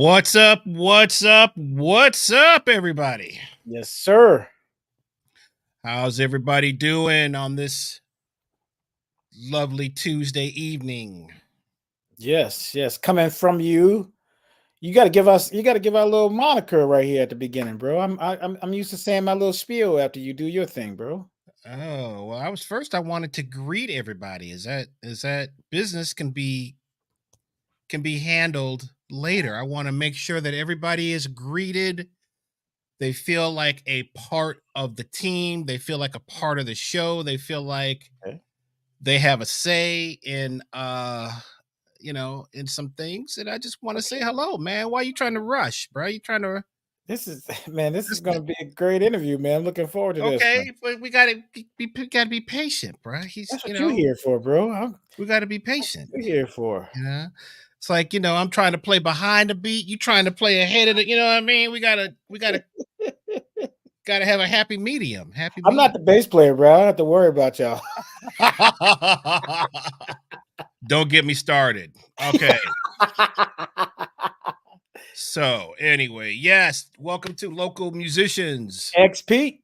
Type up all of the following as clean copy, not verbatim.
What's up? What's up? What's up, everybody? Yes, sir. How's everybody doing on this lovely Tuesday evening? Yes. Coming from you, you got to give us. You got to give our little moniker right here at the beginning, bro. I'm used to saying my little spiel after you do your thing, bro. Oh, well, I wanted to greet everybody. Is that business can be handled later. I want to make sure that everybody is greeted. They feel like a part of the team. They feel like a part of the show. They feel like Okay. they have a say in in some things, and I just want to say Okay. hello, man. Why you trying to rush, bro? You trying to This is man. This is this going to be a great interview, man. I'm looking forward to this one. okay, but we gotta be patient, bro. He's That's what you're here for, bro. we gotta be That's patient. what you're here for. You know, it's like I'm trying to play behind the beat. You trying to play ahead of it. You know what I mean? We gotta have a happy medium. Happy I'm not medium. the bass player, bro. I don't have to worry about y'all. Don't get me started. Okay. So anyway, yes, welcome to Local Musicians. XP.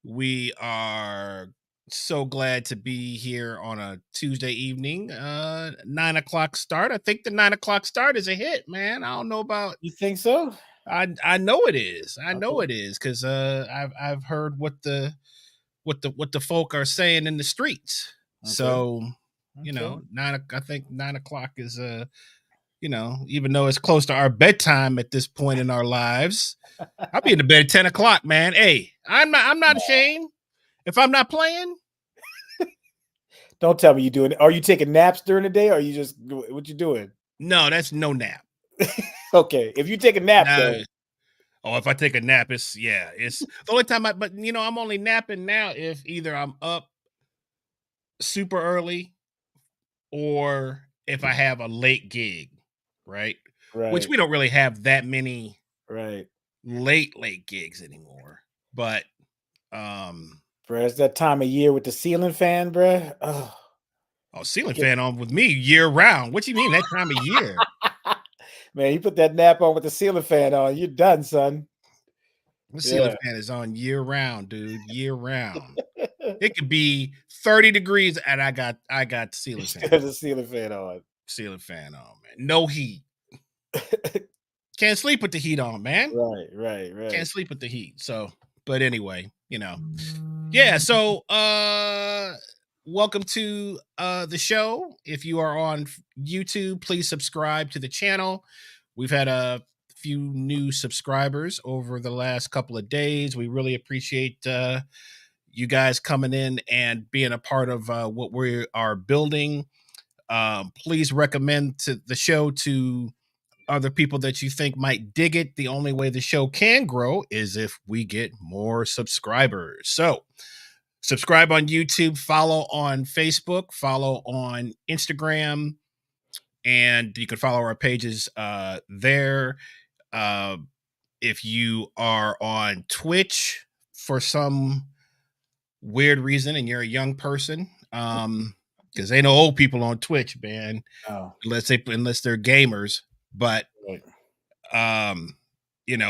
We are so glad to be here on a Tuesday evening. 9 o'clock start. I think the 9 o'clock start is a hit, man. I don't know about You think so? I know it is. I know Okay. it is because I've heard what the folk are saying in the streets. Okay. So, Okay. I think 9 o'clock is even though it's close to our bedtime at this point in our lives. I'll be in the bed at 10 o'clock, man. Hey, I'm not ashamed. If I'm not playing, Don't tell me you doing it. Are you taking naps during the day, or are you just what you doing? no, that's no nap. Okay, if you take a nap No. though, Oh, if I take a nap, it's the only time but I'm only napping now if either I'm up super early or if I have a late gig, right? Which right, we don't really have that many right, late gigs anymore. But um bro. It's that time of year with the ceiling fan, bro. Oh, ceiling get- fan on with me year round. What you mean that time of year? man, you put that nap on with the ceiling fan on, you're done, son. The ceiling Yeah, fan is on year round, dude. Year round. It could be 30 degrees and I got the you ceiling still fan have on. the ceiling fan on. Ceiling fan on, man. No heat. Can't sleep with the heat on, man. Right. Can't sleep with the heat. So, but anyway, yeah, so welcome to the show. If you are on YouTube, please subscribe to the channel. We've had a few new subscribers over the last couple of days. We really appreciate you guys coming in and being a part of what we are building. Please recommend to the show to other people that you think might dig it. The only way the show can grow is if we get more subscribers. So, subscribe on YouTube, follow on Facebook, follow on Instagram, and you can follow our pages there. Uh, if you are on Twitch for some weird reason and you're a young person, because ain't no old people on Twitch, man, Oh, unless they're gamers. But right.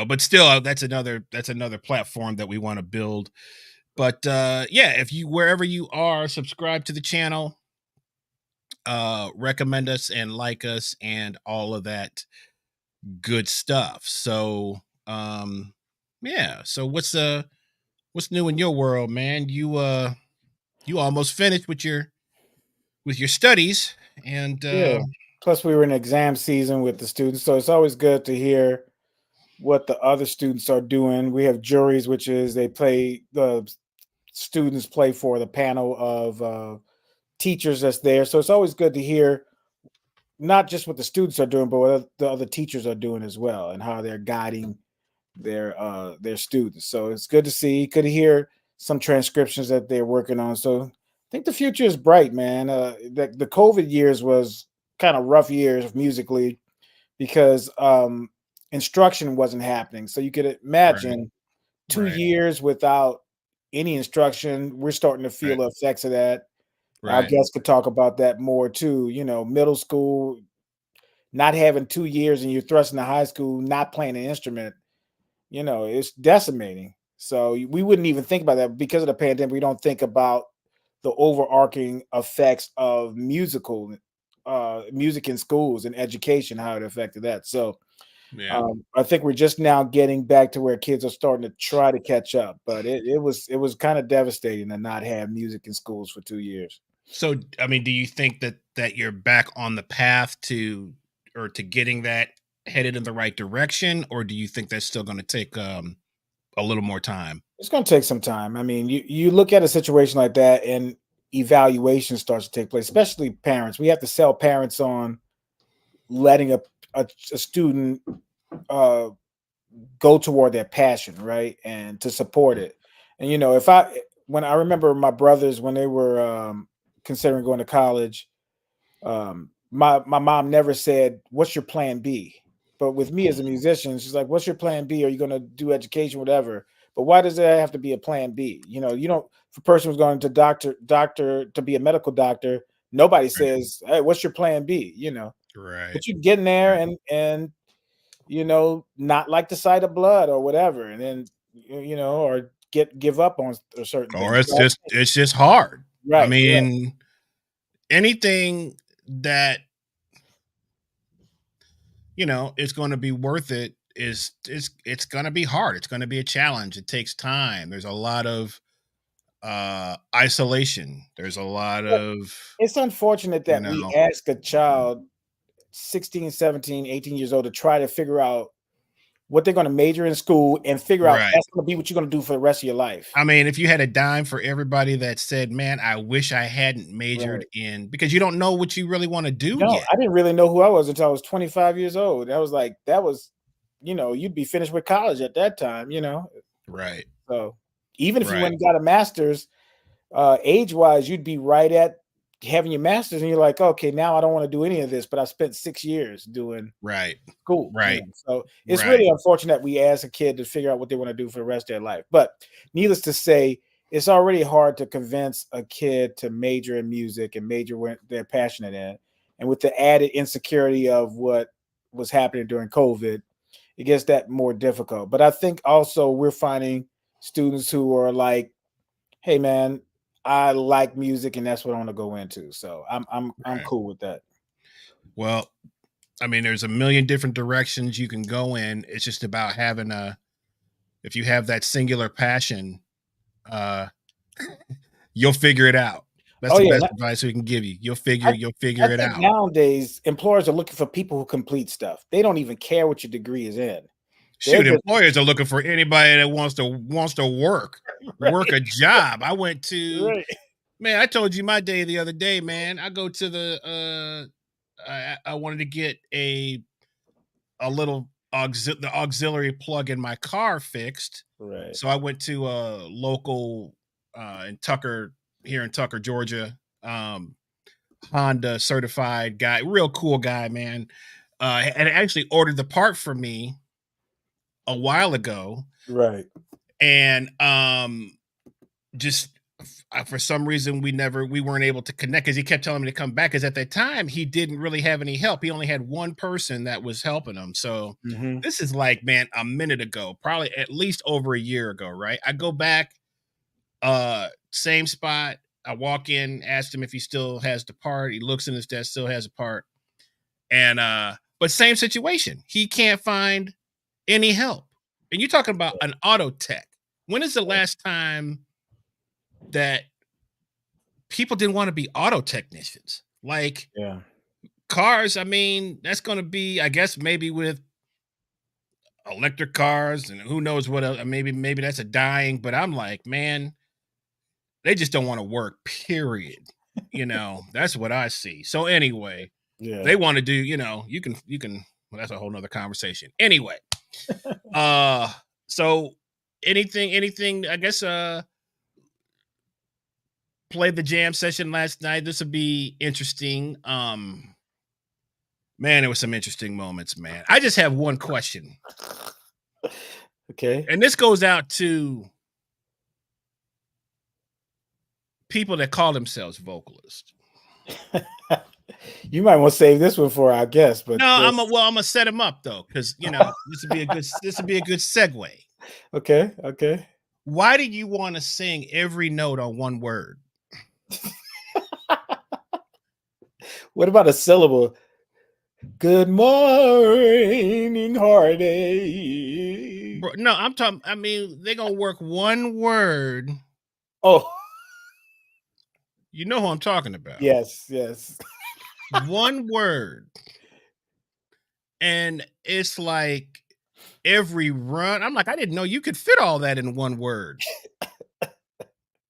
but still that's another platform that we want to build. But yeah, if you wherever you are, subscribe to the channel, recommend us and like us and all of that good stuff. So yeah, so what's new in your world, man? You almost finished with your studies, and Yeah. Plus, we were in exam season with the students, so it's always good to hear what the other students are doing. We have juries, which is the students play for the panel of teachers that's there. So it's always good to hear not just what the students are doing, but what the other teachers are doing as well, and how they're guiding their students. So it's good to see, good to hear some transcriptions that they're working on. So I think the future is bright, man. The COVID years was kind of rough years musically because instruction wasn't happening. So you could right, imagine 2 right, years without any instruction. We're starting to feel right, the effects of that. Our right, guests could talk about that more too. You know, middle school, not having 2 years and you're thrust into high school, not playing an instrument, it's decimating. So we wouldn't even think about that because of the pandemic. We don't think about the overarching effects of music in schools and education, how it affected that. So Yeah. I think we're just now getting back to where kids are starting to try to catch up, but it was kind of devastating to not have music in schools for 2 years. So, I mean, do you think that you're back on the path to or to getting that headed in the right direction, or do you think that's still going to take a little more time? It's going to take some time. I mean, you look at a situation like that, and evaluation starts to take place, especially parents. We have to sell parents on letting a student uh, go toward their passion, right, and to support it. And if when I remember my brothers when they were considering going to college, my mom never said, "What's your plan B?" But with me as a musician, she's like, "What's your plan B? Are you going to do education, whatever?" But why does there have to be a plan B? You don't. If a person was going to doctor to be a medical doctor, nobody Right. says, "Hey, what's your plan B?" Right. But you get in there Right. and not like the sight of blood or whatever, and then or give up on certain Or things. it's just hard. I Right, right. mean, anything that is going to be worth it it's going to be hard. It's going to be a challenge. It takes time. There's a lot of isolation. There's a lot But of it's unfortunate you that we know ask a child 16, 17, 18 years old to try to figure out what they're going to major in school and figure out right. that's going to be what you're going to do for the rest of your life. I mean, if you had a dime for everybody that said, man, I wish I hadn't majored Right. in, because you don't know what you really want to do No, yet. I didn't really know who I was until I was 25 years old. I was like, that was, you'd be finished with college at that time. Right. So even if you Right. went and got a master's, age-wise, you'd be right at having your master's, and you're like, okay, now I don't want to do any of this, but I spent 6 years doing Right. school. Right. So it's Right. really unfortunate we ask a kid to figure out what they want to do for the rest of their life. But needless to say, it's already hard to convince a kid to major in music and major what they're passionate in. And with the added insecurity of what was happening during COVID, it gets that more difficult. But I think also we're finding students who are like, hey man, I like music and that's what I want to go into. So I'm Right. cool with that. Well, I mean, there's a million different directions you can go in. It's just about having if you have that singular passion, uh, you'll figure it out. That's Oh the yeah. best advice we can give you. I You'll I figure it think out. nowadays employers are looking for people who complete stuff. They don't even care what your degree is in. They're Shoot, just employers are looking for anybody that wants to work right, a job. I went to right, Man, I told you my day the other day, man. I go to I wanted to get a little the auxiliary plug in my car fixed. right, So I went to a local in Tucker here in Tucker, Georgia. Honda certified guy, real cool guy, man. And actually ordered the part for me a while ago, right. and just for some reason we weren't able to connect because he kept telling me to come back because at that time he didn't really have any help. He only had one person that was helping him. So Mhm. this is like, man, a minute ago, probably at least over a year ago, right? I go back, same spot. I walk in, asked him if he still has the part. He looks in his desk, still has a part. And but same situation. He can't find any help. And you're talking about an auto tech. When is the last time that people didn't want to be auto technicians? Like Yeah. cars, I mean, that's going to be, I guess, maybe with electric cars and who knows what else. Maybe that's a dying, but I'm like, man, they just don't want to work, period. That's what I see. So anyway, Yeah. they want to do, you can, well, that's a whole nother conversation. Anyway, uh, so anything, I guess, played the jam session last night. This would be interesting. Man, there was some interesting moments, man. I just have one question, Okay. and this goes out to people that call themselves vocalists. You might want to save this one for our guest, but No, I'm this, gonna set him up though, because this would be a good segue. okay, okay. Why do you want to sing every note on one word? What about a syllable? Good morning, heartache. Bro, no, I'm talking. I mean, they're gonna work one word. Oh, You know who I'm talking about. yes, yes. One word, and it's like every run. I'm like, I didn't know you could fit all that in one word.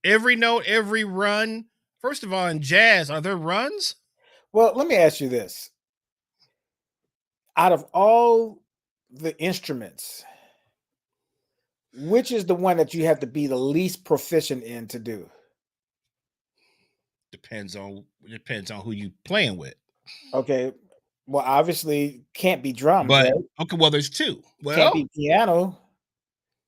Every note, every run. First of all, in jazz, are there runs? Well, let me ask you this. Out of all the instruments, which is the one that you have to be the least proficient in to do? Depends on who you playing with. Okay. Well, obviously can't be drums, But right? okay, well, there's two. Can't Well, be piano,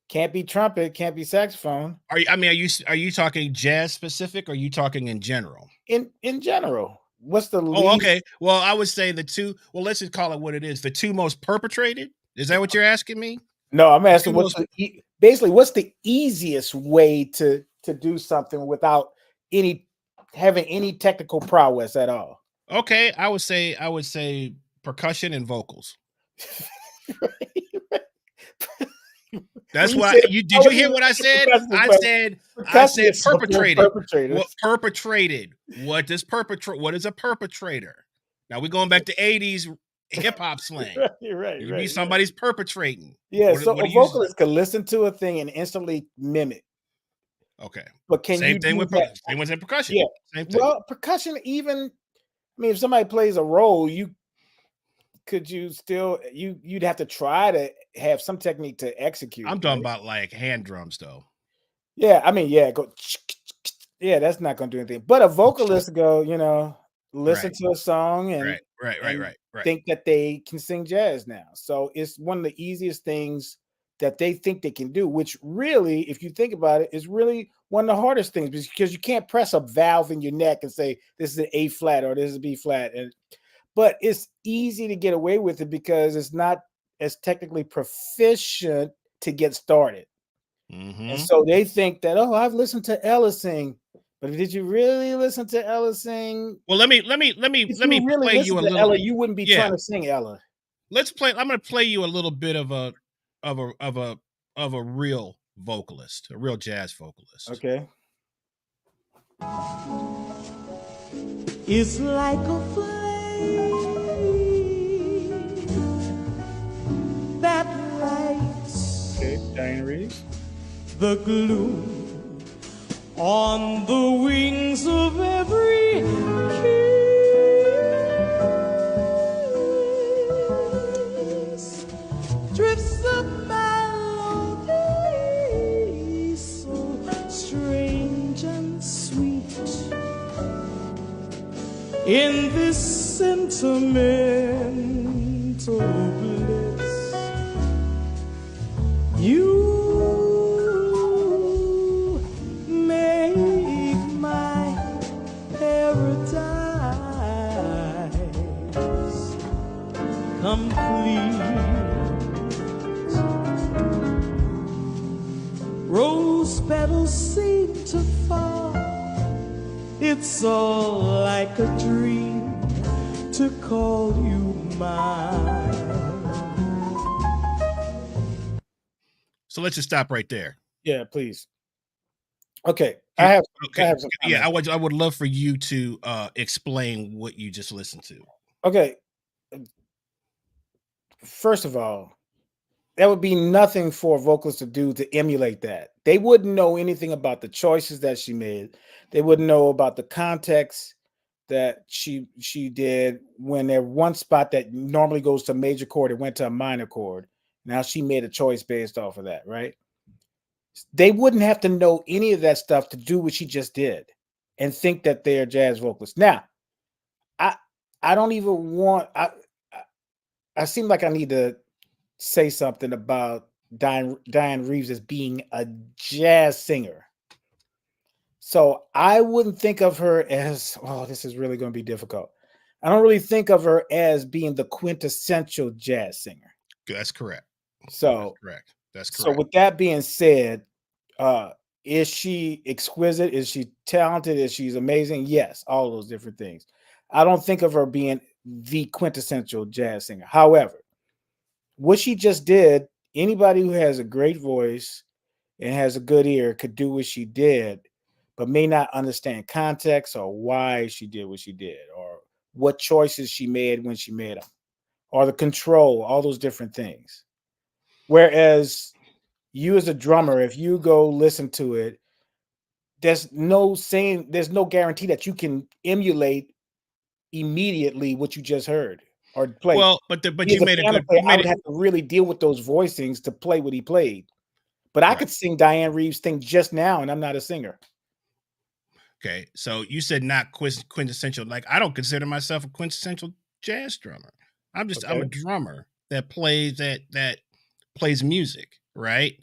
can't be trumpet, can't be saxophone. are you talking jazz specific or are you talking in general? In general, what's the Oh, least? okay. Well, I would say the two, well, let's just call it what it is. The two most perpetrated. Is that what you're asking me? No, I'm The asking two what's most the basically what's the easiest way to do something without any having any technical prowess at all? okay, I would say percussion and vocals. When That's you what said, you I did you wasn't hear even what I thinking said? percussion, I but said I said percussionists before perpetrated. What perpetrators. perpetrated? What is a perpetrator? Now we're going back to 80s hip hop slang. Right, You be right, right. somebody's perpetrating. Yeah, What so what a do you vocalist can listen to a thing and instantly mimic, okay. but can Same you thing do with that? same with percussion. Yeah. Same thing. Well, percussion, even I mean, if somebody plays a role, you could you still you'd have to try to have some technique to execute I'm it, talking right? about like hand drums though. Yeah, I mean, yeah, go yeah, that's not gonna do anything. But a vocalist go, listen Right. to a song and Right. Right. Right. and Right. Right. think that they can sing jazz now. So it's one of the easiest things that they think they can do, which really, if you think about it, is really one of the hardest things because you can't press a valve in your neck and say this is an A flat or this is a B flat. And but it's easy to get away with it because it's not as technically proficient to get started. And Mm-hmm. so they think that, oh, I've listened to Ella sing. But did you really listen to Ella sing? Well, let me If let you me really play you listen a to little. Ella, you wouldn't be Yeah. trying to sing Ella. Let's play. I'm going to play you a little bit of a real vocalist, a real jazz vocalist. Okay. It's like a flame that lights Okay. Diane Reeves. the gloom on the wings of every kiss. Drifts a melody so strange and sweet. In this sentimental bliss, you make my paradise complete. Rose petals seem to fall. It's all like a dream to call you mine. So let's just stop right there. Yeah, please. Okay. I Can- have Okay. some Yeah, comments. I would love for you to explain what you just listened to. Okay. First of all, that would be nothing for a vocalist to do to emulate that. They wouldn't know anything about the choices that she made. They wouldn't know about the context that she did when there one spot that normally goes to a major chord, it went to a minor chord. Now she made a choice based off of that, right? They wouldn't have to know any of that stuff to do what she just did and think that they're jazz vocalists. Now, I I don't even want I seem like I need to say something about Diane Reeves as being a jazz singer. So I wouldn't think of her as, oh, this is really going to be difficult. I don't really think of her as being the quintessential jazz singer. That's correct. So, That's so correct. with that being said, uh, is she exquisite? Is she talented? Is she amazing? Yes, all those different things. I don't think of her being the quintessential jazz singer. However, what she just did, anybody who has a great voice and has a good ear could do what she did, but may not understand context or why she did what she did, or what choices she made when she made them, or the control, all those different things. Whereas you as a drummer, if you go listen to it, there's no guarantee that you can emulate immediately what you just heard or play. Well, but Me you as a made a piano good player, you I made would it have to really deal with those voicings to play what he played. But I right. could sing Diane Reeves' thing just now, and I'm not a singer. Okay, so you said not quintessential. Like, I don't consider myself a quintessential jazz drummer. I'm a Okay. drummer that plays music, right?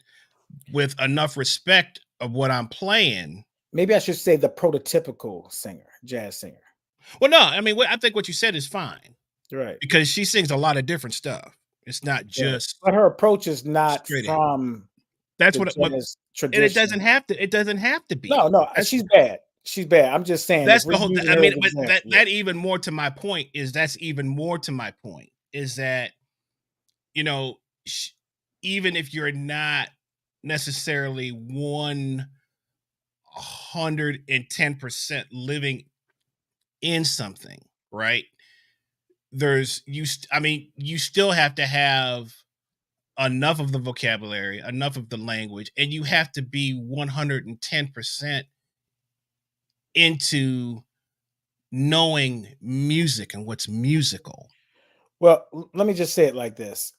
With enough respect of what I'm playing. Maybe I should say the prototypical singer, jazz singer. Well, no, I mean, I think what you said is fine Right. because she sings a lot of different stuff. It's not Right. just But her approach is not straight in. from That's the what jazz and it doesn't tradition. have to. It doesn't have to No, be. no, That's she's bad. She's bad. I'm just saying if that's we're the whole. using I her mean, as an but example, yeah. that even more to my point is that's even more to my point is that you know, even if you're not necessarily 110% living in something, right? I mean, you still have to have enough of the vocabulary, enough of the language, and you have to be 110% into knowing music and what's musical. Well, let me just say it like this.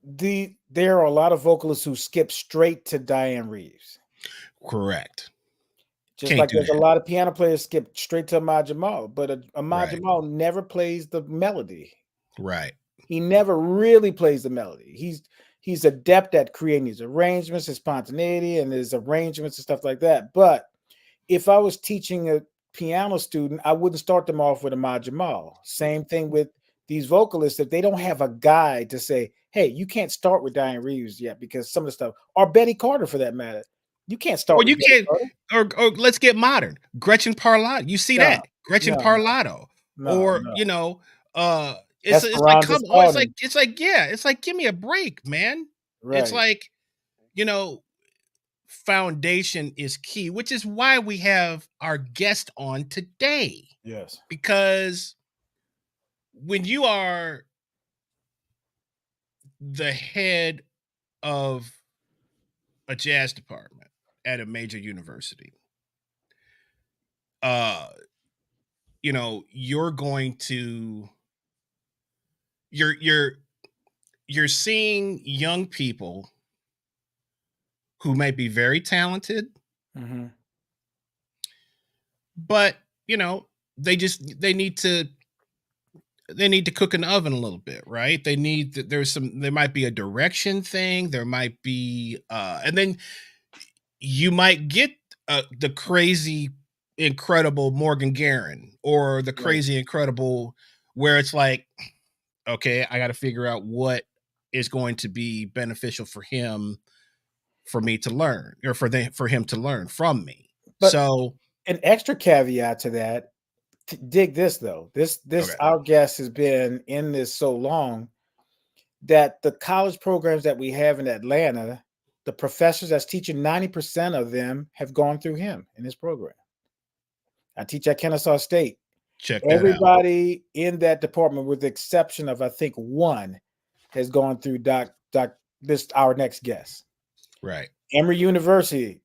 There are a lot of vocalists who skip straight to Diane Reeves. Correct. Just Can't like do there's a that. lot of piano players skip straight to Ahmad Jamal, but Ahmad Right. Jamal never plays the melody. Right. He never really plays the melody. He's adept at creating his arrangements, his spontaneity, and his arrangements and stuff like that. But if I was teaching a piano student, I wouldn't start them off with Ahmad Jamal. Same thing with these vocalists. If they don't have a guide to say, hey, you can't start with Diane Reeves yet, because some of the stuff, or Betty Carter for that matter, you can't start Or with you Betty can't, Carter. or let's get modern. Gretchen Parlato. You see No, that? Gretchen no, Parlato. no, Or, no. uh it's like Esperanza come on, Spalding. it's like give me a break, man. It's Right. like, you know, foundation is key, which is why we have our guest on today. Yes. Because when you are the head of a jazz department at a major university, uh you're going to you're you're seeing young people who may be very talented, Mm-hmm. but they just they need to cook in the oven a little bit, right? There might be a direction thing, there might be and then you might get the crazy incredible Morgan Guerin, or the Right. crazy incredible where it's like, okay, I got to figure out what is going to be beneficial for him, for me to learn, or for him to learn from me. But So, an extra caveat to that, dig this though. This okay, our guest has been in this so long that the college programs that we have in Atlanta, the professors that's teaching, 90% of them have gone through him in his program. I teach at Kennesaw State. check that out. Everybody in that department, with the exception of I think one, has gone through this our next guest. Right, Emory University.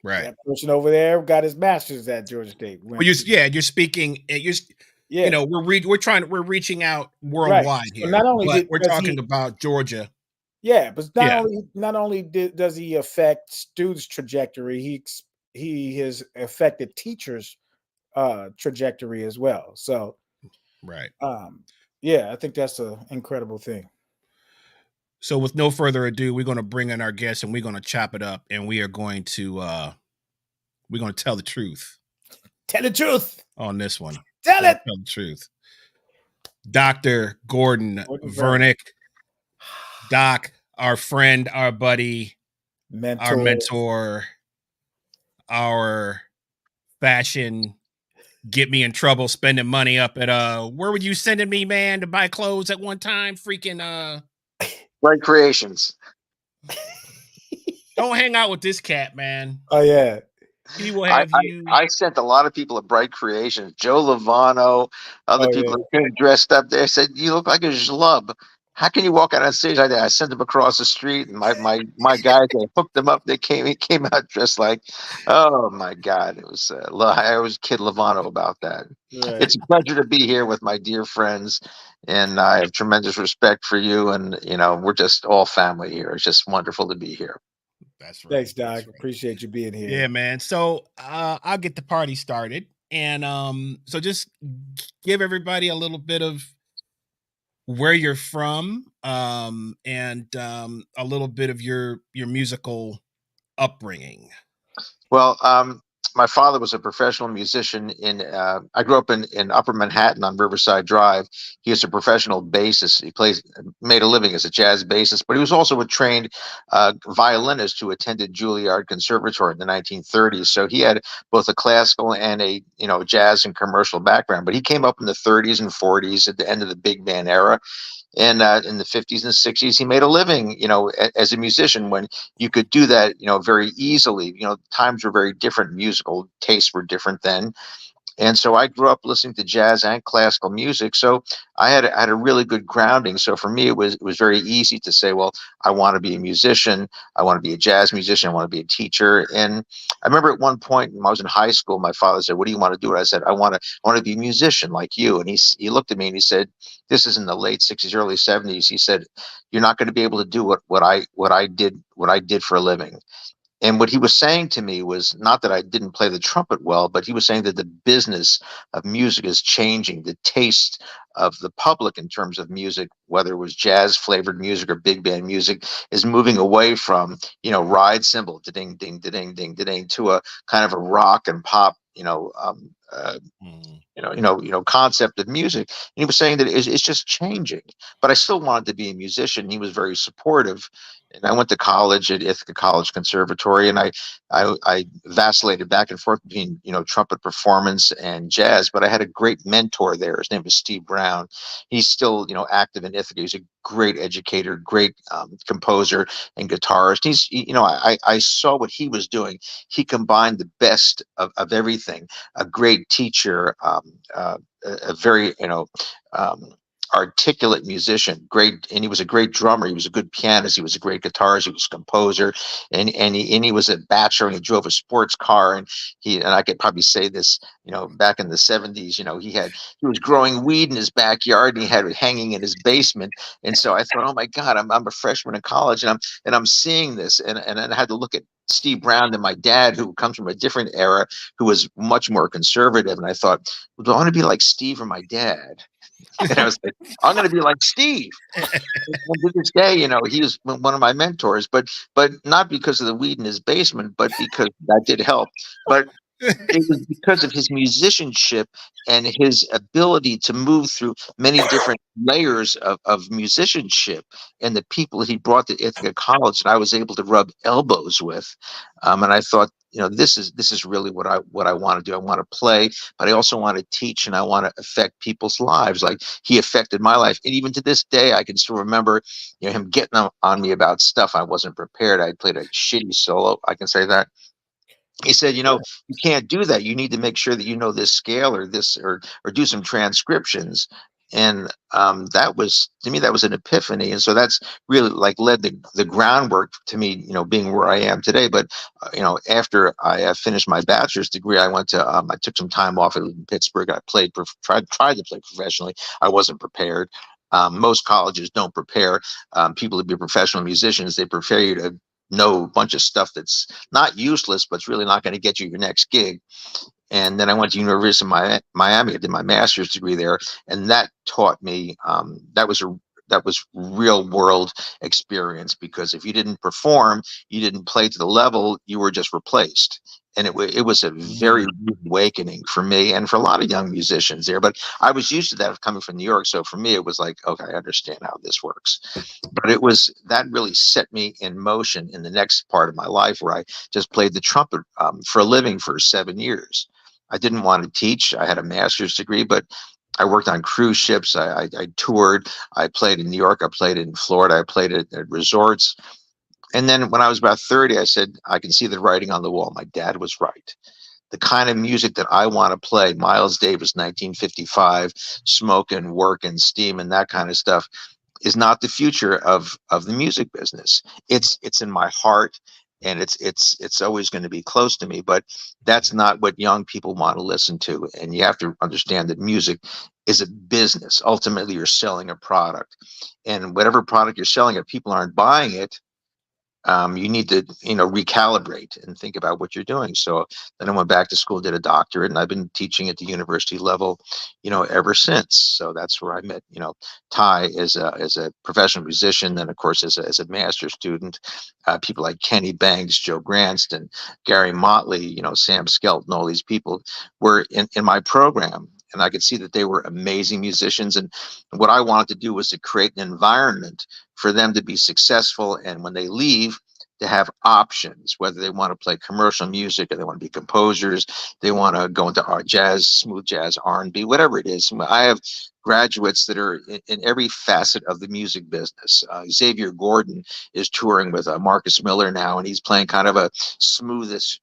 right. That person over there got his master's at Georgia State. Well, you're speaking. Yeah, We're reaching out right. worldwide So here, not only but we're does talking he, about Georgia. yeah, but Yeah, not only does he affect students' trajectory, he has affected teachers' trajectory as well. So, right. um, yeah, I think that's an incredible thing. So, with no further ado, we're going to bring in our guest, and we're going to chop it up, and we're going to tell the truth Tell the truth. on this one. Tell Gotta it. tell the truth. Dr. Gordon Gordon Vernick. Vernick. Doc, our friend, our buddy, our mentor, our fashion get me in trouble spending money up at where were you sending me, man, to buy clothes at one time? Freaking Bright Creations. don't hang out with this cat, man. Oh yeah. He will I, have I, you. I sent a lot of people at Bright Creations. Joe Lovano, other Oh people yeah. that could have dressed up there said, "You look like a schlub. How can you walk out on stage like that?" I sent them across the street, and my guys, I hooked them up. He came out dressed like, oh my God, it was. I always kid Lovano about that. Right. It's a pleasure to be here with my dear friends, and I have tremendous respect for you. And we're just all family here. It's just wonderful to be here. That's right. Thanks, Doc. That's right. Appreciate you being here. Yeah, man. So I'll get the party started. And so just give everybody a little bit of where you're from, and a little bit of your musical upbringing. Well, my father was a professional musician. I grew up in Upper Manhattan on Riverside Drive. He was a professional bassist. Made a living as a jazz bassist, but he was also a trained violinist who attended Juilliard Conservatory in the 1930s. So he had both a classical and a jazz and commercial background. But he came up in the 30s and 40s at the end of the big band era. And in the 50s and 60s, he made a living, as a musician when you could do that, very easily. Times were very different. Musical tastes were different then. And so I grew up listening to jazz and classical music. So I had a really good grounding. So for me, it was very easy to say, well, I want to be a musician. I want to be a jazz musician. I want to be a teacher. And I remember at one point when I was in high school, my father said, "What do you want to do?" And I said, I want to be a musician like you. And he looked at me and he said, this is in the late 60s, early 70s. He said, "You're not going to be able to do what I did for a living." And what he was saying to me was not that I didn't play the trumpet well, but he was saying that the business of music is changing. The taste of the public in terms of music, whether it was jazz flavored music or big band music, is moving away from, ride cymbal, ding, ding, ding, ding, ding, to a kind of a rock and pop, concept of music. And he was saying that it's just changing. But I still wanted to be a musician. He was very supportive. And I went to college at Ithaca College Conservatory, and I vacillated back and forth between trumpet performance and jazz. But I had a great mentor there. His name was Steve Brown. He's still active in Ithaca. He's a great educator, great composer and guitarist. I saw what he was doing. He combined the best of everything. A great teacher, a very articulate musician, great, and he was a great drummer. He was a good pianist. He was a great guitarist. He was a composer, and he was a bachelor, and he drove a sports car. And I could probably say this, back in the 70s, he was growing weed in his backyard, and he had it hanging in his basement. And so I thought, oh my God, I'm a freshman in college, and I'm seeing this, and I had to look at Steve Brown and my dad, who comes from a different era, who was much more conservative. And I thought, well, do I want to be like Steve or my dad? And I was like, I'm going to be like Steve. And to this day, he was one of my mentors, but not because of the weed in his basement, but because that did help. But it was because of his musicianship and his ability to move through many different layers of musicianship and the people that he brought to Ithaca College that I was able to rub elbows with. And I thought, this is really what I want to do. I want to play, but I also want to teach, and I want to affect people's lives like he affected my life. And even to this day, I can still remember, him getting on me about stuff I wasn't prepared. I played a shitty solo. I can say that. He said, you can't do that. You need to make sure that you know this scale or this, or do some transcriptions. And that was, to me, that was an epiphany. And so that's really like led the groundwork to me, being where I am today. But, after I finished my bachelor's degree, I went to, I took some time off in Pittsburgh. I tried to play professionally. I wasn't prepared. Most colleges don't prepare people to be professional musicians. They prepare you to know a bunch of stuff that's not useless, but it's really not going to get you your next gig. And then I went to University of Miami. I did my master's degree there, and that taught me that was real world experience, because if you didn't perform, you didn't play to the level, you were just replaced. And it was a very rude awakening for me and for a lot of young musicians there. But I was used to that coming from New York. So for me, it was like, okay, I understand how this works. But it was that really set me in motion in the next part of my life, where I just played the trumpet for a living for 7 years. I didn't want to teach. I had a master's degree, but I worked on cruise ships. I toured. I played in New York. I played in Florida. I played at resorts. And then when I was about 30, I said, I can see the writing on the wall. My dad was right. The kind of music that I want to play, Miles Davis, 1955, smoking, working, steam, and that kind of stuff, is not the future of the music business. It's in my heart, and it's always going to be close to me. But that's not what young people want to listen to. And you have to understand that music is a business. Ultimately, you're selling a product, and whatever product you're selling, if people aren't buying it, you need to, recalibrate and think about what you're doing. So then I went back to school, did a doctorate, and I've been teaching at the university level, ever since. So that's where I met, Ty as a professional musician, then of course as a master's student, people like Kenny Banks, Joe Granston, Gary Motley, Sam Skelton, all these people were in my program. And I could see that they were amazing musicians. And what I wanted to do was to create an environment for them to be successful. And when they leave, to have options, whether they want to play commercial music or they want to be composers, they want to go into art, jazz, smooth jazz, R&B, whatever it is. I have graduates that are in every facet of the music business. Xavier Gordon is touring with Marcus Miller now, and he's playing kind of a smoothie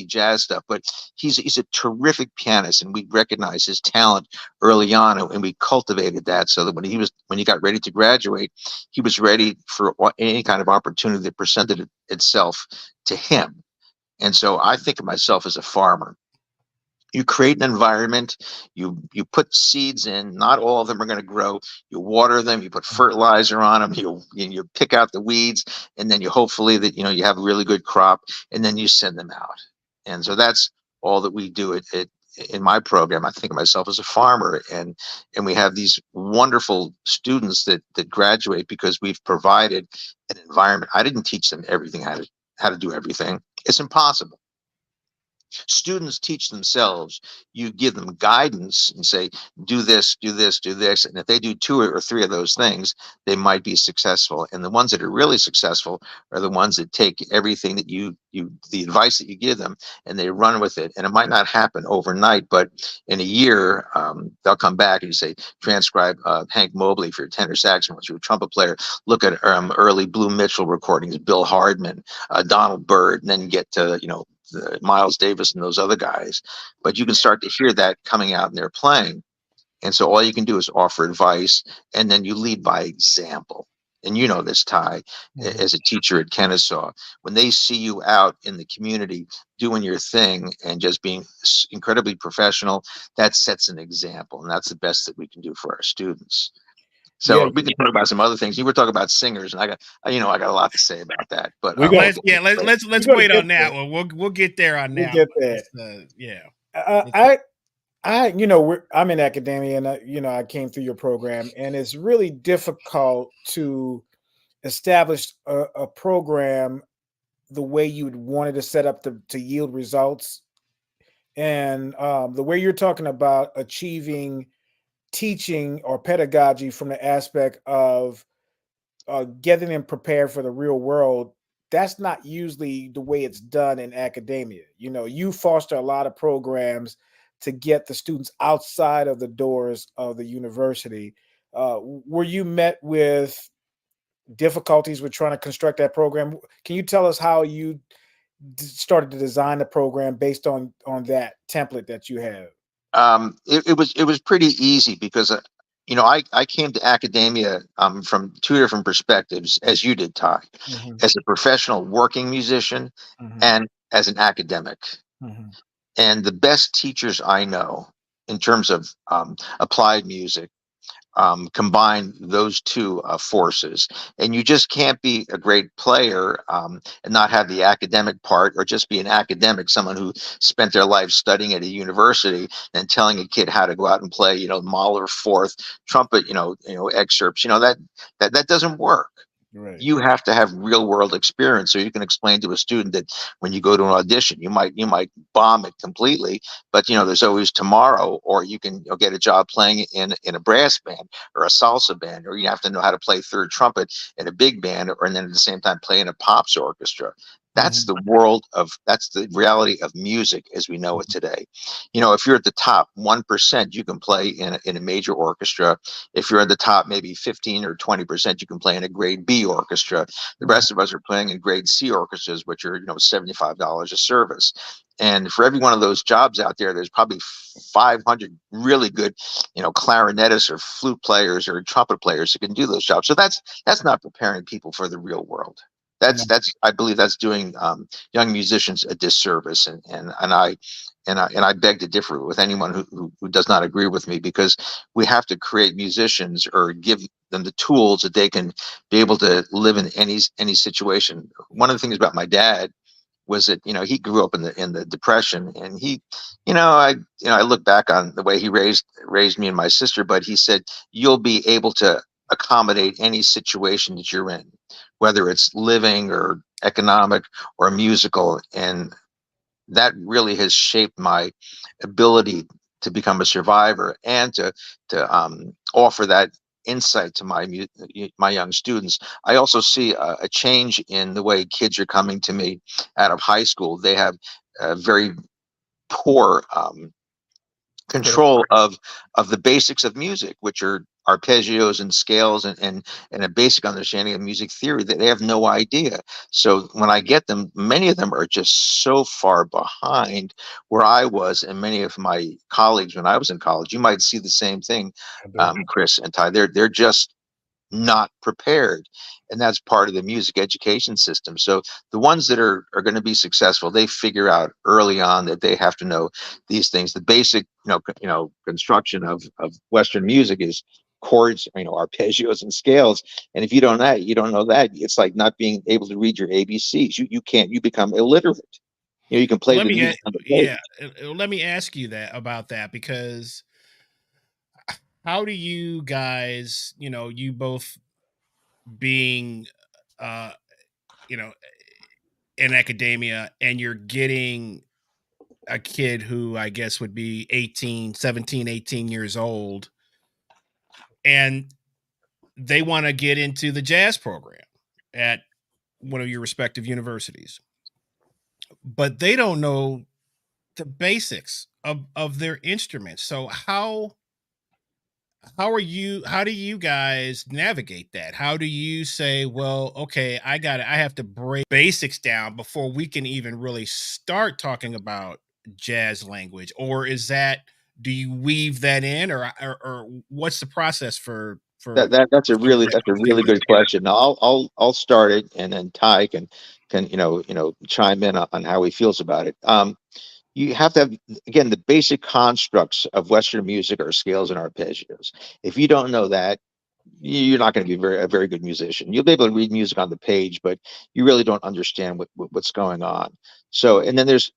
jazz stuff, but he's a terrific pianist, and we recognized his talent early on, and we cultivated that so that when he got ready to graduate, he was ready for any kind of opportunity that presented itself to him. And so I think of myself as a farmer. You create an environment, you put seeds in, not all of them are going to grow. You water them, you put fertilizer on them, you pick out the weeds, and then you hopefully that you have a really good crop, and then you send them out. And so that's all that we do in my program. I think of myself as a farmer, and we have these wonderful students that graduate because we've provided an environment. I didn't teach them everything, how to do everything. It's impossible. Students teach themselves. You give them guidance and say, do this, do this, do this. And if they do 2 or 3 of those things, they might be successful. And the ones that are really successful are the ones that take everything that the advice that you give them, and they run with it. And it might not happen overnight, but in a year, they'll come back and you say, transcribe Hank Mobley for your tenor saxophone, you're a trumpet player. Look at early Blue Mitchell recordings, Bill Hardman, Donald Byrd, and then get to, Miles Davis and those other guys. But you can start to hear that coming out in their playing. And so all you can do is offer advice, and then you lead by example. And this, Ty, as a teacher at Kennesaw, when they see you out in the community doing your thing and just being incredibly professional, that sets an example. And that's the best that we can do for our students. So we can talk about some other things. You were talking about singers, and I got a lot to say about that. But let's wait on that one. We'll get there on that. We'll get there. I'm in academia, and I came through your program, and it's really difficult to establish a program the way you would want it to set up to yield results, and the way you're talking about achieving teaching or pedagogy from the aspect of getting them prepared for the real world. That's not usually the way it's done in academia. You foster a lot of programs to get the students outside of the doors of the university. Were you met with difficulties with trying to construct that program? Can you tell us how you started to design the program based on that template that you have? It was pretty easy because I came to academia from 2 different perspectives, as you did, Ty, as a professional working musician and as an academic. And the best teachers I know in terms of applied music combine those 2 forces, and you just can't be a great player and not have the academic part, or just be an academic, someone who spent their life studying at a university and telling a kid how to go out and play Mahler fourth trumpet excerpts. That doesn't work. Right. You have to have real world experience so you can explain to a student that when you go to an audition, you might bomb it completely, but there's always tomorrow. Or you can get a job playing in a brass band or a salsa band, or you have to know how to play third trumpet in a big band, or and then at the same time play in a pops orchestra. That's Mhm. that's the reality of music as we know it today. If you're at the top 1%, you can play in a major orchestra. If you're at the top maybe 15 or 20%, you can play in a grade B orchestra. The Mhm. rest of us are playing in grade C orchestras, which are $75 a service. And for every one of those jobs out there, there's probably 500 really good, clarinetists or flute players or trumpet players who can do those jobs. So that's not preparing people for the real world. No. That's I believe that's doing young musicians a disservice, and I beg to differ with anyone who does not agree with me, because we have to create musicians or give them the tools that they can be able to live in any situation. One of the things about my dad was that he grew up in the Depression, and I look back on the way he raised me and my sister, but he said you'll be able to accommodate any situation that you're in, whether it's living or economic or musical. And that really has shaped my ability to become a survivor and to offer that insight to my young students. I also see a change in the way kids are coming to me out of high school. They have very poor control of the basics of music, which are arpeggios and scales, and a basic understanding of music theory, that they have no idea. So when I get them, many of them are just so far behind where I was and many of my colleagues when I was in college. You might see the same thing, I do. Chris and Ty. They're just not prepared, and that's part of the music education system. So the ones that are going to be successful, they figure out early on that they have to know these things. The basic construction of Western music is chords, arpeggios and scales. And if you don't know that, it's like not being able to read your ABCs. You become illiterate. You can play Let the me, music on the yeah, page. let me ask you about that, because how do you guys, you both being, uh, you know, in academia, and you're getting a kid who I guess would be 18, 17, 18 years old, and they want to get into the jazz program at one of your respective universities, but they don't know the basics of their instruments. So how do you guys navigate that? How do you say, well, okay, I have to break basics down before we can even really start talking about jazz language? Or do you weave that in, or what's the process for That's a you really bringing that's a these kids really in? good question. Now I'll start it, and then Ty can chime in on how he feels about it. You have to have, again, the basic constructs of Western music are scales and arpeggios. If you don't know that, you're not going to be a very good musician. You'll be able to read music on the page, but you really don't understand what's going on. So, and then there's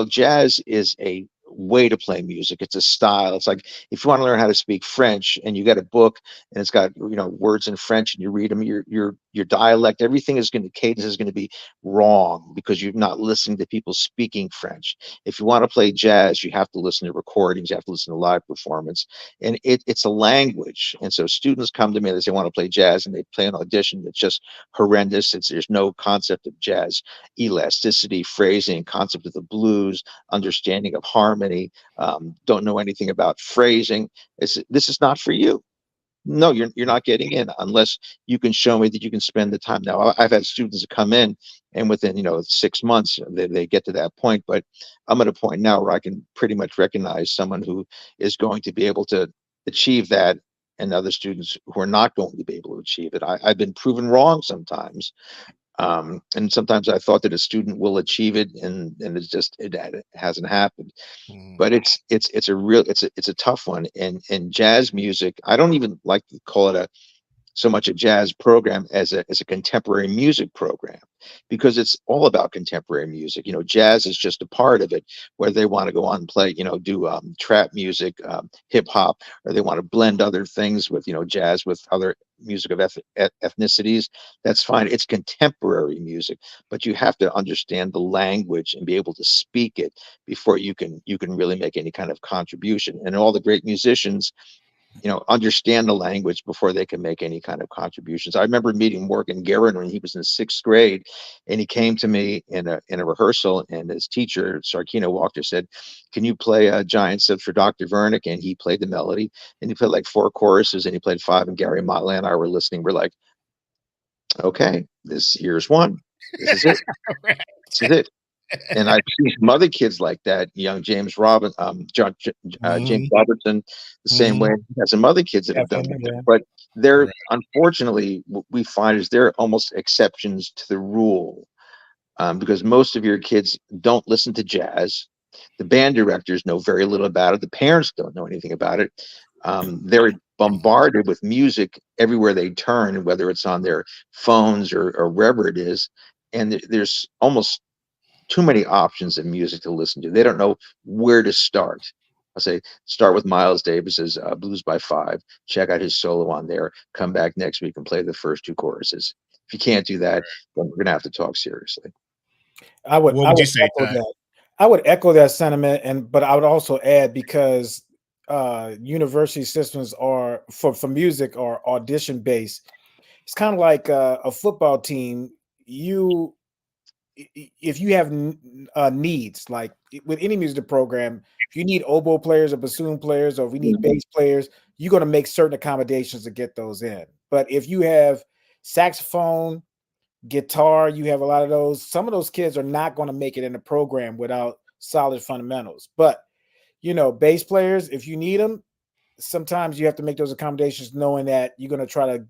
jazz is a way to play music. It's a style. It's like if you want to learn how to speak French and you got a book and it's got words in French and you read them, your dialect, everything is going to cadence is going to be wrong because you're not listening to people speaking French. If you want to play jazz, you have to listen to recordings, you have to listen to live performance, and it's a language. And so students come to me and they want to play jazz, and they play an audition that's just horrendous. There's no concept of jazz elasticity, phrasing, concept of the blues, understanding of harmony, don't know anything about phrasing. This is not for you. No, you're not getting in unless you can show me that you can spend the time. Now, I've had students come in, and within 6 months they get to that point. But I'm at a point now where I can pretty much recognize someone who is going to be able to achieve that, and other students who are not going to be able to achieve it. I've been proven wrong sometimes, and sometimes I thought that a student will achieve it, and it hasn't happened. Mhm. But it's a tough one. And jazz music, I don't even like to call it so much a jazz program as a contemporary music program, because it's all about contemporary music. Jazz is just a part of it, whether they want to go on and play, do trap music, hip hop, or they want to blend other things with, jazz with other music of ethnicities. That's fine. It's contemporary music, but you have to understand the language and be able to speak it before you can really make any kind of contribution. And all the great musicians, understand the language before they can make any kind of contributions. I remember meeting Morgan Guerin when he was in sixth grade, and he came to me in a rehearsal, and his teacher, Sarkina Walker, said, "Can you play a Giant Steps for Dr. Vernick?" And he played the melody, and he played like 4 choruses, and he played 5, and Gary Motley and I were listening. We're like, okay, here's one. This is it. This is it. And I've seen some other kids like that, young James James Mhm, Robertson, the same way. mhm. He has some other kids that have done Definitely, that. yeah. But they're, Right. unfortunately, what we find is they're almost exceptions to the rule, because most of your kids don't listen to jazz. The band directors know very little about it. The parents don't know anything about it. They're bombarded with music everywhere they turn, whether it's on their phones or wherever it is. And there's almost too many options of music to listen to. They don't know where to start. I say start with Miles Davis's Blues by Five. Check out his solo on there. Come back next week and play the first 2 choruses. If you can't do that, then we're gonna have to talk seriously. I would What I would you would say, echo Ty? that. I would echo that sentiment, but I would also add, because university systems are for music are audition based. It's kind of like a football team. You If you have needs, like with any music program, if you need oboe players or bassoon players, or if we need Mhm. bass players, you're going to make certain accommodations to get those in. But if you have saxophone, guitar, you have a lot of those. Some of those kids are not going to make it in the program without solid fundamentals. But bass players, if you need them, sometimes you have to make those accommodations, knowing that you're going to try to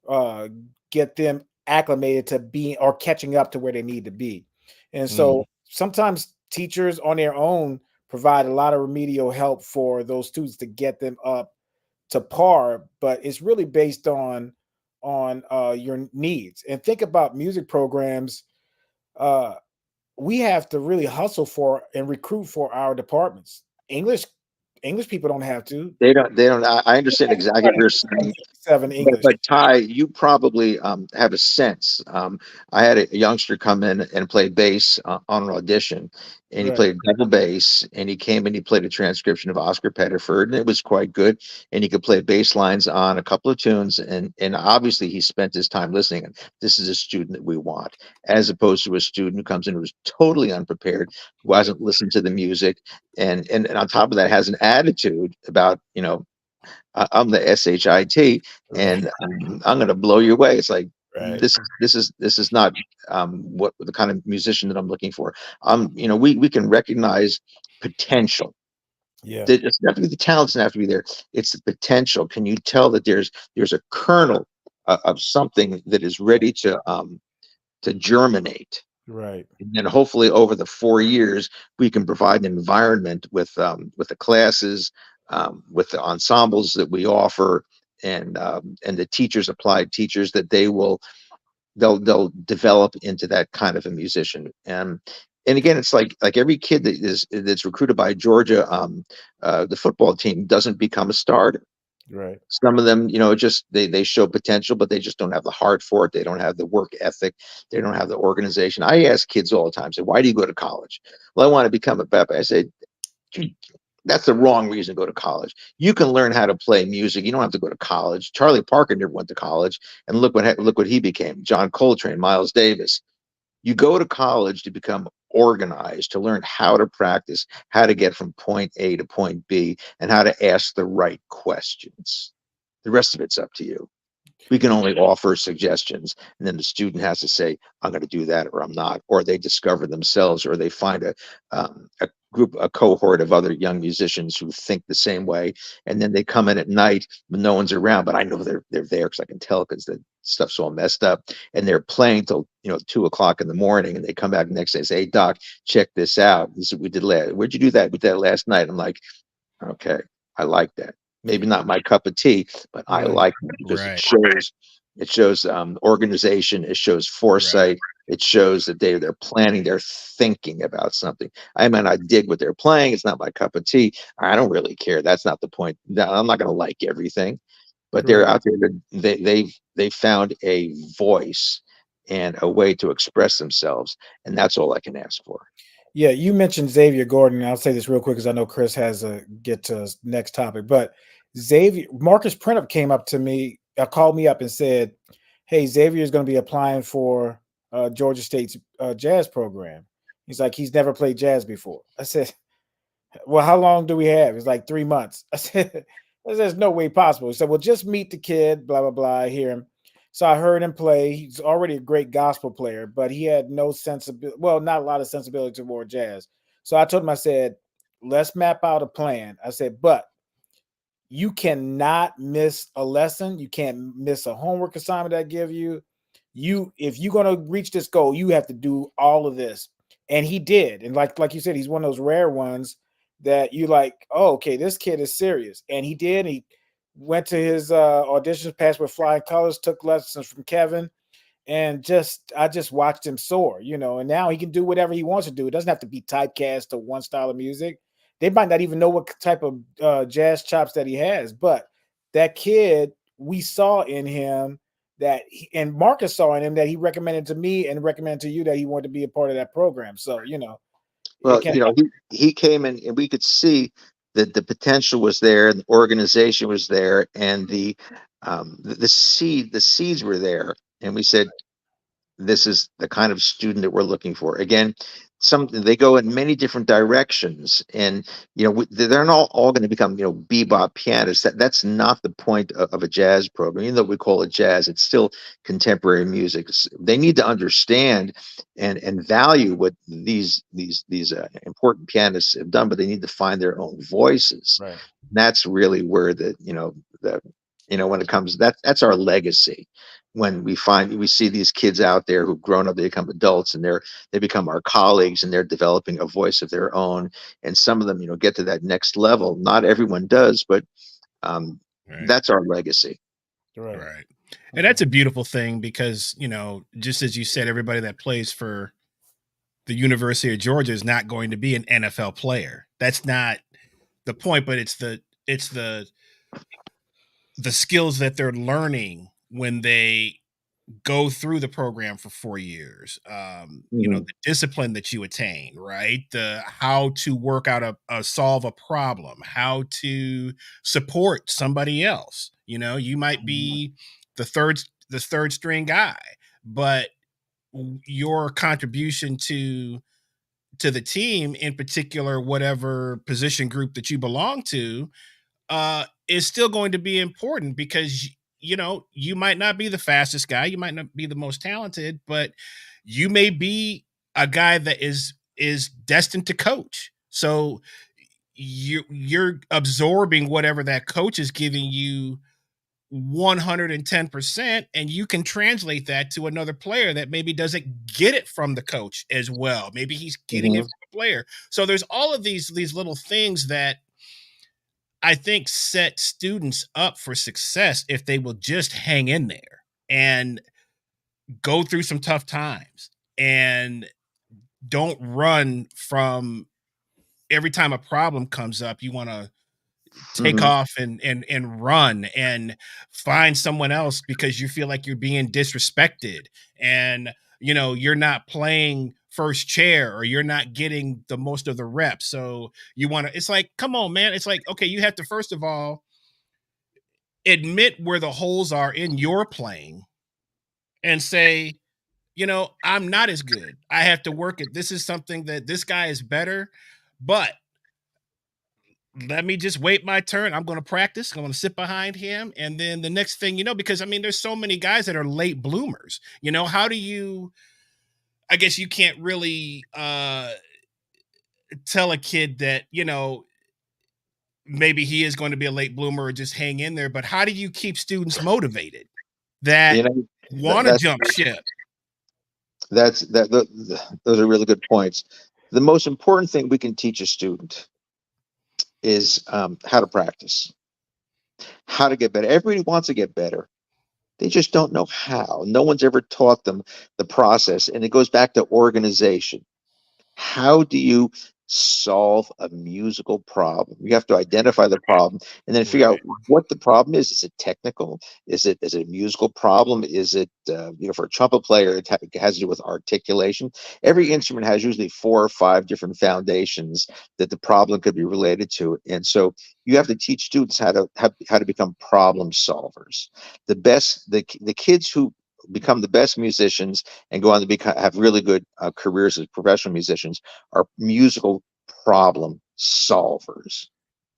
uh, get them acclimated to being or catching up to where they need to be. And Mm, so sometimes teachers on their own provide a lot of remedial help for those students to get them up to par, but it's really based on your needs. And think about music programs. Uh, we have to really hustle for and recruit for our departments. English people don't have to. They don't. They don't. I understand exactly what you're saying. 57 But, English. but Ty, you probably have a sense. I had a youngster come in and play bass on an audition, and he Right. played double bass, and he came and he played a transcription of Oscar Pettiford, and it was quite good. And he could play bass lines on a couple of tunes, and obviously he spent his time listening. And this is a student that we want, as opposed to a student who comes in who's totally unprepared, who right. hasn't listened to the music, and on top of that has an attitude about, I'm the shit, Right. and I'm going to blow you away. It's like Right. this is not what the kind of musician that I'm looking for. We can recognize potential. Yeah. It doesn't have to be the talent, doesn't have to be there. It's the potential. Can you tell that there's a kernel of something that is ready to germinate? Right. And then hopefully over the 4 years, we can provide an environment with the classes, with the ensembles that we offer, and the teachers, applied teachers, that they'll develop into that kind of a musician. And again, it's like every kid that's recruited by Georgia, the football team, doesn't become a starter. Right. Some of them, just they show potential, but they just don't have the heart for it. They don't have the work ethic. They don't have the organization. I ask kids all the time, say, why do you go to college? Well, I want to become a Pepe. I say, "Dude, that's the wrong reason to go to college. You can learn how to play music. You don't have to go to college. Charlie Parker never went to college, and look what he became. John Coltrane, Miles Davis. You go to college to become organized, to learn how to practice, how to get from point A to point B, and how to ask the right questions. The rest of it's up to you. We can only offer suggestions, and then the student has to say, I'm going to do that, or I'm not, or they discover themselves, or they find a group, a cohort of other young musicians who think the same way, and then they come in at night when no one's around, but I know they're there because I can tell, because the stuff's all messed up, and they're playing till 2 o'clock in the morning, and they come back the next day and say, hey Doc, check this out. This is what we did last. Where'd you do that? We did that last night. I'm like, okay, I like that. maybe not my cup of tea, but I Right. like them because Right. it shows organization, it shows Right. foresight, it shows that they're planning, they're thinking about something. I mean, I dig what they're playing. It's not my cup of tea. I don't really care. That's not the point. I'm not going to like everything, but they're Right. out there. They found a voice and a way to express themselves, and that's all I can ask for. Yeah, you mentioned Xavier Gordon. And I'll say this real quick because I know Chris has to get to his next topic. But Xavier Marcus Printup came up to me, called me up and said, "Hey, Xavier is going to be applying for Georgia State's jazz program." He's like, he's never played jazz before. I said, "Well, how long do we have?" It's like 3 months. I said, "There's no way possible." He said, "Well, just meet the kid, blah, blah, blah." I hear him. So I heard him play. He's already a great gospel player, but he had no sensibility. Well, not a lot of sensibility toward jazz. So I told him, I said, let's map out a plan. I said, but you cannot miss a lesson. You can't miss a homework assignment I give you. If you're gonna reach this goal, you have to do all of this. And he did. And like you said, he's one of those rare ones that you like, oh, okay, this kid is serious. And he did. He went to his auditions, passed with flying colors, took lessons from Kevin, and I just watched him soar, and now he can do whatever he wants to do. It doesn't have to be typecast to one style of music. They might not even know what type of jazz chops that he has, but that kid, we saw in him and Marcus saw in him that he recommended to me and recommended to you that he wanted to be a part of that program. So, it Well, can he came in, and we could see that the potential was there, and the organization was there, and the seeds were there, and we said, this is the kind of student that we're looking for. Again, they go in many different directions, and they're not all going to become bebop pianists. That's not the point of a jazz program. Even though we call it jazz, it's still contemporary music. They need to understand and value what these important pianists have done, but they need to find their own voices. right. That's really where when it comes, that's our legacy. When we see these kids out there who've grown up, they become adults, and they become our colleagues, and they're developing a voice of their own. And some of them, get to that next level. Not everyone does, but Right. that's our legacy. Right. Right. And that's a beautiful thing because, just as you said, everybody that plays for the University of Georgia is not going to be an NFL player. That's not the point, but it's the skills that they're learning when they go through the program for 4 years. The discipline that you attain, right? The how to work out solve a problem, how to support somebody else. You might be the third string guy, but your contribution to the team, in particular, whatever position group that you belong to, is still going to be important because you might not be the fastest guy, you might not be the most talented, but you may be a guy that is destined to coach. So you're absorbing whatever that coach is giving you 110%, and you can translate that to another player that maybe doesn't get it from the coach as well. Maybe he's getting it from the player. So there's all of these little things that I think set students up for success if they will just hang in there and go through some tough times and don't run from every time a problem comes up. You want to take off and run and find someone else because you feel like you're being disrespected and you're not playing first chair or you're not getting the most of the reps. So you want to, it's like, come on, man. It's like, okay, you have to first of all admit where the holes are in your playing and say, I'm not as good. I have to work it. This is something that this guy is better, but let me just wait my turn. I'm going to practice. I'm going to sit behind him. And then the next thing, because there's so many guys that are late bloomers. How do you, I guess you can't really tell a kid that, maybe he is going to be a late bloomer or just hang in there. But how do you keep students motivated that want to jump ship? Those are really good points. The most important thing we can teach a student is how to practice. how to get better. Everybody wants to get better. They just don't know how. No one's ever taught them the process. And it goes back to organization. How do you solve a musical problem? You have to identify the problem and then figure out Right. what the problem is. Is it technical? Is it a musical problem? Is it for a trumpet player, it has to do with articulation. Every instrument has usually 4 or 5 different foundations that the problem could be related to, and so you have to teach students how to become problem solvers. The kids who become the best musicians and go on to have really good careers as professional musicians are musical problem solvers.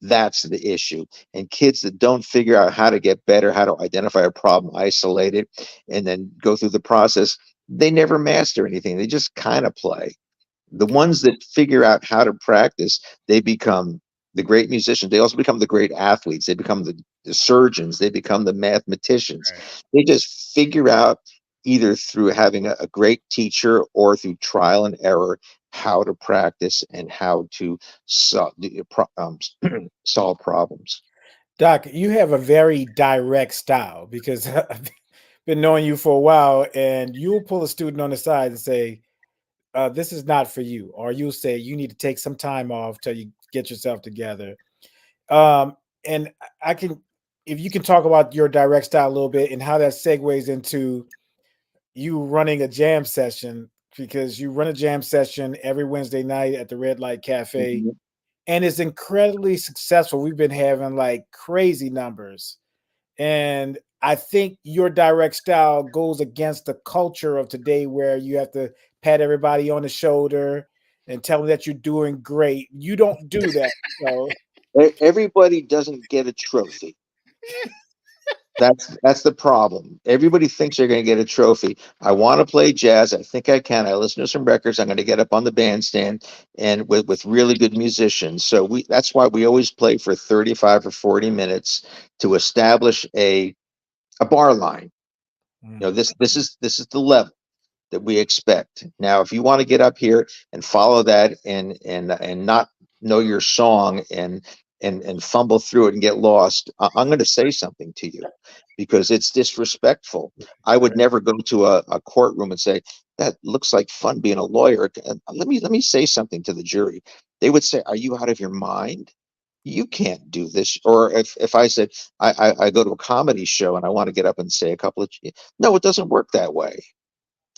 That's the issue. And kids that don't figure out how to get better, how to identify a problem, isolate it, and then go through the process, they never master anything. They just kind of play. The ones that figure out how to practice, they become the great musicians. They also become the great athletes. They become the surgeons. They become the mathematicians. Right. They just figure out, either through having a great teacher or through trial and error, how to practice and how to solve problems. Doc, you have a very direct style because I've been knowing you for a while, and you'll pull a student on the side and say, "This is not for you," or you'll say, "You need to take some time off till you get yourself together." And I can, if you can talk about your direct style a little bit and how that segues into you running a jam session, because you run a jam session every Wednesday night at the Red Light Cafe, Mhm. and it's incredibly successful. We've been having like crazy numbers. And I think your direct style goes against the culture of today where you have to pat everybody on the shoulder and tell them that you're doing great. You don't do that. So Everybody doesn't get a trophy. That's the problem. Everybody thinks they're going to get a trophy. I want to play jazz. I think I can. I listen to some records. I'm going to get up on the bandstand and with really good musicians. So that's why we always play for 35 or 40 minutes to establish a bar line. This is the level that we expect. Now, if you want to get up here and follow that and not know your song and fumble through it and get lost, I'm going to say something to you because it's disrespectful. I would never go to a courtroom and say that looks like fun being a lawyer. Let me say something to the jury. They would say, "Are you out of your mind? You can't do this." Or if I said I go to a comedy show and I want to get up and say a couple of, no, it doesn't work that way.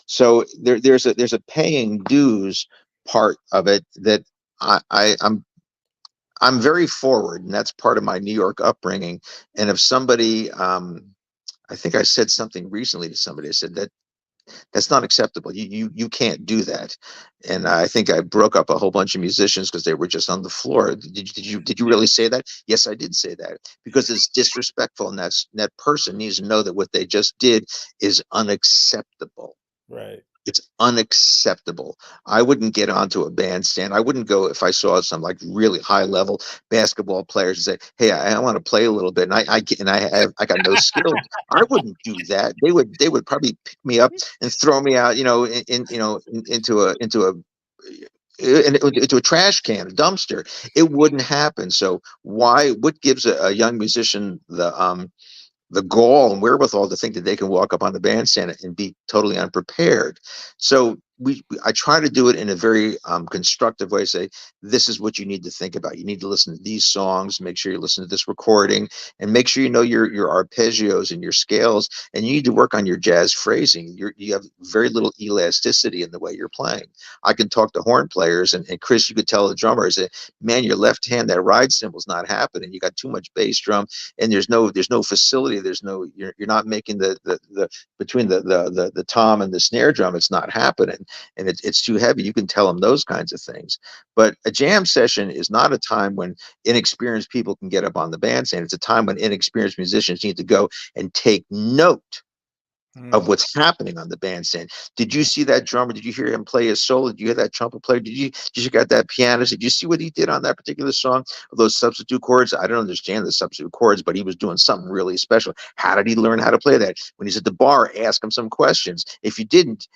So there's a paying dues part of it that I'm very forward, and that's part of my New York upbringing. And if somebody, I think I said something recently to somebody, I said that's not acceptable. You can't do that. And I think I broke up a whole bunch of musicians because they were just on the floor. Did you really say that? Yes, I did say that because it's disrespectful, and that person needs to know that what they just did is unacceptable. right. It's unacceptable. I wouldn't get onto a bandstand. I wouldn't go if I saw some like really high level basketball players and say, "Hey, I want to play a little bit," and I got no skills. I wouldn't do that. They would probably pick me up and throw me out, into a trash can, a dumpster. It wouldn't happen. So why? What gives a young musician the gall and wherewithal to think that they can walk up on the bandstand and be totally unprepared? So I try to do it in a very constructive way. Say, this is what you need to think about. You need to listen to these songs. Make sure you listen to this recording, and make sure you know your arpeggios and your scales. And you need to work on your jazz phrasing. You have very little elasticity in the way you're playing. I can talk to horn players, and Chris, you could tell the drummer, I say, "Man, your left hand, that ride cymbal's not happening. You got too much bass drum, and there's no facility. You're not making the between the tom and the snare drum. It's not happening, and it's too heavy." You can tell them those kinds of things. But a jam session is not a time when inexperienced people can get up on the bandstand. It's a time when inexperienced musicians need to go and take note of Mm. what's happening on the bandstand. Did you see that drummer? Did you hear him play his solo? Did you hear that trumpet player? Did you got that pianist? Did you see what he did on that particular song? Those substitute chords. I don't understand the substitute chords, but he was doing something really special. How did he learn how to play that? When he's at the bar, ask him some questions. If you didn't,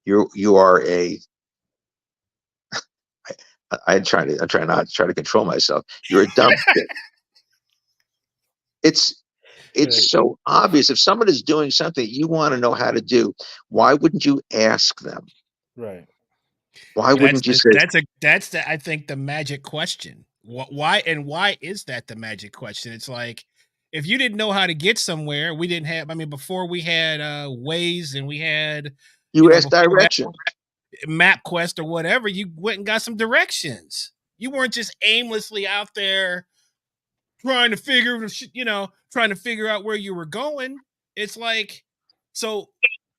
you are a I try not to try to control myself. You're a dumb shit. It's Right. so obvious. If someone is doing something you want to know how to do, why wouldn't you ask them? Right. Why That's wouldn't you the say, that's the I think the magic question. Why is that the magic question? It's like if you didn't know how to get somewhere, we didn't have. I mean, before we had Waze and we had, you ask before that direction? MapQuest or whatever, you went and got some directions. You weren't just aimlessly out there trying to trying to figure out where you were going. It's like, so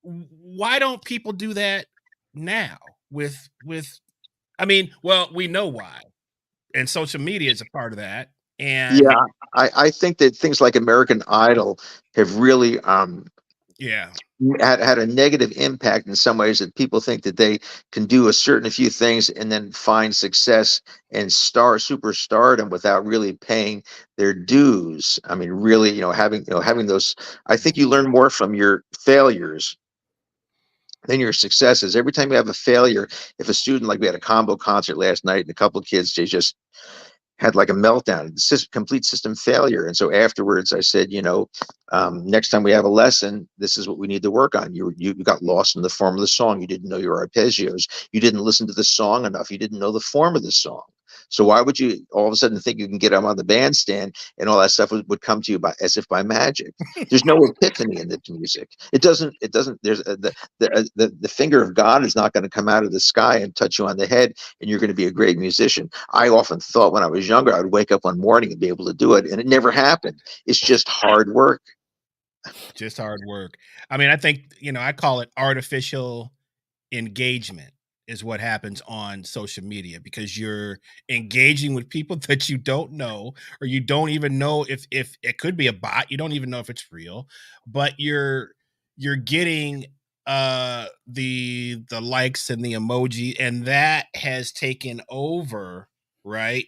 why don't people do that now with I mean, well, we know why. And social media is a part of that. And Yeah, I think that things like American Idol have really yeah, had a negative impact in some ways, that people think that they can do a certain few things and then find success and superstardom without really paying their dues. I mean, really, having those. I think you learn more from your failures than your successes. Every time you have a failure, if a student, like we had a combo concert last night, and a couple of kids, they just had like a meltdown, complete system failure. And so afterwards, I said, next time we have a lesson, this is what we need to work on. You got lost in the form of the song. You didn't know your arpeggios. You didn't listen to the song enough. You didn't know the form of the song. So why would you all of a sudden think you can get them on the bandstand and all that stuff would come to you as if by magic? There's no epiphany in this music. It doesn't. It doesn't. There's the finger of God is not going to come out of the sky and touch you on the head, and you're going to be a great musician. I often thought when I was younger, I would wake up one morning and be able to do it, and it never happened. It's just hard work. just hard work. I mean, I think, I call it artificial engagement is what happens on social media, because you're engaging with people that you don't know, or you don't even know if it could be a bot. You don't even know if it's real, but you're getting the likes and the emoji, and that has taken over, right?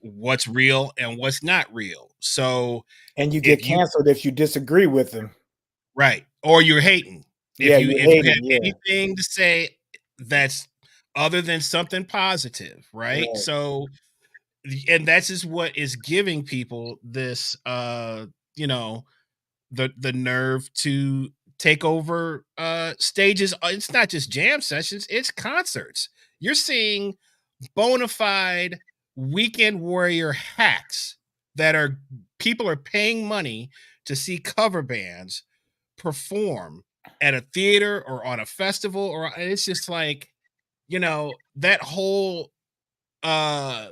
What's real and what's not real. So And you get if you canceled if you disagree with them. right, or you're hating. Yeah, If you're you hating. have Yeah. anything to say that's other than something positive, right? Right. So, and that's just what is giving people this the nerve to take over stages. It's not just jam sessions, it's concerts. You're seeing bona fide weekend warrior hacks that are people are paying money to see cover bands perform at a theater or on a festival, or it's just like, that whole uh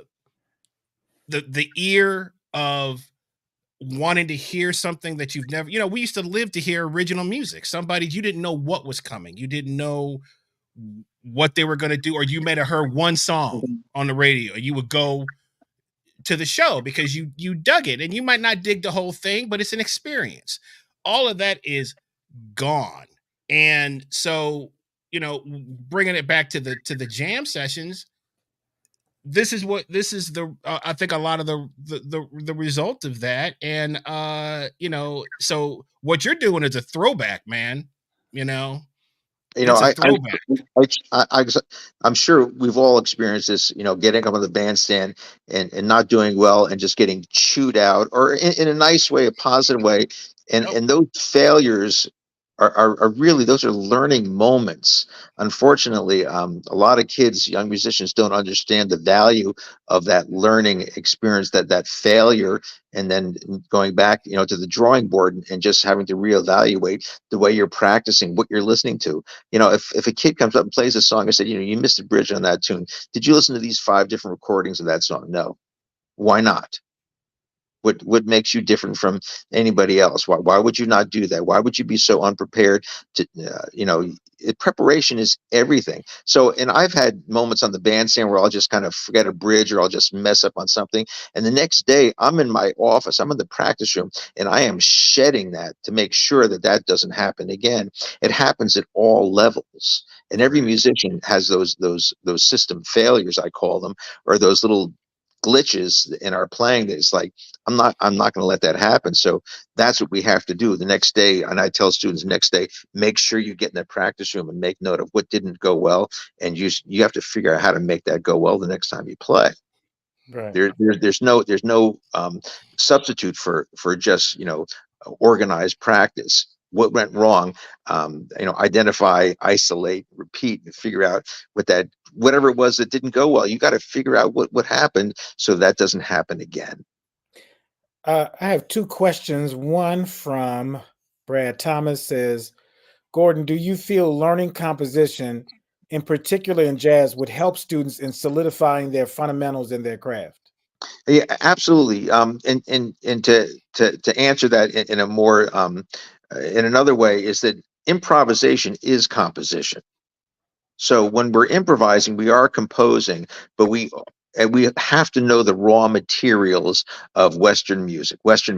the ear of wanting to hear something that you've never, we used to live to hear original music. Somebody, you didn't know what was coming, you didn't know what they were going to do, or you may have heard one song on the radio, you would go to the show because you dug it, and you might not dig the whole thing, but it's an experience. All of that is gone. And so, bringing it back to the jam sessions, this is the I think a lot of the result of that. And so what you're doing is a throwback, man. you know You know, it's a I, I, throwback. I, I'm sure we've all experienced this, getting up on the bandstand and not doing well and just getting chewed out, or in a nice way, a positive way. And, Yep. and those failures are really, those are learning moments. Unfortunately, a lot of kids, young musicians, don't understand the value of that learning experience, that failure, and then going back, to the drawing board, and just having to reevaluate the way you're practicing, what you're listening to. If a kid comes up and plays a song, I said, you missed a bridge on that tune. Did you listen to these 5 different recordings of that song? No. Why not? What makes you different from anybody else? Why would you not do that? Why would you be so unprepared to, preparation is everything. So, and I've had moments on the bandstand where I'll just kind of forget a bridge, or I'll just mess up on something. And the next day I'm in my office, I'm in the practice room, and I am shedding that to make sure that that doesn't happen again. It happens at all levels. And every musician has those system failures, I call them, or those little glitches in our playing, that it's like, I'm not going to let that happen. So that's what we have to do the next day. And I tell students, next day, make sure you get in the practice room and make note of what didn't go well, and you have to figure out how to make that go well the next time you play. Right. There's no substitute for just organized practice. What went wrong? Identify, isolate, repeat, and figure out whatever it was that didn't go well. You got to figure out what happened so that doesn't happen again. I have two questions. One from Brad Thomas says, Gordon, do you feel learning composition, in particular in jazz, would help students in solidifying their fundamentals in their craft? Yeah, absolutely. And to answer that in a more in another way is that improvisation is composition. So when we're improvising, we are composing, but we have to know the raw materials of Western music, which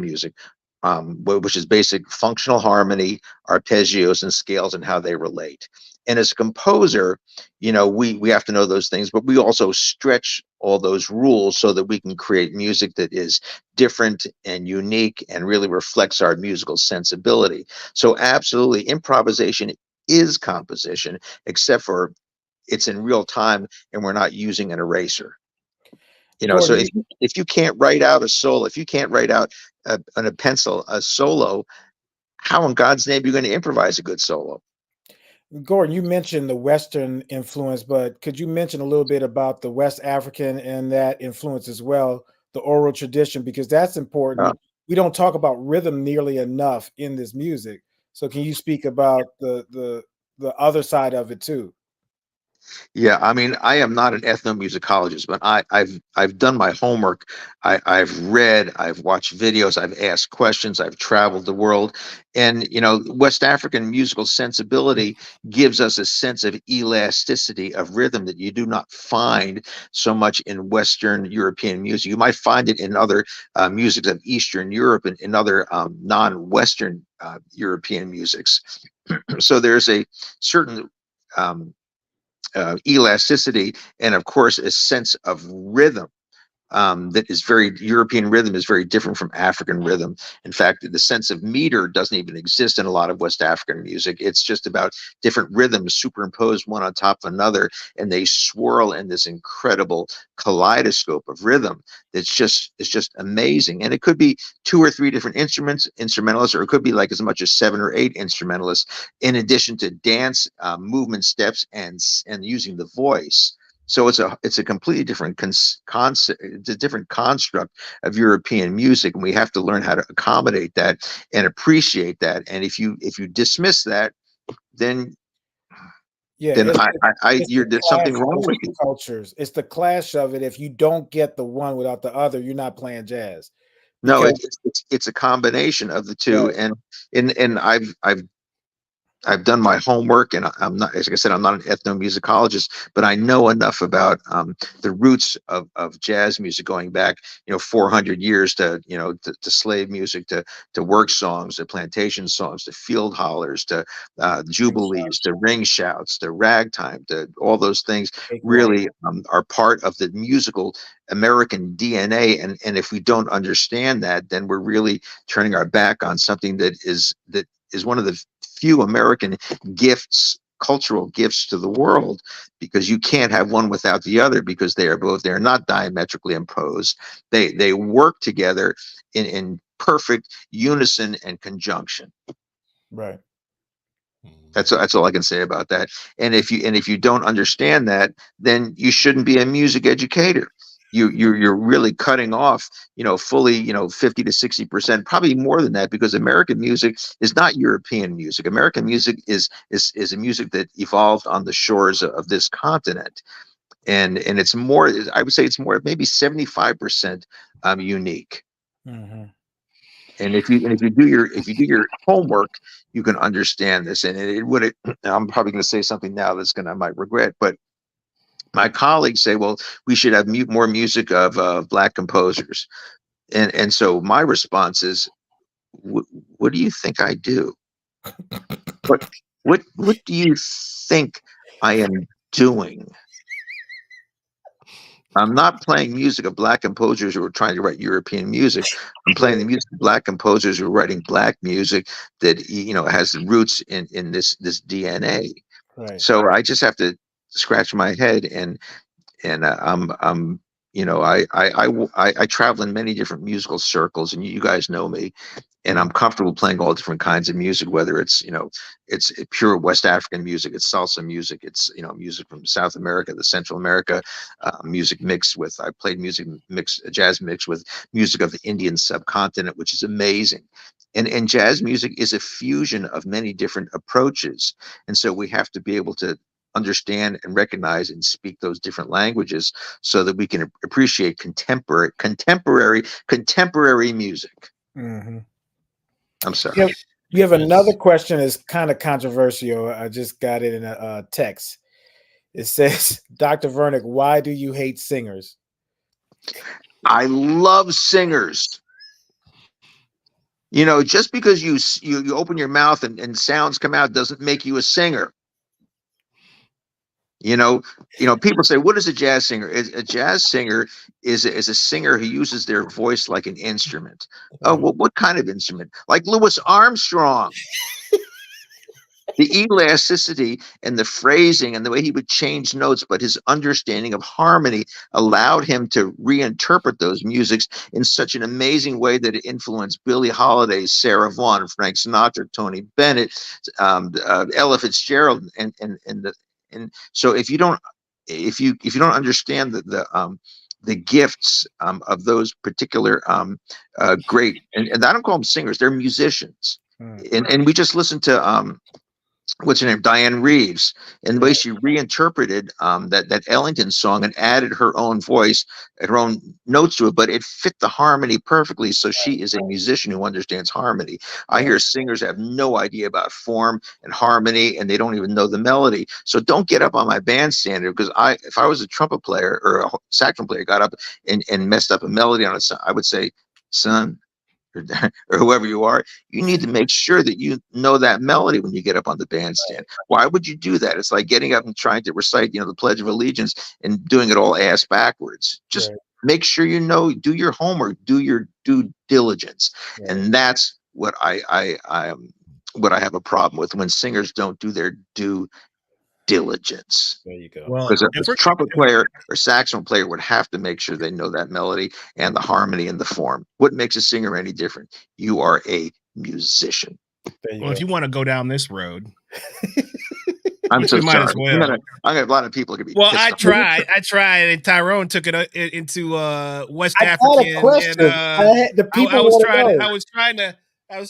is basic functional harmony, arpeggios, and scales, and how they relate. And as a composer, we have to know those things, but we also stretch all those rules so that we can create music that is different and unique and really reflects our musical sensibility. So absolutely, improvisation is composition, except for it's in real time and we're not using an eraser. So Gordon, if you can't write out a solo, if you can't write out on a pencil a solo, how in God's name are you going to improvise a good solo? Gordon, you mentioned the Western influence, but could you mention a little bit about the West African and that influence as well, the oral tradition, because that's important. We don't talk about rhythm nearly enough in this music. So can you speak about the other side of it too? Yeah, I mean, I am not an ethnomusicologist, but I've done my homework. I've read, I've watched videos, I've asked questions, I've traveled the world, and West African musical sensibility gives us a sense of elasticity of rhythm that you do not find so much in Western European music. You might find it in other musics of Eastern Europe and in other non-Western European musics. So there's a certain elasticity and of course a sense of rhythm that is very European rhythm is very different from African rhythm. In fact, the sense of meter doesn't even exist in a lot of West African music. It's just about different rhythms superimposed one on top of another, and they swirl in this incredible kaleidoscope of rhythm. It's just amazing. And it could be two or three different instrumentalists, or it could be like as much as 7 or 8 instrumentalists, in addition to dance movement steps and using the voice. So it's a completely different concept, it's a different construct of European music, and we have to learn how to accommodate that and appreciate that. And if you dismiss that, then Yeah, then it's the there's clash something wrong of with two you. cultures. It's the clash of it. If you don't get the one without the other, you're not playing jazz. No, Because it's a combination of the two, right, and I've done my homework, and I'm not, as I said, I'm not an ethnomusicologist, but I know enough about the roots of jazz music going back, 400 years to slave music, to work songs, to plantation songs, to field hollers, to jubilees, to ring shouts, to ragtime, to all those things really are part of the musical American DNA. And if we don't understand that, then we're really turning our back on something that is one of the few American gifts, cultural gifts to the world, because you can't have one without the other, because they're not diametrically opposed. They work together in perfect unison and conjunction. right. That's all I can say about that. And if you don't understand that, then you shouldn't be a music educator. You're really cutting off, fully, 50 to 60%, probably more than that, because American music is not European music. American music is a music that evolved on the shores of this continent, and it's more. I would say it's more, maybe 75% unique. Mm-hmm. And if you do your homework, you can understand this. And it would. I'm probably going to say something now I might regret, but my colleagues say, well, we should have more music of Black composers, and so my response is, what do you think I do? What what do you think I am doing? I'm not playing music of Black composers who are trying to write European music. I'm playing the music of Black composers who are writing Black music that has roots in this DNA. Right. So I just have to scratch my head, and I'm I travel in many different musical circles, and you guys know me, and I'm comfortable playing all different kinds of music, whether it's it's pure West African music, it's salsa music, it's music from South America, the Central America, music mixed with I played music mix jazz mixed with music of the Indian subcontinent, which is amazing. And jazz music is a fusion of many different approaches, and so we have to be able to understand and recognize and speak those different languages so that we can appreciate contemporary music. Mm-hmm. I'm sorry. You have another question that's kind of controversial. I just got it in a text. It says, Dr. Vernick, why do you hate singers? I love singers. Just because you open your mouth and sounds come out doesn't make you a singer. People say, what is a jazz singer? A jazz singer is a singer who uses their voice like an instrument. Oh, well, what kind of instrument? Like Louis Armstrong. The elasticity and the phrasing and the way he would change notes, but his understanding of harmony allowed him to reinterpret those musics in such an amazing way that it influenced Billie Holiday, Sarah Vaughan, Frank Sinatra, Tony Bennett, Ella Fitzgerald, and so if you don't understand the gifts of those particular great, and I don't call them singers, they're musicians, and we just listened to what's her name, Diane Reeves, and the way she reinterpreted that Ellington song and added her own voice, her own notes to it, but it fit the harmony perfectly. So she is a musician who understands harmony. I hear singers have no idea about form and harmony, and they don't even know the melody. So don't get up on my bandstand, because if I was a trumpet player or a saxophone player, got up and messed up a melody on it, I would say, son, or whoever you are, you need to make sure that you know that melody when you get up on the bandstand. Why would you do that? It's like getting up and trying to recite, the Pledge of Allegiance and doing it all ass backwards. Just make sure do your homework, do your due diligence, and that's what I have a problem with, when singers don't do their due diligence. There you go. Well, because a trumpet player or saxophone player would have to make sure they know that melody and the harmony and the form. What makes a singer any different? You are a musician. Well, if you want to go down this road, I'm so might sorry. as well. I got a lot of people could be. Well, I tried, and Tyrone took it into West African. I was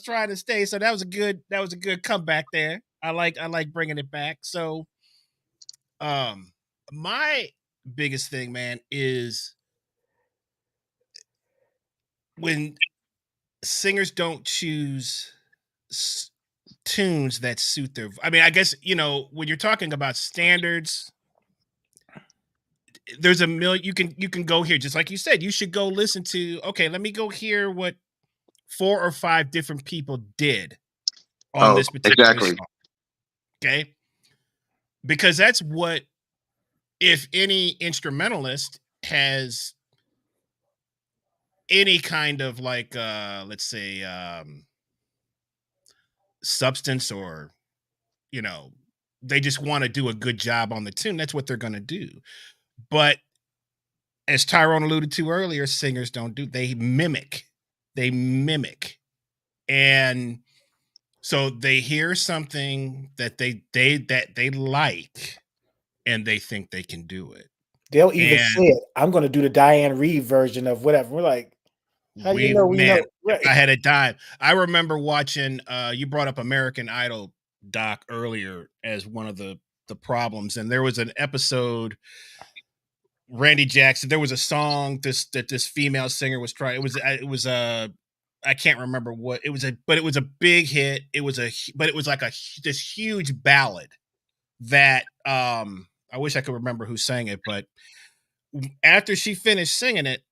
trying to stay. So that was a good comeback there. I like bringing it back. So, my biggest thing, man, is when singers don't choose tunes that suit their. I mean, I guess when you're talking about standards, there's a million. You can go here, just like you said. You should go listen to. Okay, let me go hear what 4 or 5 different people did on this particular song. Okay, because that's what, if any instrumentalist has any kind of like let's say substance, or they just want to do a good job on the tune, that's what they're going to do. But as Tyrone alluded to earlier, singers don't do, they mimic, and so they hear something that they like, and they think they can do it. They'll even say it, I'm going to do the Diane Reeves version of whatever. We're like, how do you know? Right. I had a dime. I remember watching, you brought up American Idol, Doc, earlier as one of the problems. And there was an episode, Randy Jackson, there was a song that this female singer was trying. It was I can't remember what it was, but it was a big hit. It was like this huge ballad that, I wish I could remember who sang it, but after she finished singing it,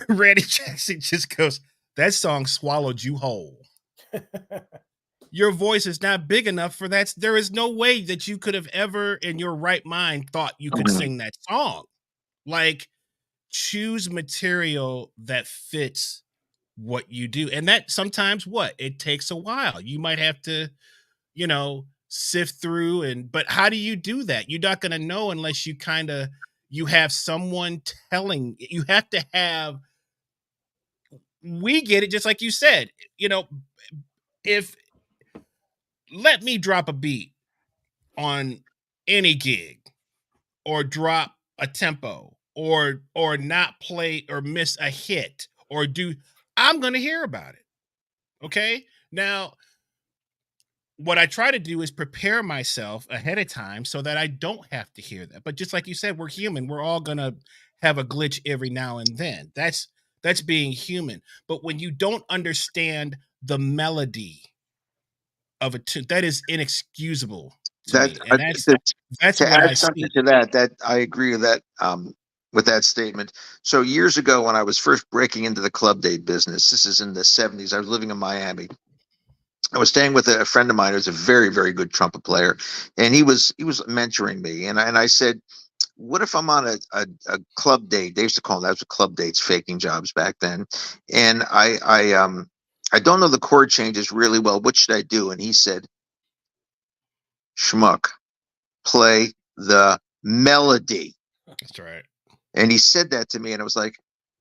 Randy Jackson just goes, that song swallowed you whole. Your voice is not big enough for that. There is no way that you could have ever in your right mind thought you could sing that song. Like, choose material that fits what you do. And that sometimes it takes a while. You might have to, sift through but how do you do that? You're not going to know unless you kind of, you have someone telling, you have to have, we get it, just like you said, if, let me drop a beat on any gig, or drop a tempo, or not play or miss a hit, or do, I'm going to hear about it. Okay? Now, what I try to do is prepare myself ahead of time so that I don't have to hear that. But just like you said, we're human. We're all going to have a glitch every now and then. That's being human. But when you don't understand the melody of a tune, that is inexcusable to That me. And that's to what I add something see. to that I agree with that statement. So years ago, when I was first breaking into the club date business, this is in the 70s. I was living in Miami. I was staying with a friend of mine who's a very, very good trumpet player, and he was mentoring me. And I said, "What if I'm on a club date?" They used to call them, that was club dates, faking jobs back then. And I don't know the chord changes really well. What should I do? And he said, "Schmuck, play the melody." That's right. And he said that to me, and I was like,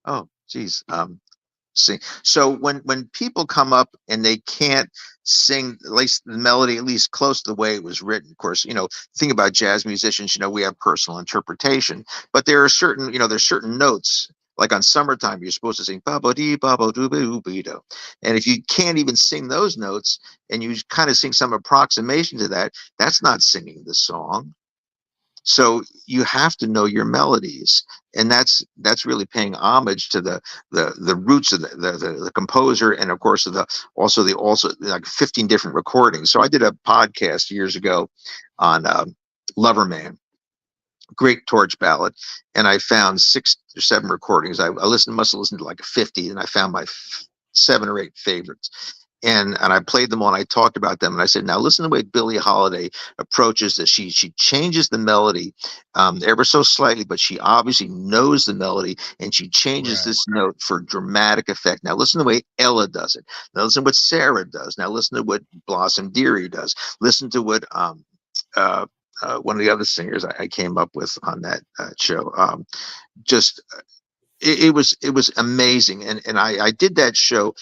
"Oh, geez." Sing. So when people come up and they can't sing at least the melody, at least close to the way it was written. Of course, the thing about jazz musicians, we have personal interpretation, but there are certain, there's certain notes. Like on Summertime, you're supposed to sing babo dee babo doo boo do, and if you can't even sing those notes and you kind of sing some approximation to that, that's not singing the song. So you have to know your melodies, and that's really paying homage to the roots of the composer, and of course of the also like 15 different recordings. So I did a podcast years ago on Loverman, great torch ballad, and I found 6 or 7 recordings. Must have listened to like 50, and I found my 7 or 8 favorites. And I played them all, and I talked about them, and I said, now listen to the way Billie Holiday approaches this. She changes the melody ever so slightly, but she obviously knows the melody, and she changes Right. this note for dramatic effect. Now listen to the way Ella does it. Now listen to what Sarah does. Now listen to what Blossom Dearie does. Listen to what uh, one of the other singers I came up with on that show. Just it was amazing, and I did that show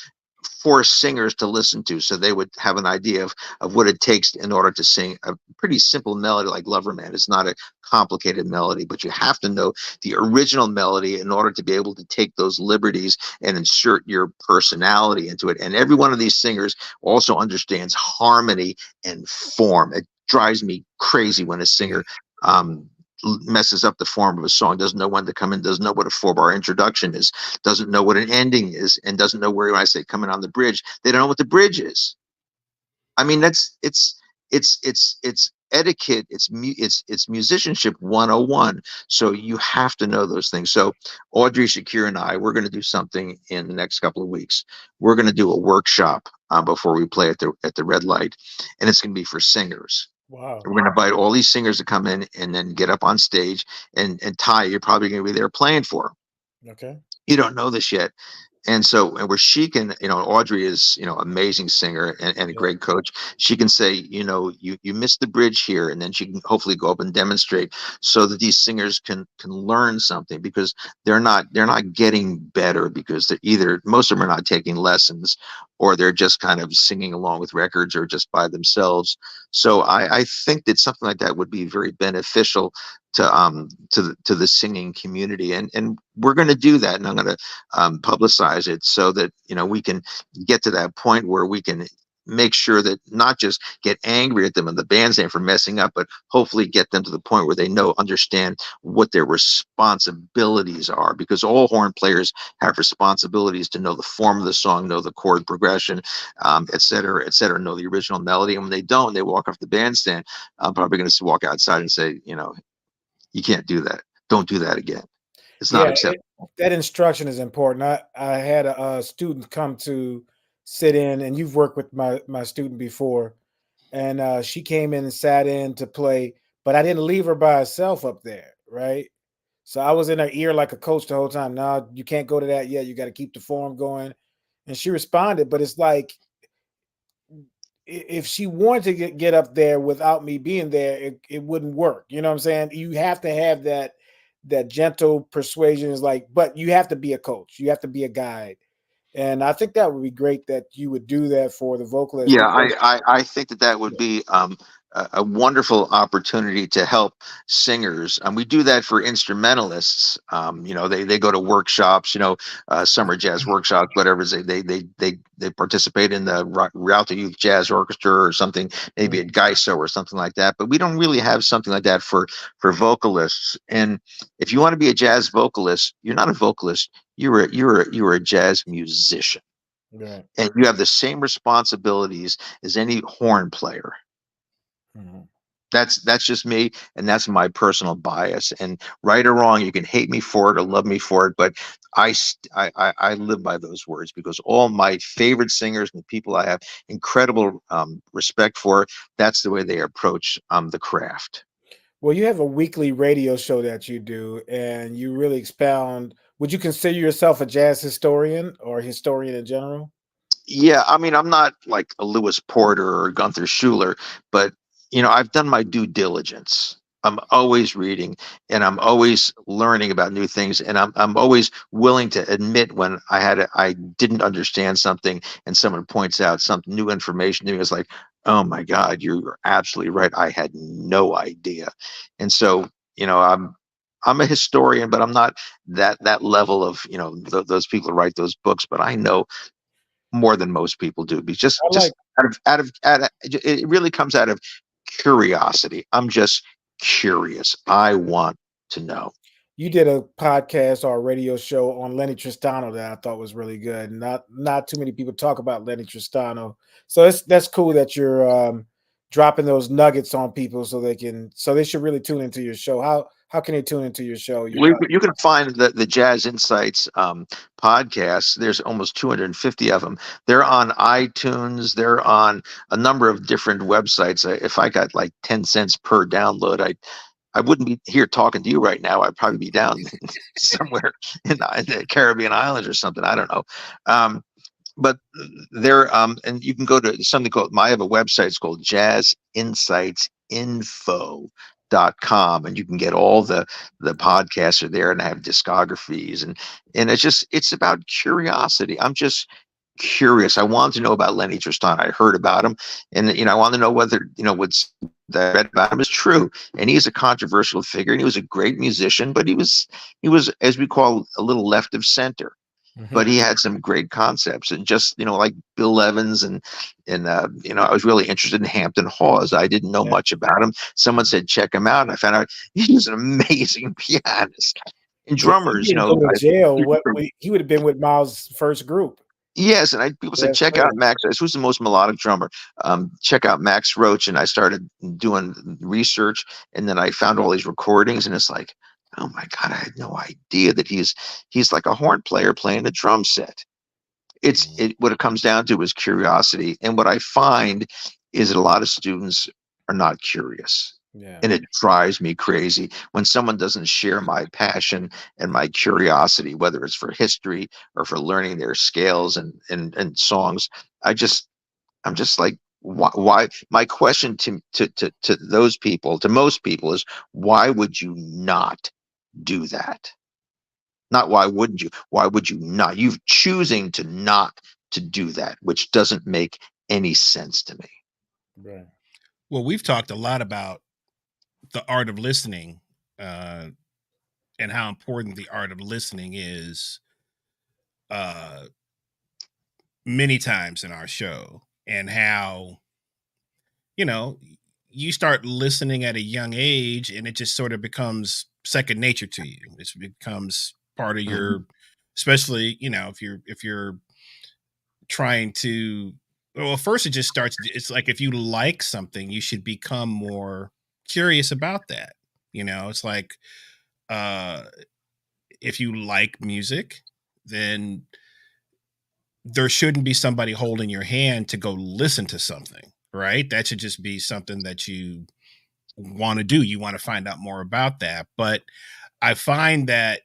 for singers to listen to, so they would have an idea of what it takes in order to sing a pretty simple melody like Loverman. It's not a complicated melody, but you have to know the original melody in order to be able to take those liberties and insert your personality into it. And every one of these singers also understands harmony and form. It drives me crazy when a singer messes up the form of a song, doesn't know when to come in, doesn't know what a 4-bar introduction is, doesn't know what an ending is, and doesn't know where, when I say coming on the bridge, they don't know what the bridge is. I mean, it's etiquette, it's musicianship 101. So you have to know those things. So Audrey, Shakir, and we're going to do something in the next couple of weeks. We're going to do a workshop before we play at the red light, and it's going to be for singers. Wow. We're going to invite all these singers to come in and then get up on stage. And Ty, you're probably going to be there playing for them. Okay. You don't know this yet. And where she can, Audrey is, amazing singer and a great coach. She can say, you missed the bridge here, and then she can hopefully go up and demonstrate so that these singers can learn something, because they're not getting better because they're either, most of them are not taking lessons, or they're just kind of singing along with records or just by themselves. So I think that something like that would be very beneficial to the singing community, and we're going to do that, and I'm going to publicize it so that we can get to that point where we can make sure that not just get angry at them and the band's name for messing up, but hopefully get them to the point where they understand what their responsibilities are, because all horn players have responsibilities to know the form of the song, know the chord progression, et cetera, know the original melody. And when they don't, they walk off the bandstand. I'm probably going to walk outside and say, you can't do that. Don't do that again. It's not acceptable. That instruction is important. I had a student come to sit in, and you've worked with my student before, and she came in and sat in to play, but I didn't leave her by herself up there, right? So I was in her ear like a coach the whole time. No, you can't go to that yet. You got to keep the form going. And she responded, but it's like, if she wanted to get up there without me being there, it wouldn't work. You know what I'm saying? You have to have that gentle persuasion is like, but you have to be a coach, you have to be a guide. And I think that would be great that you would do that for the vocalist. Yeah, Because I think that that would be a wonderful opportunity to help singers. We do that for instrumentalists. They go to workshops, summer jazz workshops, whatever. They participate in the Rialto Youth Jazz Orchestra or something, maybe at Geiso or something like that. But we don't really have something like that for vocalists. And if you want to be a jazz vocalist, you're not a vocalist. You're a jazz musician, right. and you have the same responsibilities as any horn player. Mhm. That's just me, and that's my personal bias. And right or wrong, you can hate me for it or love me for it, but I live by those words, because all my favorite singers and the people I have incredible respect for, that's the way they approach the craft. Well, you have a weekly radio show that you do, and you really expound. Would you consider yourself a jazz historian or historian in general? Yeah, I mean, I'm not like a Lewis Porter or Gunther Schuller, but I've done my due diligence. I'm always reading, and I'm always learning about new things, and I'm always willing to admit when I didn't understand something, and someone points out some new information to me. It's like, oh my God, you're absolutely right. I had no idea. And so, I'm a historian, but I'm not that level of those people who write those books. But I know more than most people do, because just I like. just out of it really comes out of curiosity. I'm just curious. I want to know. You did a podcast or a radio show on Lenny Tristano that I thought was really good. Not too many people talk about Lenny Tristano, so that's cool that you're dropping those nuggets on people so they should really tune into your show. How can they tune into your show? You can find the Jazz Insights podcasts. There's almost 250 of them. They're on iTunes. They're on a number of different websites. If I got like 10 cents per download, I wouldn't be here talking to you right now. I'd probably be down somewhere in the Caribbean islands or something. I don't know. But they're and you can go to something called, I have a website. It's called jazzinsightsinfo.com, and you can get all the podcasts are there, and I have discographies, and it's about curiosity. I'm just curious. I wanted to know about Lenny Tristan. I heard about him, and I want to know whether what's that I read about him is true. And he's a controversial figure, and he was a great musician, but he was as we call a little left of center. But he had some great concepts, and just like Bill Evans, and I was really interested in Hampton Hawes. I didn't know much about him. Someone said check him out, and I found out he was an amazing pianist and If he drummers. didn't go to jail, he would have been with Miles' first group. Yes, and people said check out Max. Who's the most melodic drummer? Check out Max Roach, and I started doing research, and then I found all these recordings, and it's like, oh my God, I had no idea that he's like a horn player playing a drum set. What it comes down to is curiosity, and what I find is that a lot of students are not curious. Yeah. And it drives me crazy when someone doesn't share my passion and my curiosity, whether it's for history or for learning their scales and songs. I'm just like, why? My question to those people, to most people, is why would you not do that? Not why wouldn't you? Why would you not? You're choosing to not to do that, which doesn't make any sense to me. Right. Well, we've talked a lot about the art of listening, and how important the art of listening is, many times in our show, and how you start listening at a young age, and it just sort of becomes second nature to you. It becomes part of your, especially if you're trying to, well, first it just starts, it's like if you like something, you should become more curious about that. It's like, if you like music, then there shouldn't be somebody holding your hand to go listen to something, right? That should just be something that you want to do. You want to find out more about that. But I find that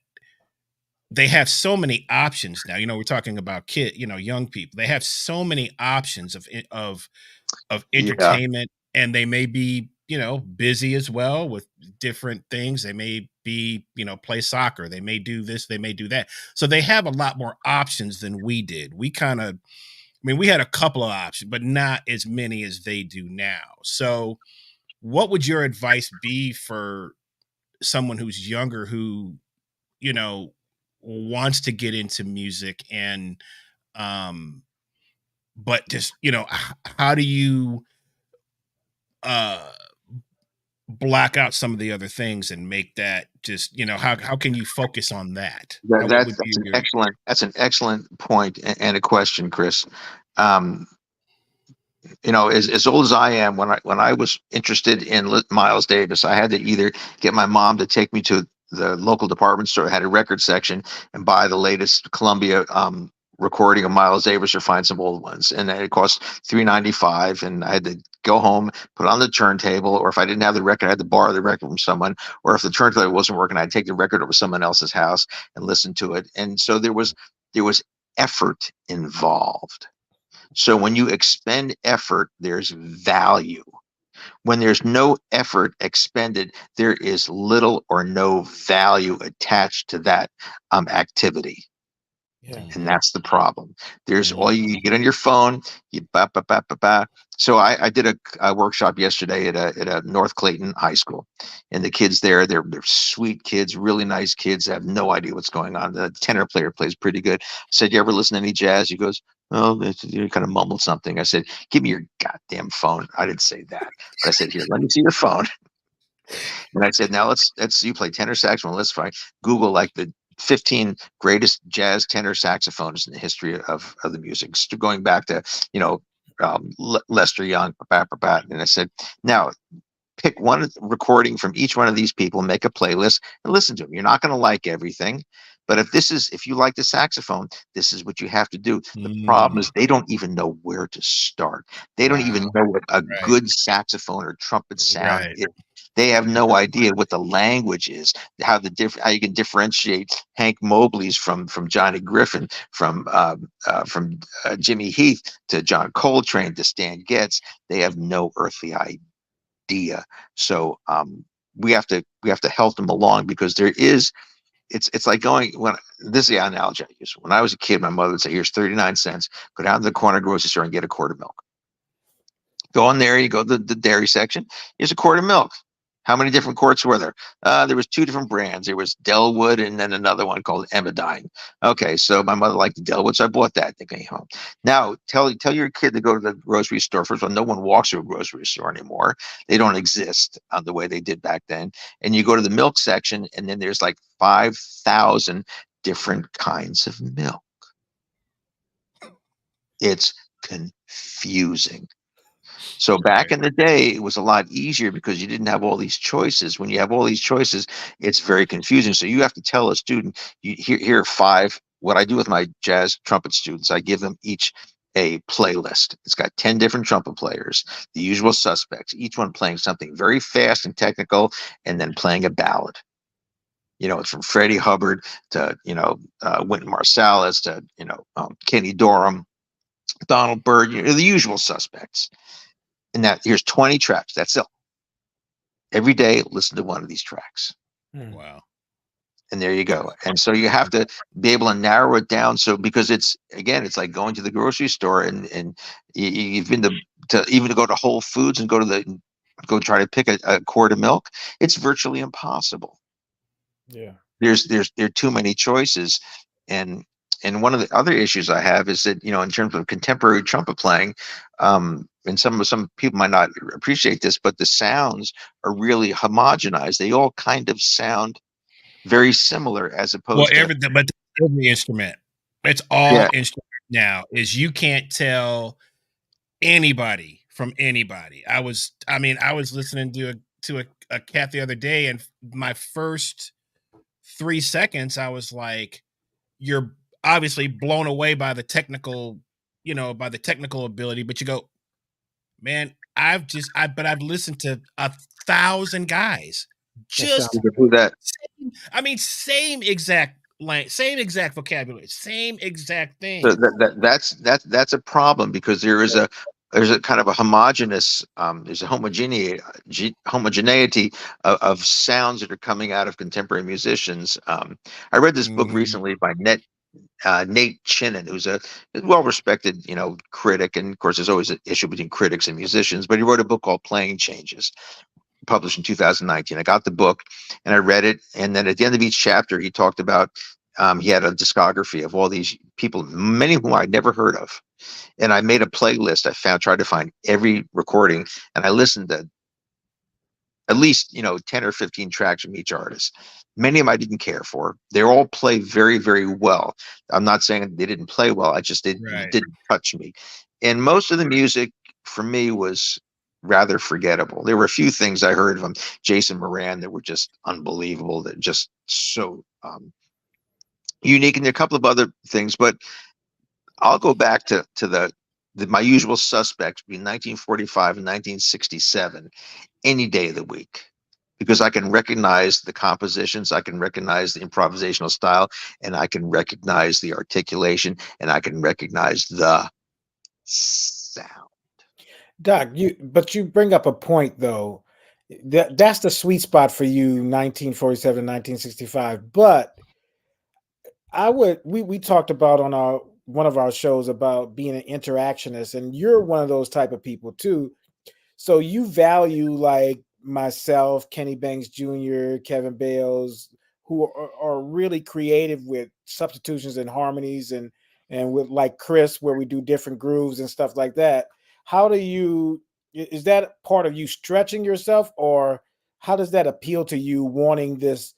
they have so many options now. We're talking about young people. They have so many options of Yeah. entertainment, and they may be busy as well with different things. They may be, play soccer. They may do this. They may do that. So they have a lot more options than we did. We we had a couple of options, but not as many as they do now. So what would your advice be for someone who's younger who, wants to get into music and, but just, how do you, block out some of the other things and make that just, how can you focus on that? What would be your That's an excellent point and a question, Chris. Um, as old as I am, when I was interested in Miles Davis, I had to either get my mom to take me to the local department store, had a record section, and buy the latest Columbia recording of Miles Davis, or find some old ones, and it cost $3.95, and I had to go home, put it on the turntable, or if I didn't have the record, I had to borrow the record from someone, or if the turntable wasn't working, I'd take the record over to someone else's house and listen to it. And so there was effort involved. So when you expend effort, there's value. When there's no effort expended, there is little or no value attached to that activity. Yeah. And that's the problem. There's all you get on your phone, you ba ba ba ba ba. So I did a workshop yesterday at a North Clayton High School, and the kids there, they're sweet kids, really nice kids, have no idea what's going on. The tenor player plays pretty good. I said, "You ever listen to any jazz?" He goes, "Oh," you kind of mumbled something. I said, "Give me your goddamn phone." I didn't say that, but I said, "Here, let me see your phone." And I said, "Now let's you play tenor saxophone. Let's find Google like the 15 greatest jazz tenor saxophonists in the history of the music, going back to Lester Young." And I said, "Now pick one recording from each one of these people, make a playlist, and listen to them. You're not going to like everything, but if you like the saxophone, this is what you have to do." The problem is they don't even know where to start. They don't even know what a good saxophone or trumpet sound is. They have no idea what the language is, how you can differentiate Hank Mobley's from Johnny Griffin, from Jimmy Heath to John Coltrane to Stan Getz. They have no earthly idea. So we have to help them along, because it's like this is the analogy I use. When I was a kid, my mother would say, "Here's 39 cents. Go down to the corner grocery store and get a quart of milk." Go in there, you go to the dairy section. Here's a quart of milk. How many different quarts were there? There was 2 different brands. There was Delwood and then another one called Emmeline. Okay, so my mother liked the Delwood, so I bought that. They came home. Now, tell your kid to go to the grocery store. First of all, no one walks to a grocery store anymore. They don't exist the way they did back then. And you go to the milk section, and then there's like 5,000 different kinds of milk. It's confusing. So back in the day, it was a lot easier because you didn't have all these choices. When you have all these choices, it's very confusing. So you have to tell a student, here are 5. What I do with my jazz trumpet students, I give them each a playlist. It's got 10 different trumpet players, the usual suspects, each one playing something very fast and technical, and then playing a ballad. It's from Freddie Hubbard to, Wynton Marsalis to, Kenny Dorham, Donald Byrd, the usual suspects. And here's 20 tracks. That's it. Every day, listen to one of these tracks. Wow. And there you go. And so you have to be able to narrow it down. So because it's like going to the grocery store and you've been to go to Whole Foods and go try to pick a quart of milk. It's virtually impossible. Yeah. There are too many choices. And one of the other issues I have is that, in terms of contemporary trumpet playing, and some people might not appreciate this, but the sounds are really homogenized. They all kind of sound very similar, as opposed to every instrument. It's all instrument now. Is you can't tell anybody from anybody. I was listening to a cat the other day, and my first 3 seconds, I was like, "You're obviously blown away by the technical, by the technical ability," but you go, "Man, I've listened to 1,000 guys just do that." Same exact same exact vocabulary, same exact thing. So that's a problem, because there is there's a kind of a homogeneous, there's a homogeneity of sounds that are coming out of contemporary musicians. I read this book Mhm. recently by Nate Chinnon, who's a well-respected, critic, and of course, there's always an issue between critics and musicians. But he wrote a book called Playing Changes, published in 2019. I got the book and I read it, and then at the end of each chapter, he talked about he had a discography of all these people, many of whom I'd never heard of, and I made a playlist. Tried to find every recording, and I listened to at least 10 or 15 tracks from each artist. Many of them I didn't care for. They all play very, very well. I'm not saying they didn't play well. I just Right. didn't touch me. And most of the music for me was rather forgettable. There were a few things I heard from Jason Moran that were just unbelievable, that just so unique, and there are a couple of other things, but I'll go back to my usual suspects between 1945 and 1967 any day of the week, because I can recognize the compositions, I can recognize the improvisational style, and I can recognize the articulation, and I can recognize the sound. Doc, you bring up a point though. That's the sweet spot for you, 1947, 1965. But we talked about on our one of our shows about being an interactionist, and you're one of those type of people too. So you value like myself, Kenny Banks Jr., Kevin Bales, who are really creative with substitutions and harmonies, and with like Chris, where we do different grooves and stuff like that. How do you is that part of you stretching yourself, or how does that appeal to you wanting this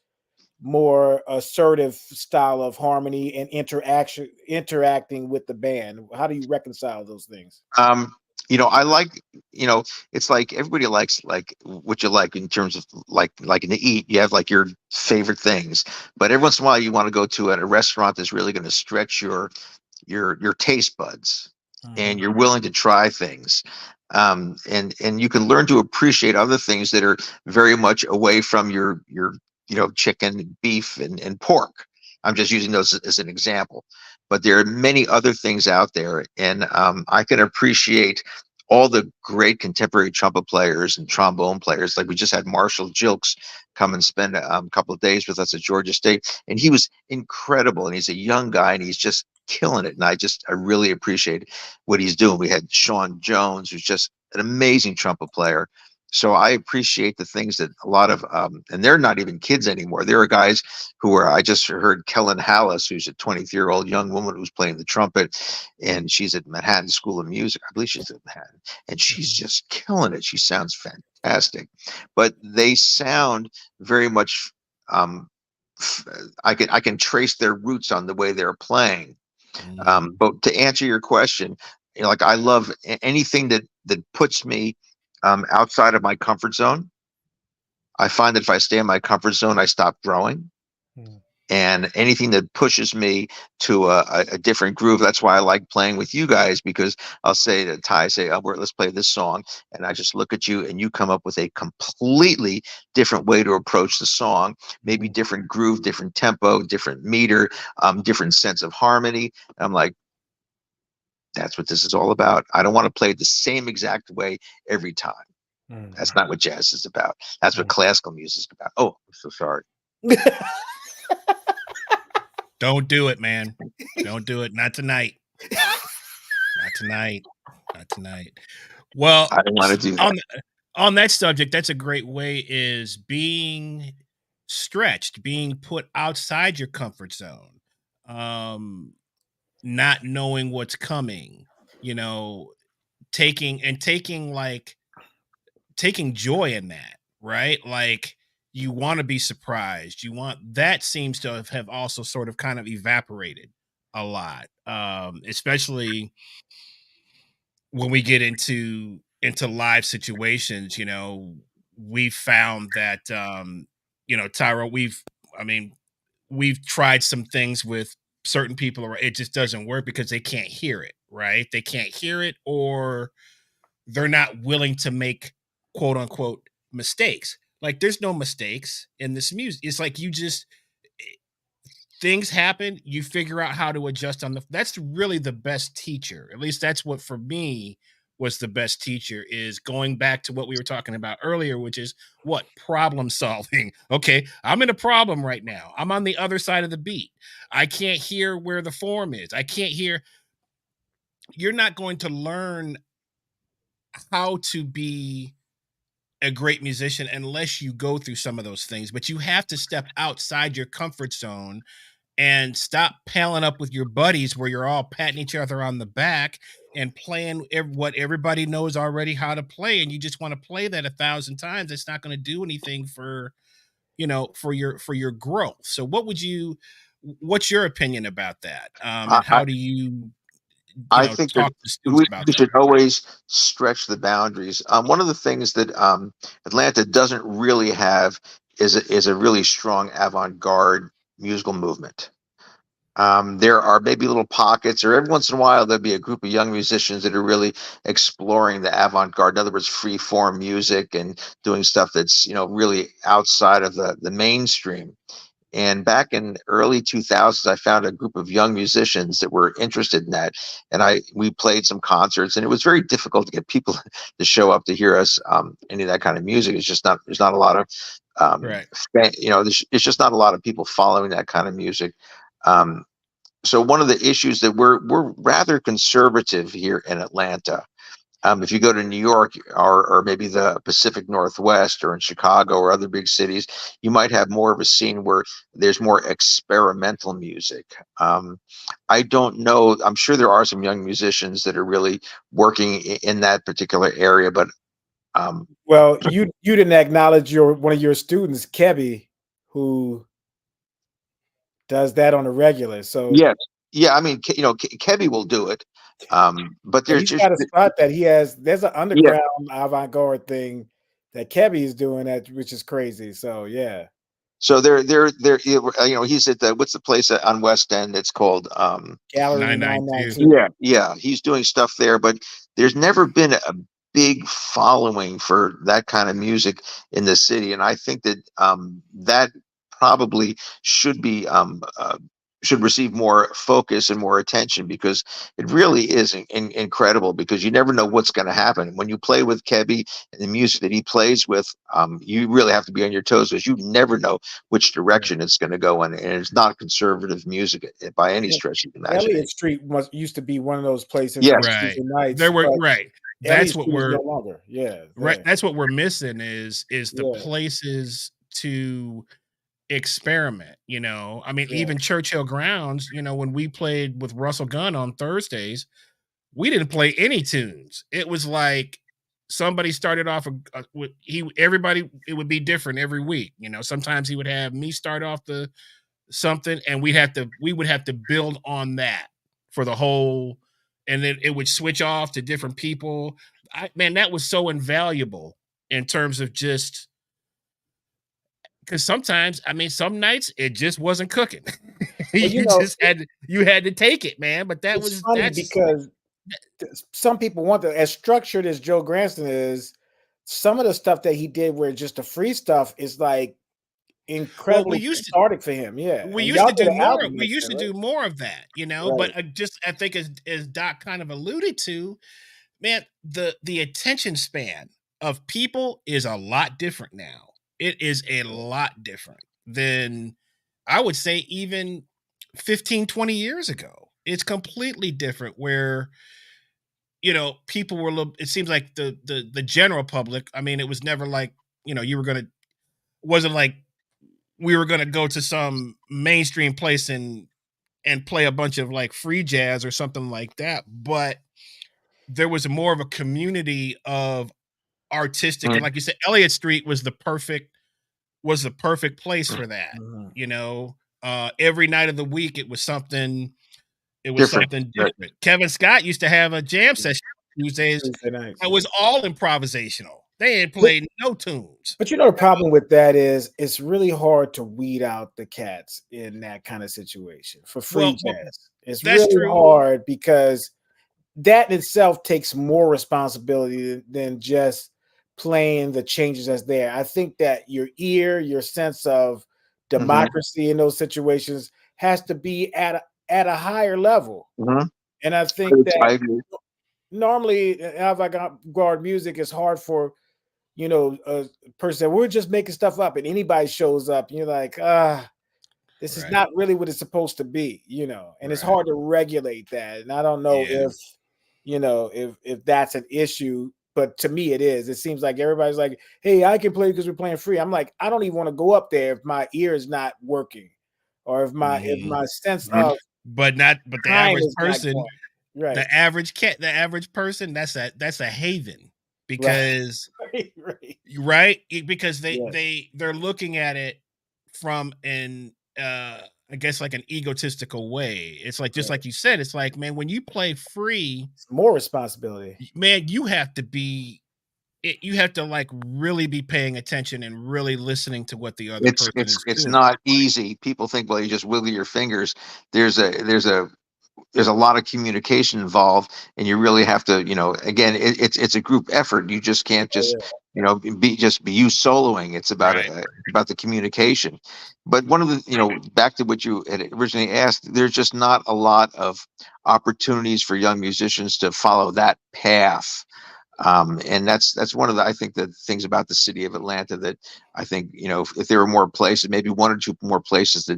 more assertive style of harmony and interacting with the band? How do you reconcile those things? Um, I like, it's like everybody likes like what you like in terms of like to eat. You have like your favorite things, but every once in a while you want to go to a restaurant that's really going to stretch your taste buds, and Mhm. you're willing to try things, and you can learn to appreciate other things that are very much away from your chicken, beef, and pork. I'm just using those as an example, but there are many other things out there, and I can appreciate all the great contemporary trumpet players and trombone players. Like we just had Marshall Jilks come and spend a couple of days with us at Georgia State, and he was incredible. And he's a young guy, and he's just killing it. And I really appreciate what he's doing. We had Sean Jones, who's just an amazing trumpet player. So I appreciate the things that a lot of, and they're not even kids anymore. There are guys who are, I just heard Kellen Hallis, who's a 23-year-old young woman who's playing the trumpet, and she's at Manhattan School of Music. I believe she's at Manhattan, and she's Mhm. just killing it. She sounds fantastic, but they sound very much, um, I can trace their roots on the way they're playing. Mhm. But to answer your question, like I love anything that puts me outside of my comfort zone. I find that if I stay in my comfort zone, I stop growing. Mhm. And anything that pushes me to a different groove, that's why I like playing with you guys, because I'll say to Ty, say, Albert, let's play this song. And I just look at you and you come up with a completely different way to approach the song, maybe Mhm. different groove, different tempo, different meter, different sense of harmony. And I'm like, that's what this is all about. I don't want to play it the same exact way every time. That's Mhm. not what jazz is about. That's what Mhm. classical music is about. Oh, I'm so sorry. Don't do it, man. Don't do it. Not tonight. Not tonight. Not tonight. Well, I don't want to do that. on that subject, that's a great way is being stretched, being put outside your comfort zone. Um, not knowing what's coming, you know, taking joy in that, right? Like you want to be surprised. You want that seems to have also sort of kind of evaporated a lot. Especially when we get into live situations, we've found that Tyro, I mean, we've tried some things with certain people, or it just doesn't work because they can't hear it, right? They can't hear it, or they're not willing to make quote unquote mistakes. Like there's no mistakes in this music. It's like you just things happen, you figure out how to adjust on the that's really the best teacher. At least that's what for me was the best teacher, is going back to what we were talking about earlier, which is what? Problem solving. Okay, I'm in a problem right now. I'm on the other side of the beat. I can't hear where the form is. I can't hear. You're not going to learn how to be a great musician unless you go through some of those things, but you have to step outside your comfort zone and stop palling up with your buddies where you're all patting each other on the back and playing what everybody knows already how to play, and you just want to play that 1,000 times. It's not going to do anything for, for your growth. So what's your opinion about that, I, and how do you I think that talk to students about we that? should always stretch the boundaries. One of the things that Atlanta doesn't really have is a really strong avant-garde musical movement. There are maybe little pockets, or every once in a while there'll be a group of young musicians that are really exploring the avant-garde. In other words, free form music and doing stuff that's really outside of the mainstream. And back in early 2000s, I found a group of young musicians that were interested in that, and we played some concerts, and it was very difficult to get people to show up to hear us any of that kind of music. It's just not there's not a lot of Right. it's just not a lot of people following that kind of music. Um, so one of the issues that we're rather conservative here in Atlanta. If you go to New York or maybe the Pacific Northwest or in Chicago or other big cities, you might have more of a scene where there's more experimental music. I don't know. I'm sure there are some young musicians that are really working in that particular area, but um, Well, you didn't acknowledge one of your students, Kebby, who does that on a regular. So yes, yeah. I mean, Kebby will do it, but there's he's just got a spot that he has. There's an yeah. underground avant-garde thing that Kebby is doing that, which is crazy. So yeah, So he's at what's the place on West End? It's called Gallery 992. 992. yeah, he's doing stuff there, but there's never been a big following for that kind of music in the city, and I think that that probably should be should receive more focus and more attention because it really is incredible because you never know what's going to happen when you play with Kebby and the music that he plays with. You really have to be on your toes because you never know which direction it's going to go in, and it's not conservative music by any stretch of the Elliott imagination. Street used to be one of those places on Yes. Right. Tuesday nights, There were but right. Elliott That's what Street is we're no longer. Yeah, right. there. That's what we're missing is the Yeah, places to experiment. I mean, yeah. even Churchill Grounds, when we played with Russell Gunn on Thursdays, we didn't play any tunes. It was like somebody started off with everybody, it would be different every week. Sometimes he would have me start off the something and we would have to build on that for the whole, and then it would switch off to different people. Man, that was so invaluable in terms of just because sometimes, I mean, some nights it just wasn't cooking. Well, You had to take it, man. But it's funny that's because some people want that. As structured as Joe Granston is, some of the stuff that he did where just the free stuff is like well, incredibly cathartic for him. Yeah, we and used y'all to did do an more. album We next used year, to right? do more of that, Right. But I think as Doc kind of alluded to, man, the attention span of people is a lot different now. It is a lot different than I would say even 15, 20 years ago. It's completely different where people were a little, it seems like the general public, I mean, it was never like, you were gonna wasn't like we were gonna go to some mainstream place and play a bunch of like free jazz or something like that. But there was more of a community of artistic, and Mhm. like you said, Elliott Street was the perfect place for that. Mhm. You know, every night of the week it was something. It was Different. something Right. different. Kevin Scott used to have a jam session Tuesdays Tuesday nights. that was all improvisational. They ain't But, played no tunes. but the problem with that is it's really hard to weed out the cats in that kind of situation for free Well, jazz. It's that's really true. hard because that in itself takes more responsibility than just playing the changes that's there. I think that your ear, your sense of Hmm. democracy in those situations has to be at a higher level. Hmm. And I think that I agree. normally avant-garde music is hard for, you know, a person. We're just making stuff up, and anybody shows up, and you're like, this is Right. not really what it's supposed to be, you know, and it's Right. hard to regulate that. And I don't know Yeah. if, you know, if that's an issue, but to me it is. It seems like everybody's like, hey, I can play because we're playing free. I'm like, I don't even want to go up there if my ear is not working, or if Mhm. my sense But of but the time average is not person, going. Right, the average person, that's a haven right, because right. right? Because Yes. they're looking at it from an I guess like an egotistical way. It's like just Right. like you said, it's like, man, when you play free, It's more responsibility. man, you have to be you have to like really be paying attention and really listening to what the other It's person it's is it's doing. not easy. People think, well, you just wiggle your fingers. There's a lot of communication involved, and you really have to, again, it's a group effort. You just can't Oh just, yeah. be you soloing. It's Right. about the communication. But one of the, back to what you had originally asked, there's just not a lot of opportunities for young musicians to follow that path. And that's one of the, I think, the things about the city of Atlanta that I think, if there were more places, maybe one or two more places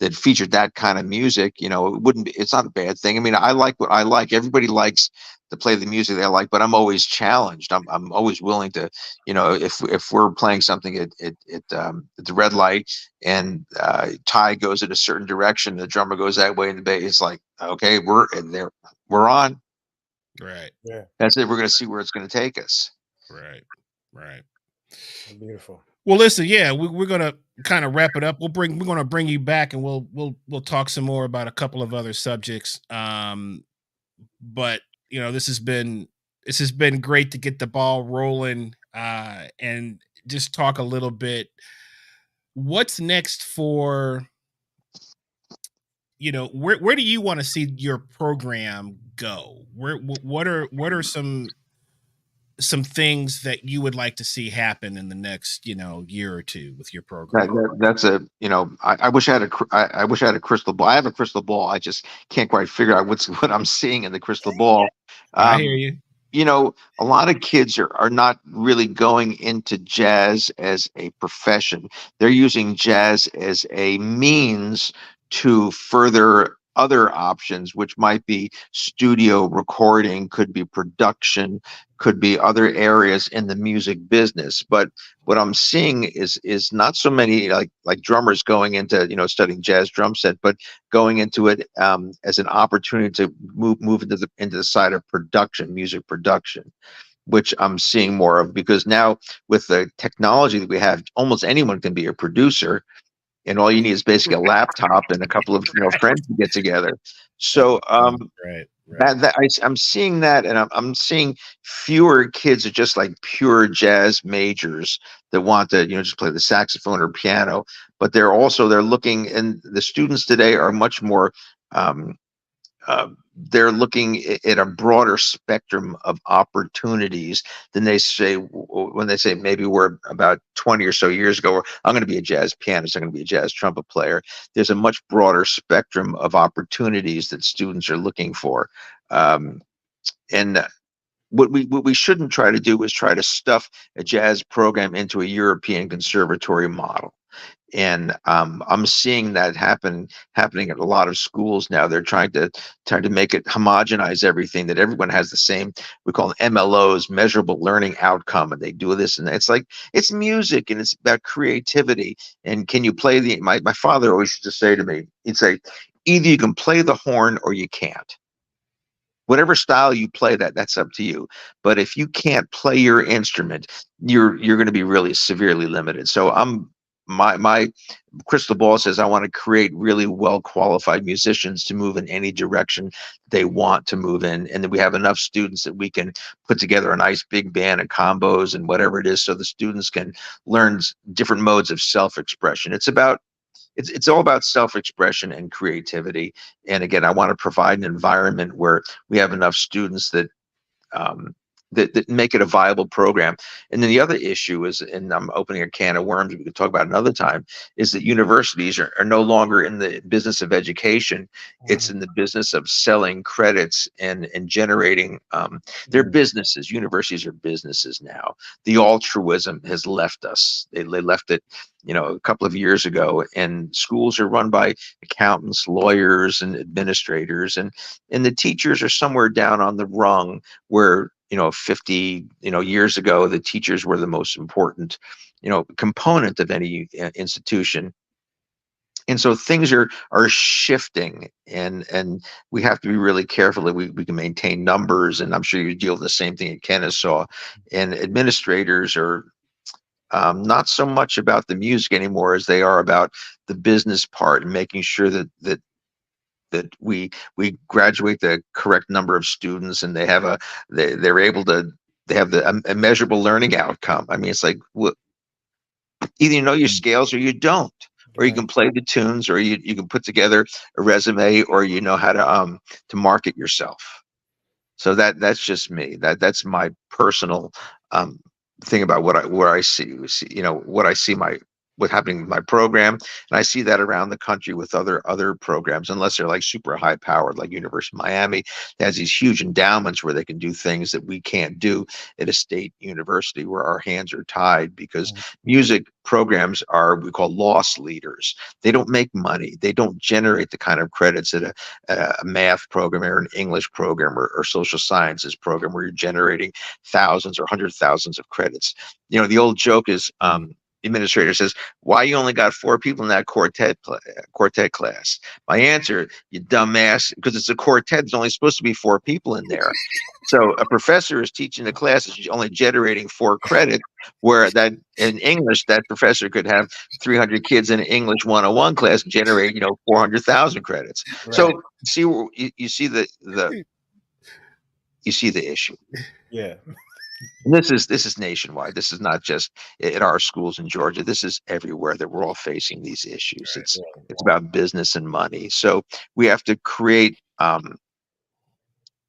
that featured that kind of music, it wouldn't be, it's not a bad thing. I mean, I like what I like. Everybody likes to play the music they like, but I'm always challenged. I'm always willing to, if we're playing something at the red light, and Ty goes in a certain direction, the drummer goes that way, and the bass, it's like, okay, we're in there, we're on. Right. Yeah. That's it. We're going to see where it's going to take us. Right. Right. Beautiful. Well, listen, yeah, we're gonna kind of wrap it up. We're gonna bring you back, and we'll talk some more about a couple of other subjects. But this has been great to get the ball rolling, and just talk a little bit. What's next for, where do you want to see your program go? What are some things that you would like to see happen in the next, year or two with your program? That's a, I wish I had I wish I had a crystal ball. I have a crystal ball. I just can't quite figure out what I'm seeing in the crystal ball. I hear Um, you. a lot of kids are not really going into jazz as a profession. They're using jazz as a means to further other options, which might be studio recording, could be production, could be other areas in the music business. But what I'm seeing is not so many like drummers going into studying jazz drum set, but going into it as an opportunity to move into the side of production, music production, which I'm seeing more of, because now with the technology that we have, almost anyone can be a producer, and all you need is basically a laptop and a couple of friends to get together. So Right. Right. I'm seeing that, and I'm seeing fewer kids are just like pure jazz majors that want to just play the saxophone or piano, but they're looking, and the students today are much more um, they're looking at a broader spectrum of opportunities than they say when they say maybe we're about 20 or so years ago, or I'm going to be a jazz pianist, I'm going to be a jazz trumpet player. There's a much broader spectrum of opportunities that students are looking for. And what we shouldn't try to do is try to stuff a jazz program into a European conservatory model. And I'm seeing that happening at a lot of schools now. They're trying to make it homogenize everything, that everyone has the same, we call them MLOs, measurable learning outcome, and they do this, and it's like, it's music and it's about creativity. And can you play my father always used to say to me, he'd say, either you can play the horn or you can't. Whatever style you play, that's up to you. But if you can't play your instrument, you're going to be really severely limited. So my crystal ball says I want to create really well qualified musicians to move in any direction they want to move in, and then we have enough students that we can put together a nice big band and combos and whatever it is, so the students can learn different modes of self-expression. It's all about self-expression and creativity. And again, I want to provide an environment where we have enough students that um, that make it a viable program. And then the other issue is, and I'm opening a can of worms we can talk about another time, is that universities are no longer in the business of education. It's in the business of selling credits and generating their businesses. Universities are businesses now. The altruism has left us. They left it, a couple of years ago, and schools are run by accountants, lawyers, and administrators, and the teachers are somewhere down on the rung where 50 years ago the teachers were the most important component of any institution. And so things are shifting, and we have to be really careful that we can maintain numbers. And I'm sure you deal with the same thing that Kenneth saw. And administrators are not so much about the music anymore as they are about the business part and making sure that we graduate the correct number of students, and they have they're able to, they have a measurable learning outcome. I mean, it's like, either you know your scales or you don't, or you can play the tunes, or you can put together a resume, or you know how to market yourself. So that's just me. That's my personal thing about what I see. What I see what's happening with my program, and I see that around the country with other programs, unless they're like super high powered, like University of Miami has these huge endowments where they can do things that we can't do at a state university, where our hands are tied, because music programs are, we call, loss leaders. They don't make money. They don't generate the kind of credits that a math program or an English program or social sciences program, where you're generating thousands or hundred thousands of credits. The old joke is, the administrator says, "Why you only got 4 people in that quartet class?" My answer, "You dumbass, because it's a quartet. There's only supposed to be 4 people in there." So a professor is teaching the class is only generating 4 credits, where that in English, that professor could have 300 kids in an English 101 class and generate 400,000 credits. Right. So see, you see the issue. Yeah. And this is nationwide. This is not just at our schools in Georgia. This is everywhere that we're all facing these issues. It's about business and money. So we have to create an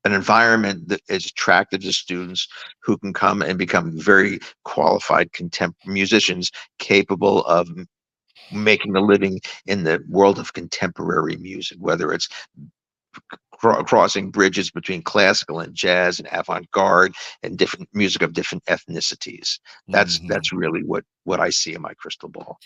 environment that is attractive to students who can come and become very qualified musicians, capable of making a living in the world of contemporary music, whether it's crossing bridges between classical and jazz and avant-garde and different music of different ethnicities. That's really what I see in my crystal ball.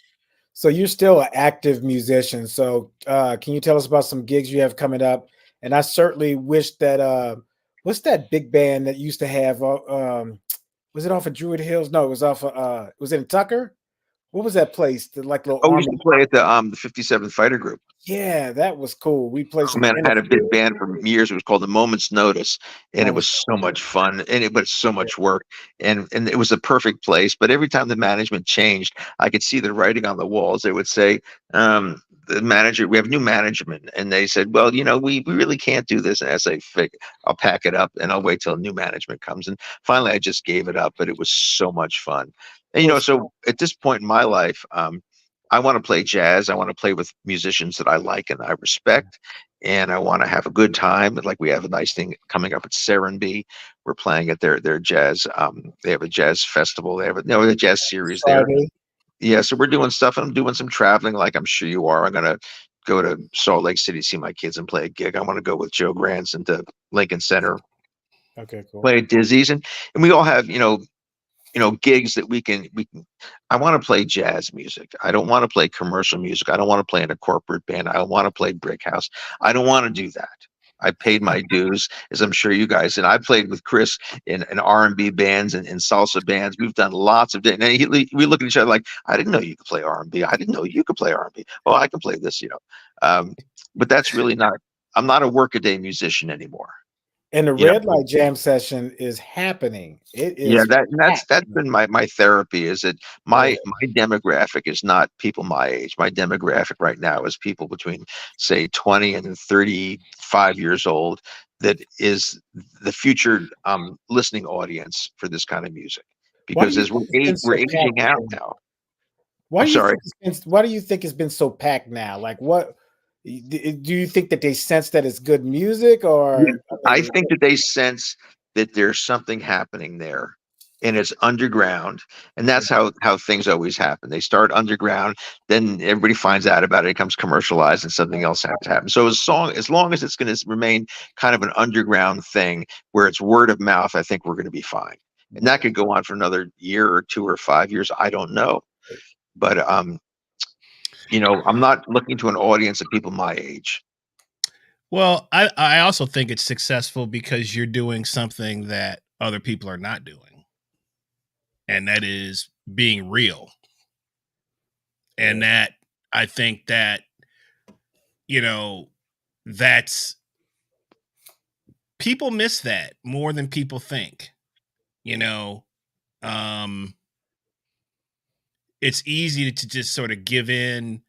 So you're still an active musician. So can you tell us about some gigs you have coming up? And I certainly wish that what's that big band that used to have was it off of Druid Hills? No, it was off of was it in Tucker? What was that place? The like little we used to play at the 57th Fighter Group. Yeah, that was cool. We played some. Man, I had a big band for years. It was called The Moment's Notice, and it was so much fun, but it's so much work, and it was a perfect place. But every time the management changed, I could see the writing on the walls. They would say, "The manager, we have new management," and they said, "Well, we really can't do this." And I say, "I'll pack it up and I'll wait till new management comes." And finally, I just gave it up. But it was so much fun, and so at this point in my life, I want to play jazz. I want to play with musicians that I like and I respect, and I want to have a good time. Like, we have a nice thing coming up at Serenbe. We're playing at their jazz. They have a jazz festival. They have a jazz series there. Yeah, so we're doing stuff. I'm doing some traveling, like I'm sure you are. I'm gonna go to Salt Lake City, see my kids, and play a gig. I want to go with Joe Granson to Lincoln Center. Okay, cool. Play at Dizzy's, and we all have gigs that we can. I want to play jazz music. I don't want to play commercial music. I don't want to play in a corporate band. I don't want to play Brick House. I don't want to do that. I paid my dues, as I'm sure you guys. And I played with Chris in R&B bands and salsa bands. We've done lots of things. And we look at each other like, "I didn't know you could play R&B. I didn't know you could play R&B. Oh, I can play this, But that's really not. I'm not a workaday musician anymore. And the red light jam session is happening. It is. Yeah, that's been my therapy. Is that my demographic is not people my age. My demographic right now is people between, say, 20 and 35 years old. That is the future listening audience for this kind of music. Because as we're aging out now. Why do you think it's been so packed now? Like, what? Do you think that they sense that it's good music, or? I think that they sense that there's something happening there, and it's underground, and that's how things always happen. They start underground, then everybody finds out about it, it becomes commercialized, and something else has to happen. So as long as it's going to remain kind of an underground thing where it's word of mouth, I think we're going to be fine. And that could go on for another year or 2 or 5 years. I don't know, but you know, I'm not looking to an audience of people my age. Well, I also think it's successful because you're doing something that other people are not doing, and that is being real. And that, I think that, you know, that's, people miss that more than people think, you know. It's easy to just sort of give in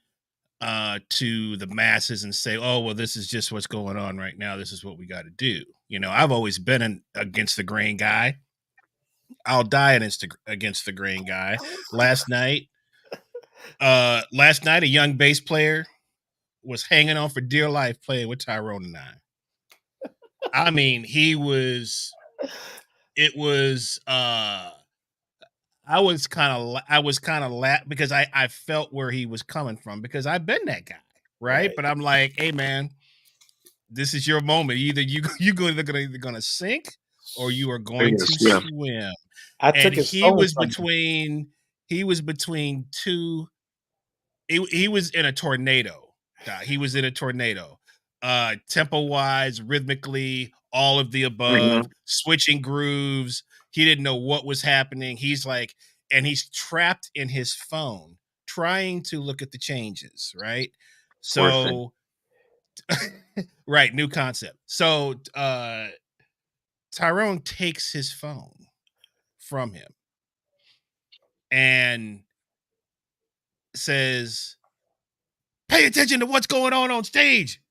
to the masses and say, oh, well, this is just what's going on right now, this is what we got to do. You know, I've always been an against the grain guy. I'll die against the grain guy. Last night, a young bass player was hanging on for dear life playing with Tyrone and I mean, it was I was kind of because I felt where he was coming from, because I've been that guy, right? But I'm like, hey man, this is your moment. Either you're either gonna sink or you are going to swim. And he was between two. He was in a tornado. He was in a tornado. Tempo wise, rhythmically, all of the above, switching grooves. He didn't know what was happening. He's like, and he's trapped in his phone trying to look at the changes, right? So right, new concept. So Tyrone takes his phone from him and says, pay attention to what's going on stage.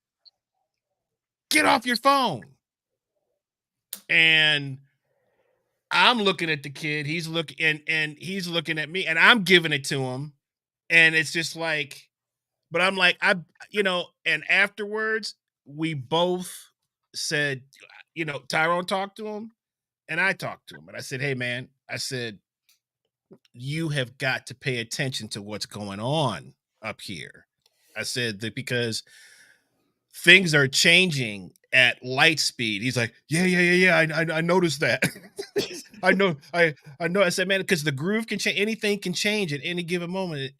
Get off your phone. And I'm looking at the kid. He's looking and he's looking at me, and I'm giving it to him. And it's just like, but I'm like, and afterwards, we both said, Tyrone talked to him and I talked to him. And I said, hey, man, I said, you have got to pay attention to what's going on up here. I said that because things are changing at light speed. He's like, yeah. I noticed that. I know. I said, man, because the groove can change. Anything can change at any given moment.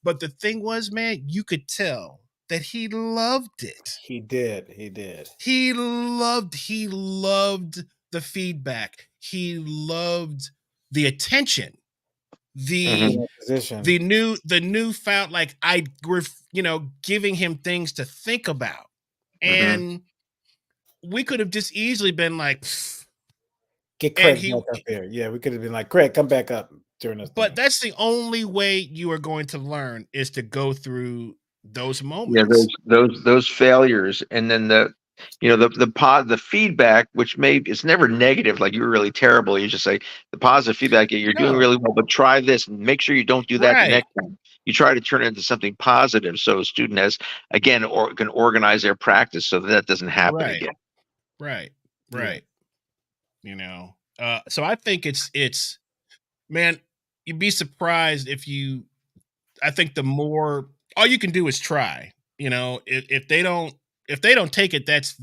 But the thing was, man, you could tell that he loved it. He did. He loved the feedback. He loved the attention. The newfound, like, we're giving him things to think about. And we could have just easily been like, get Craig back up there. Yeah, we could have been like, Craig, come back up during this. But that's the only way you are going to learn, is to go through those moments. Yeah, those failures, and then the feedback, which is never negative, like you were really terrible. You just say the positive feedback, you're doing really well, but try this and make sure you don't do that the next time. You try to turn it into something positive, so a student has, again, or can organize their practice so that doesn't happen again. Right. So I think it's man, you'd be surprised I think the more, all you can do is try. If they don't take it, that's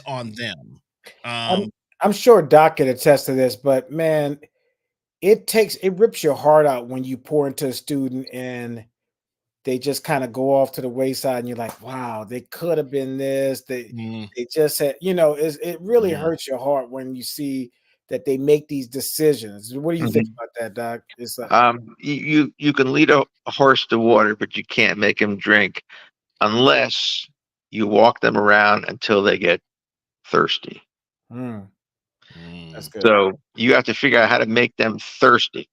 on them. I'm sure Doc can attest to this, but man, it rips your heart out when you pour into a student and they just kind of go off to the wayside, and you're like, wow, they could have been this. They just said, it really hurts your heart when you see that they make these decisions. What do you think about that, Doc? It's like, you can lead a horse to water, but you can't make him drink unless you walk them around until they get thirsty. That's good. So you have to figure out how to make them thirsty.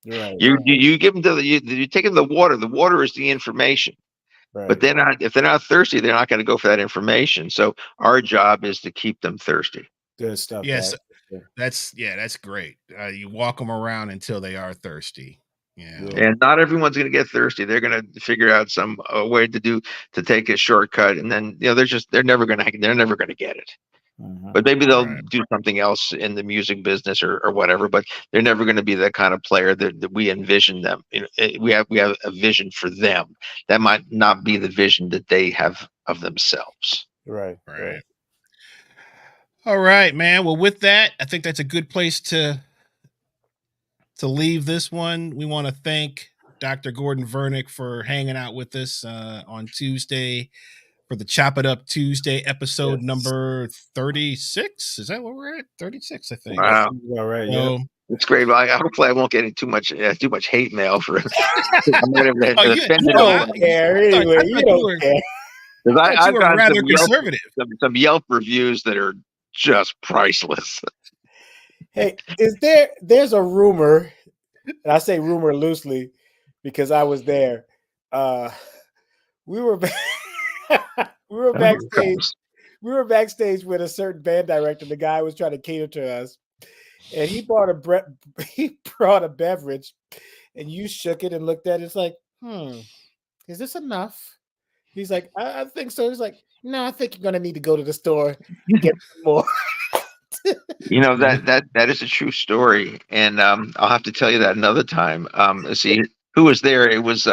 Right. You give them you take them the water. The water is the information. Right. But if they're not thirsty, they're not going to go for that information. So our job is to keep them thirsty. Good stuff. Yes, that's great. You walk them around until they are thirsty. Yeah. And not everyone's going to get thirsty. They're going to figure out some way to take a shortcut, and then they're never going to get it. But maybe they'll Right. do something else in the music business or whatever. But they're never going to be that kind of player that we envision them. You know, we have a vision for them that might not be the vision that they have of themselves. Right. Right. All right, man. Well, with that, I think that's a good place to leave this one. We want to thank Dr. Gordon Vernick for hanging out with us on Tuesday for the Chop It Up Tuesday episode number 36. Is that what we're at? 36, I think. Wow. All right. So, Yeah. It's great. Well, hopefully, I won't get too much hate mail for. I'm gonna have you offended don't care anyway. I You thought don't care. I thought you I've were gotten rather conservative. some Yelp reviews that are just priceless. Hey, there's a rumor, and I say rumor loosely because I was there. We were we were backstage. We were backstage with a certain band director. The guy was trying to cater to us, and he brought a beverage, and you shook it and looked at it. It's like, is this enough? He's like, I think so. He's like, no, I think you're gonna need to go to the store and get some more. You know that is a true story, and I'll have to tell you that another time. Let's see who was there. It was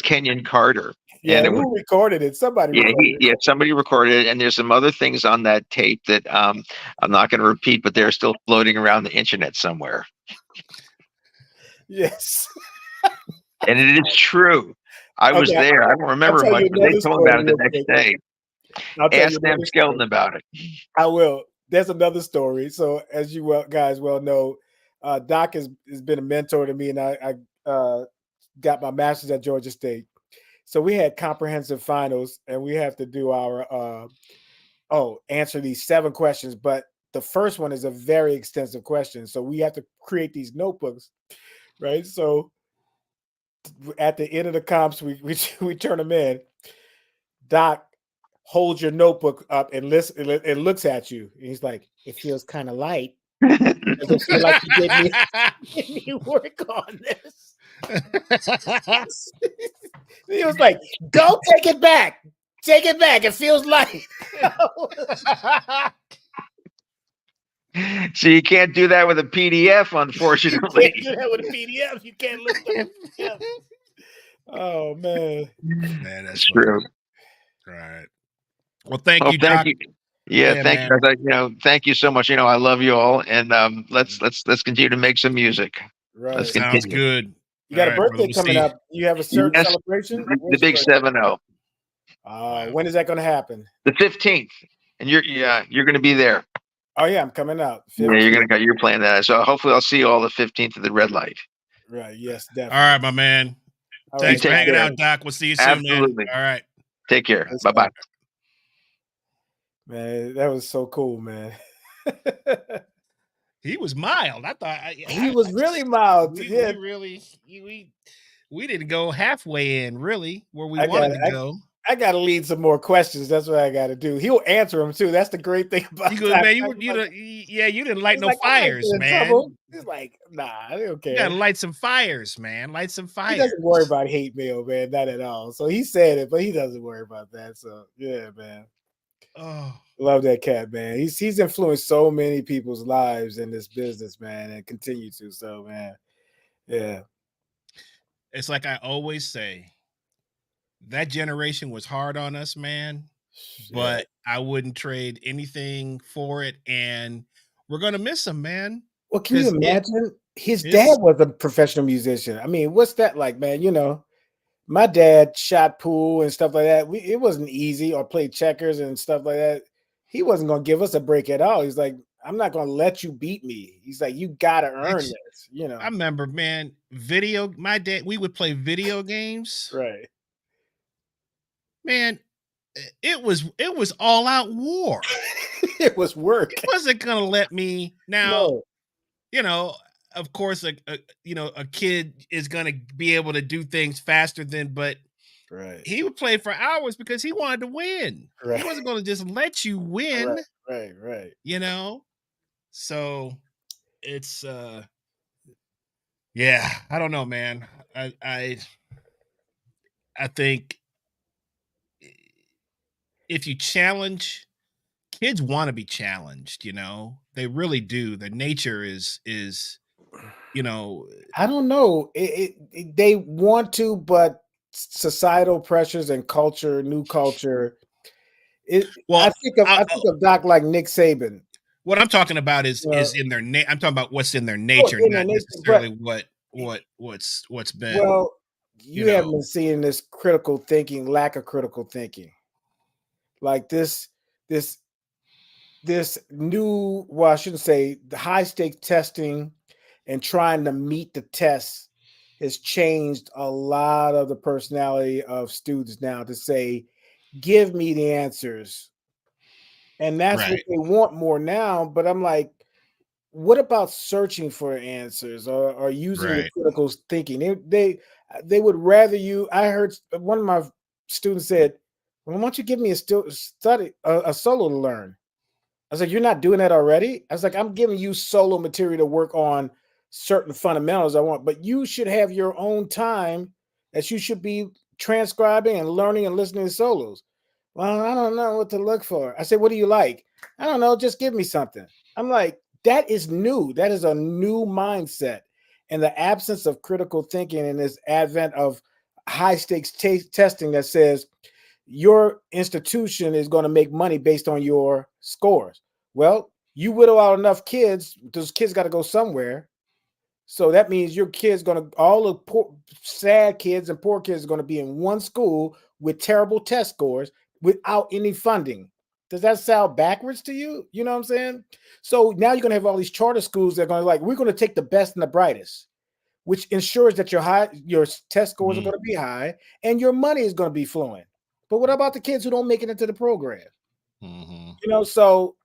Kenyon Carter. Yeah, and who recorded it? Somebody recorded it. Somebody recorded it, and there's some other things on that tape that I'm not going to repeat, but they're still floating around the internet somewhere. Yes, and it is true. I was there. I don't remember much, but they told me about it the next day. Ask Sam Skelton about it. I will. There's another story. So, as you guys well know, Doc has been a mentor to me, and I got my master's at Georgia State. So we had comprehensive finals, and we have to do our answer these 7 questions. But the first one is a very extensive question, so we have to create these notebooks, right? So at the end of the comps, we turn them in. Doc holds your notebook up and looks at you. And he's like, "It feels kind of light. Does it feel like you did me work on this?" He was like, "Go take it back. Take it back. It feels light." So you can't do that with a PDF, unfortunately. You can't do that with a PDF. You can't look at it. Oh man, that's true. Right. Well, thank you, Doc. You. Yeah, thank you. Thank you so much. I love you all, and let's continue to make some music. Right. Let's Sounds good. You got a birthday coming up. You have a certain celebration? The big 7-0. When is that going to happen? The 15th, and you're going to be there. Oh yeah, I'm coming out. 15th. Yeah, you're playing that. So hopefully I'll see you all the 15th at the Red Light. Right. Yes, definitely. All right, my man. Thanks for hanging out, Doc. We'll see you soon, Absolutely. man. All right. Take care. Bye-bye. Man, that was so cool, man. He was mild. I thought he was really mild. We didn't go halfway in, really, where we wanted to go. I got to lead some more questions. That's what I got to do. He'll answer them too. That's the great thing about you. Man, you didn't light no fires, man. He's like, nah, I don't care. You gotta light some fires, man. Light some fires. He doesn't worry about hate mail, man. Not at all. So he said it, but he doesn't worry about that. So yeah, man. Oh, love that cat, man. He's influenced so many people's lives in this business, man, and continue to. So, man, yeah. It's like I always say, that generation was hard on us, man. But I wouldn't trade anything for it, and we're gonna miss him, man. Well, can you imagine? His dad was a professional musician. I mean, what's that like, man? My dad shot pool and stuff like that. It wasn't easy, or played checkers and stuff like that. He wasn't going to give us a break at all. He's like, I'm not going to let you beat me. He's like, you got to earn this. I remember, man, my dad, we would play video games. Right. Man, it was all out war. It was work. He wasn't going to let me. Now, of course, a kid is going to be able to do things faster but right. He would play for hours because he wanted to win. Right. He wasn't going to just let you win. Right. So it's, yeah, I don't know, man. I think if you challenge kids want to be challenged, you know, they really do. Their nature is, you know, I don't know. They want to, but societal pressures and culture, new culture. I well, think of I, I think of Doc like Nick Saban. what I'm talking about You is know, in their I'm talking about what's in their oh, nature, in their not nature, but necessarily what's been, well, you you haven't know. been seeing this critical thinking, lack of critical thinking, like this this new. Well, I shouldn't say the high stakes testing and trying to meet the tests has changed a lot of the personality of students now to say, give me the answers. And that's what Right, they want more now. But I'm like, what about searching for answers or using your right. critical thinking? They would rather you. I heard one of my students said, "Well, why don't you give me a solo to learn?" I was like, "You're not doing that already?" I was like, "I'm giving you solo material to work on certain fundamentals I want, but you should have your own time that you should be transcribing and learning and listening to solos." Well, I don't know what to look for. I said, "What do you like?" I don't know. Just give me something. I'm like, that is new. That is a new mindset. And the absence of critical thinking and this advent of high stakes testing that says your institution is going to make money based on your scores. Well, you whittle out enough kids, those kids got to go somewhere. So that means your kids going to, all the poor, sad kids and poor kids are going to be in one school with terrible test scores without any funding. Does that sound backwards to you? You know what I'm saying? So now you're going to have all these charter schools that are going to like, we're going to take the best and the brightest, which ensures that your test scores are Mm, going to be high and your money is going to be flowing. But what about the kids who don't make it into the program? mhm. You know, so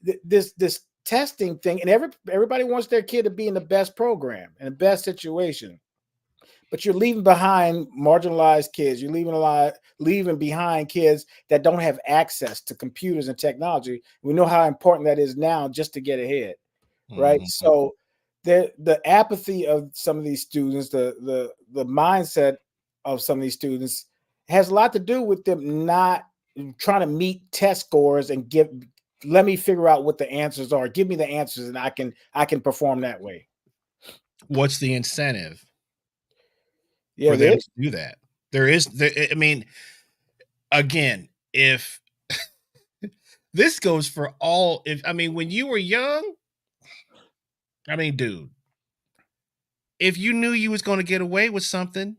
this testing thing, and everybody wants their kid to be in the best program and the best situation, but you're leaving behind marginalized kids. You're leaving behind kids that don't have access to computers and technology. We know how important that is now just to get ahead, right? Mhm. So the apathy of some of these students, the mindset of some of these students has a lot to do with them not trying to meet test scores and let me figure out what the answers are. Give me the answers and I can perform that way. What's the incentive Yeah, for there them to do that? I mean, again, if this goes for all, if I mean, when you were young, I mean, dude, if you knew you was going to get away with something,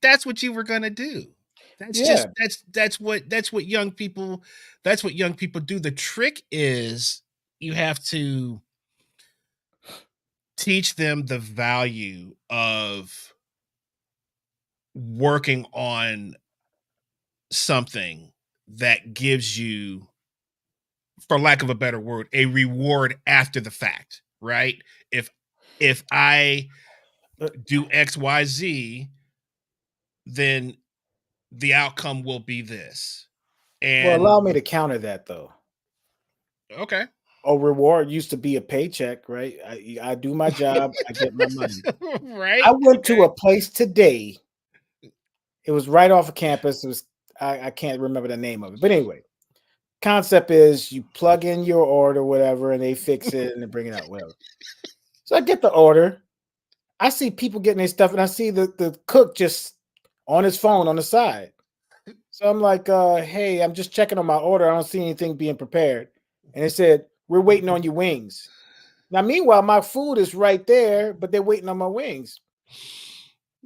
that's what you were going to do. That's yeah. just that's what young people do. The trick is you have to teach them the value of working on something that gives you, for lack of a better word, a reward after the fact, right? If I Uh, do XYZ, then the outcome will be this. Well, And allow me to counter that though. okay. A reward used to be a paycheck, right? I do my job, I get my money. Right? I went to Okay. a place today. It was right off of campus. It was I can't remember the name of it, but anyway, concept is you plug in your order, whatever, and they fix it and they bring it out, whatever. So I get the order. I see people getting their stuff, and I see the cook just on his phone on the side. So I'm like, hey, I'm just checking on my order. I don't see anything being prepared. And it said, we're waiting on your wings. Now, meanwhile, my food is right there, but they're waiting on my wings.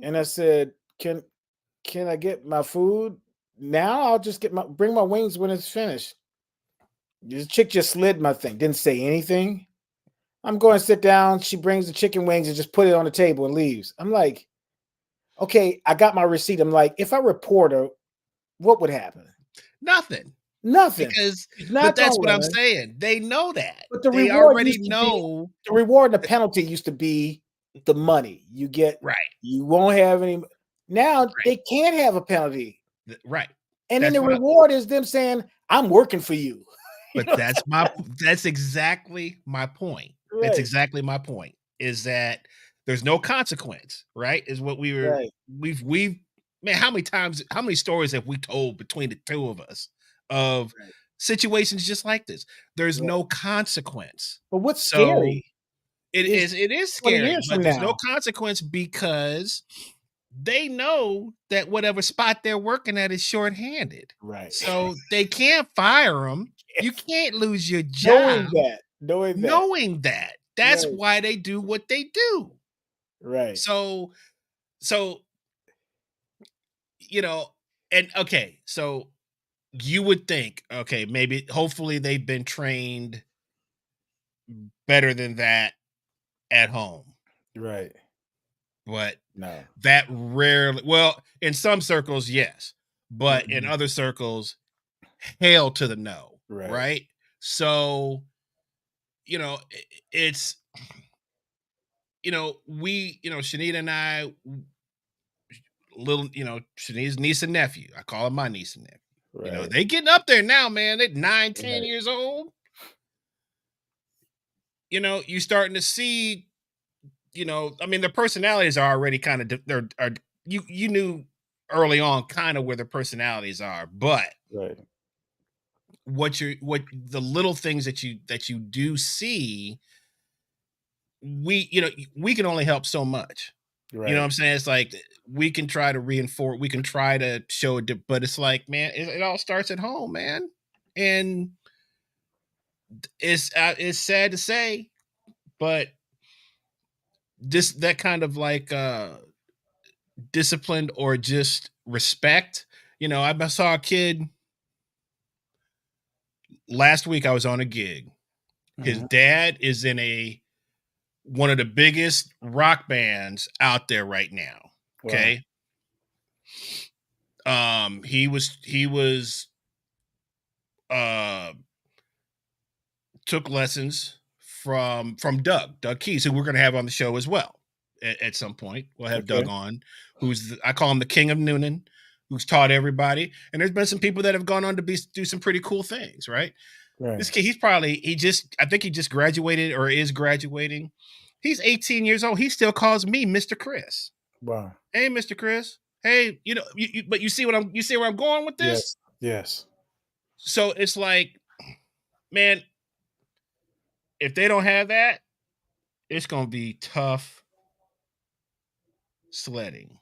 And I said, can I get my food now? I'll just bring my wings when it's finished. This chick just slid my thing, didn't say anything. I'm going to sit down. She brings the chicken wings and just put it on the table and leaves. I'm like, okay, I got my receipt. I'm like, if I report her, what would happen? Nothing. Nothing. Because She's but not that's gonna what I'm learn. saying. They know that. But the They reward already used to be know. the reward and the penalty used to be the money you get. Right. You won't have any. Now Right. they can't have a penalty, Right. and then That's the what I, reward is them saying, "I'm working for you." You but know, that's exactly my point. That's right, exactly my point, is that there's no consequence, right? Is what right. we've man, how many stories have we told between the two of us of Right. situations just like this. There's Right. no consequence. But what's So scary it is is 20 scary, years but from there's no now. consequence because they know that whatever spot they're working at is shorthanded. Right. So they can't fire them. You can't lose your Knowing job that. Knowing that. knowing that. That's Right. why they do what they do. Right. So you know, and okay, so you would think, okay, maybe hopefully they've been trained better than that at home. Right. But No. that rarely, well, in some circles, yes, but in Mhm. other circles, hail to the no, Right. right? So, it's, Shanita and I, Shanita's niece and nephew. I call him my niece and nephew. Right. They getting up there now, man. They're 9, 10 Right. years old. You starting to see, I mean, their personalities are already kind of, you knew early on kind of where their personalities are, but Right. what the little things that you do see, we can only help so much. You know what Right. I'm saying? It's like we can try to reinforce, we can try to show it, but it's like, man, it all starts at home, man. And it's sad to say, but this that kind of like disciplined or just respect. I saw a kid last week. I was on a gig. His Mhm. dad is in one of the biggest rock bands out there right now. Wow. Okay. He was uh took lessons from Doug Keys, who we're going to have on the show as well at some point. We'll have Okay. Doug on, I call him the King of Noonan, who's taught everybody. And there's been some people that have gone on to do some pretty cool things, right? Right. This kid, I think he just graduated or is graduating. He's 18 years old. He still calls me Mr. Chris. Wow. Hey, Mr. Chris. Hey, but you see where I'm going with this? Yes. Yes. So it's like, man, if they don't have that, it's going to be tough sledding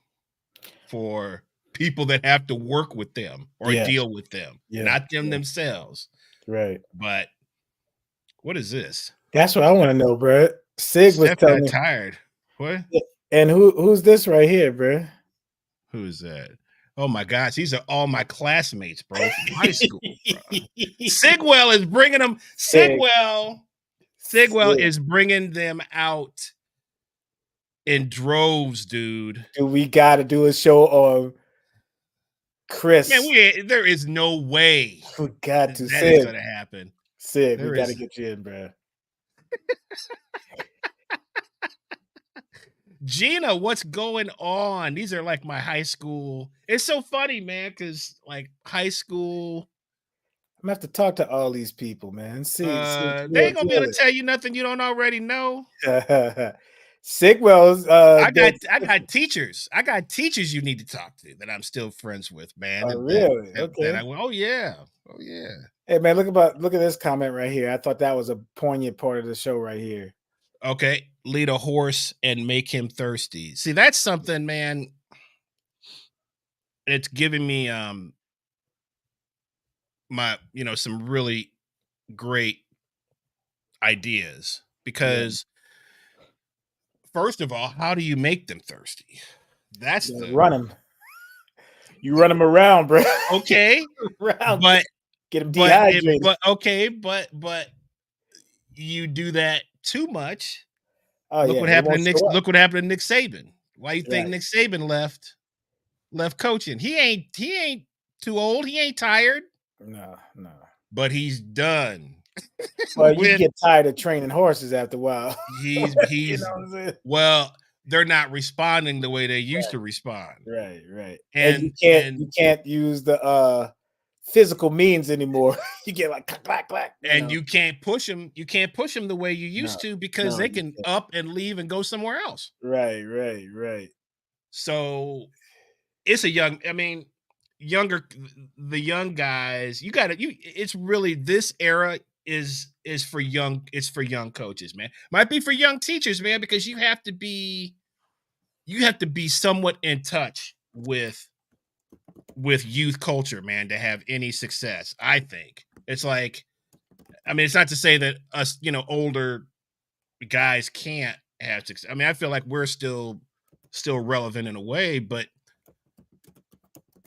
for people that have to work with them or Yes. deal with them, Yeah. not them Yeah. themselves. Right. But what is this? That's what I want to know, bro. Sig was Steph telling got me. tired. What? And who's this right here, bro? Who is that? Oh my gosh, these are all my classmates, bro, from high school. Bro. Sigwell is bringing them. Sigwell is bringing them out in droves, dude. Do we got to do a show on Chris? Man, there is no way We got to that is going to happen. Sig, we got to get you in, bro. Gina, what's going on? These are like my high school. It's so funny, man, because like high school. I'm gonna have to talk to all these people, man. See, they ain't gonna be able to tell you nothing you don't already know. Sigwell's. I got teachers. I got teachers you need to talk to that I'm still friends with, man. Oh, really? Okay. That I went, oh yeah. Hey, man, look at this comment right here. I thought that was a poignant part of the show right here. Okay, lead a horse and make him thirsty. See, that's something, man. It's giving me some really great ideas because first of all, how do you make them thirsty? That's run them. You run them around, bro. Okay, around, but get them dehydrated. But you do that too much. Oh, look what happened to Nick. Look what happened to Nick Saban. Why you think Nick Saban left coaching? He ain't too old. He ain't tired. No. But he's done. Well, you get tired of training horses after a while. He's you know what I'm saying? Well, they're not responding the way they used to respond. Right. And you can't use the physical means anymore. You get like clack. You can't push them. You can't push them the way you used to because they can up and leave and go somewhere else. Right. So it's I mean, the young guys, it's really, this era is for young, it's for young coaches, man. Might be for young teachers, man, because you have to be somewhat in touch with youth culture, man, to have any success. I think it's like, I mean, it's not to say that us, older guys can't have success. I mean, I feel like we're still relevant in a way, but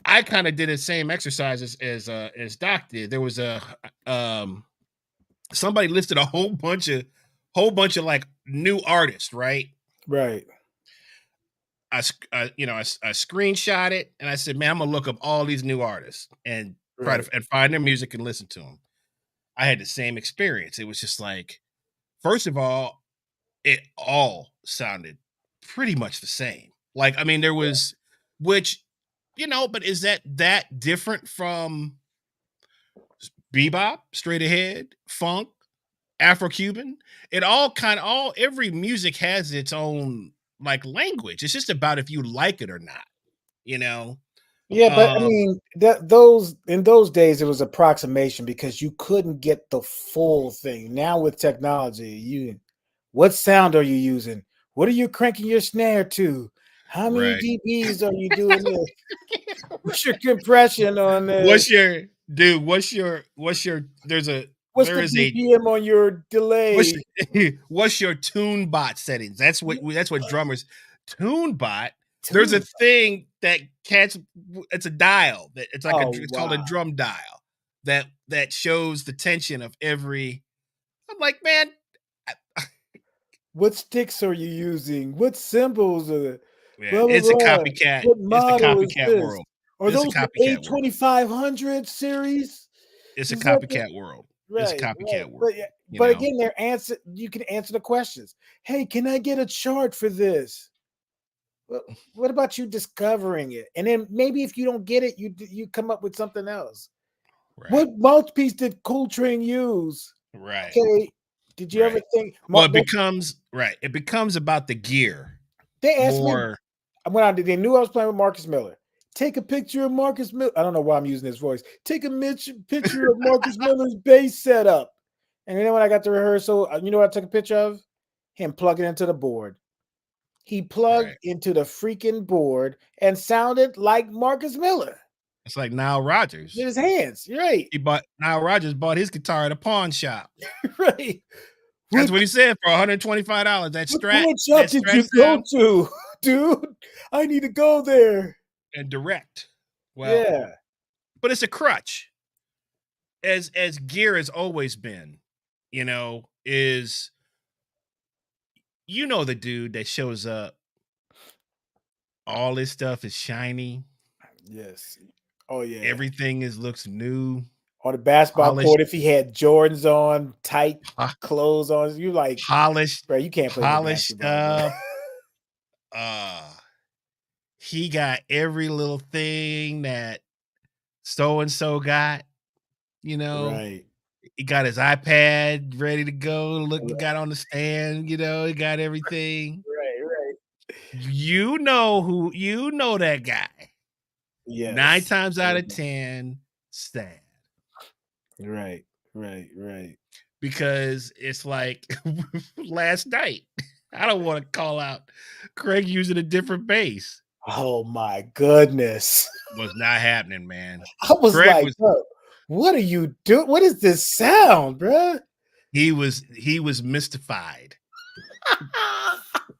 I kind of did the same exercises as Doc did. There was somebody listed a whole bunch of like new artists, right? Right. I screenshot it and I said, man, I'm gonna look up all these new artists and try to and find their music and listen to them. I had the same experience. It was just like, first of all, it all sounded pretty much the same. Like, I mean, there was, which, but is that different from bebop, straight ahead, funk, Afro-Cuban? It all every music has its own like language. It's just about if you like it or not, Yeah, but I mean, those in those days it was approximation because you couldn't get the full thing. Now with technology, what sound are you using? What are you cranking your snare to? How many dBs are you doing this? What's your compression on this? What's your What's the BPM on your delay? What's your tune bot settings? That's what drummers tune bot. There's a thing that it's a dial that it's like it's called a drum dial that shows the tension of every. I'm like, man, what sticks are you using? What cymbals are there? Yeah, it's a copycat. What model it's a copycat world. Are those the A2500 series? It's a copycat world. Right, it's a copycat world. But again, you can answer the questions. Hey, can I get a chart for this? What about you discovering it? And then maybe if you don't get it, you come up with something else. Right. What mouthpiece did Coltrane use? Right. Okay. Did you ever think? Well, it becomes about the gear. They asked me when they knew I was playing with Marcus Miller. Take a picture of Marcus Miller. I don't know why I'm using his voice. Take a picture of Marcus Miller's bass setup. And then when I got to rehearsal, you know what I took a picture of? Him plugging into the board. He plugged into the freaking board and sounded like Marcus Miller. It's like Nile Rodgers. In his hands. You're right. Nile Rodgers bought his guitar at a pawn shop. Right. That's what he said for $125. That Strat. What shop did you go to? Dude, I need to go there. And direct. Well, yeah. But it's a crutch. As gear has always been, is the dude that shows up. All this stuff is shiny. Yes. Oh yeah. Everything looks new. On the basketball court, if he had Jordans on, tight clothes on, you like polished, bro. You can't play polished up. He got every little thing that so and so got. Right. He got his iPad ready to go. Look, he got on the stand. He got everything. Right. That guy. Yes. 9 times out of 10, sad. Right. Because it's like last night. I don't want to call out Craig using a different bass. Oh my goodness. Was not happening, man. I was bro, what are you doing? What is this sound, bro? He was mystified.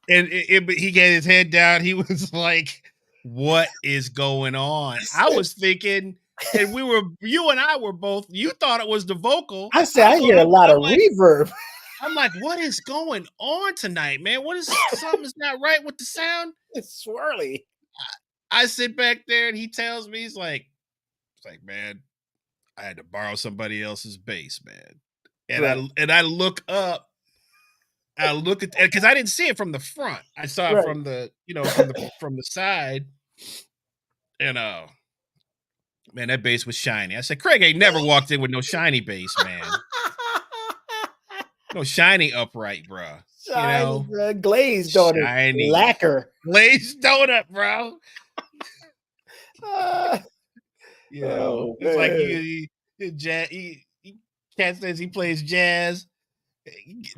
And he got his head down. He was like, what is going on? I was thinking, and you and I were both, you thought it was the vocal. I said, I hear a lot of reverb. I'm like, what is going on tonight, man? Something's not right with the sound? It's swirly. I sit back there and he tells me, it's like, man, I had to borrow somebody else's bass, man. And I look up. I look at, because I didn't see it from the front. I saw it from the, from the side. And man, that bass was shiny. I said, Craig ain't never walked in with no shiny bass, man. No shiny upright, bro. Shiny, glazed donut, lacquer, glazed donut, bro. You know, Oh, it's like man. Cat says he plays jazz.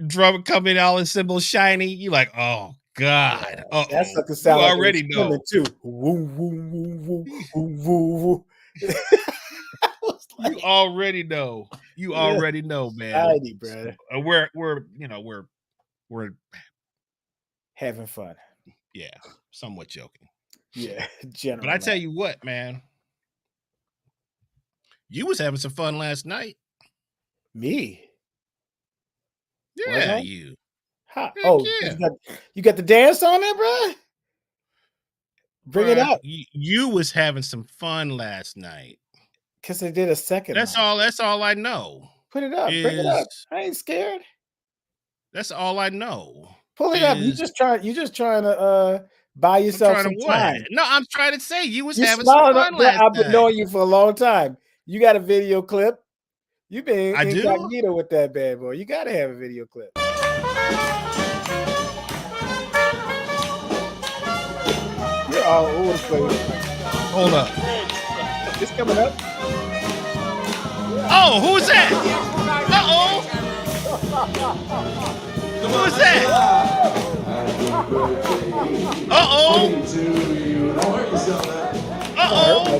Drum coming all in cymbals shiny. You like, oh God. That sucker You sound like it was already swimming know. too. Woo, woo, woo, woo, woo, woo, woo. I was You like, already know. You yeah, already know, man. shiny, bro. We're Having fun. yeah, somewhat joking. Yeah, But general. I tell you what, man, you was having some fun last night. Me? Was Yeah, I? you. How? Heck Oh, yeah. you got the dance on there, bro? Bring it Bruh, up. you was having some fun last night. Cause they did a second That's line. all I know. Put it up. Bring it Is up. I ain't scared. that's all I know. Pull it up. You Is just trying to buy I'm yourself trying to some what? time. No, I'm trying to say you was You having some smiling up, fun bro. last I've been night. knowing you for a long time. You got a video clip. You been I do? incognito with that bad boy. You gotta have a video clip. You're all over the place. Hold up. It's coming up. Oh, who's that? Uh-oh. Who's that? Uh-oh. Uh-oh. Oh,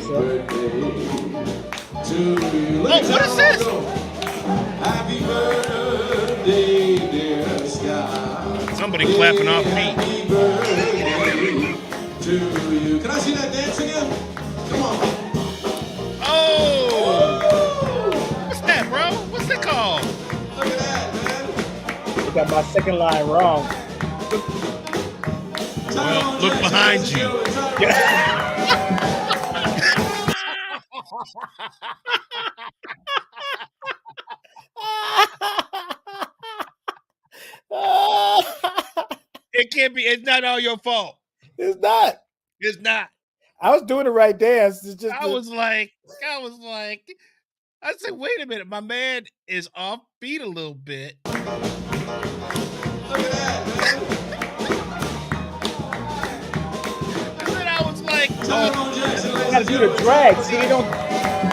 what is this? Happy birthday, dear Scott. Somebody clapping off beat. Happy birthday to you. Can I see that dance again? Come on. Oh. What's that, bro? What's it called? Look at that, man. You got my second line wrong. Well, look behind you. It can't be. It's not all your fault. It's not. It's not. I was doing the right dance. It's just I was like, I said, wait a minute, my man is off beat a little bit. Look at that, man. And then I was like, Tyrone Jackson, you ladies gotta and do the gentlemen. drag. See, they don't.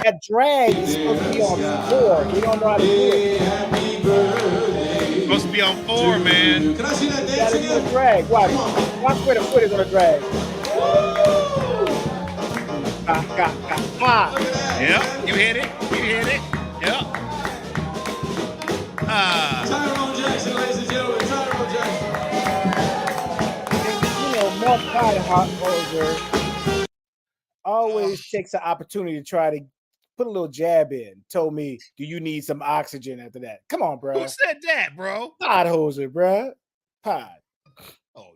That drag is supposed to be on 4. You don't know how to do it. Happy birthday. supposed to be on 4, man. Can I see that You dance gotta do again? a drag. Watch. Watch where the foot is on the drag. Look at that. Yep, you hit it. You hit it. Yep. Tyrone Jackson, ladies and gentlemen. Tyrone Jackson. Mark Holzer always takes an opportunity to try to put a little jab in. Told me, do you need some oxygen after that? Come on, bro. Who said that, bro? Pod Holzer, bro. Pod. Oh,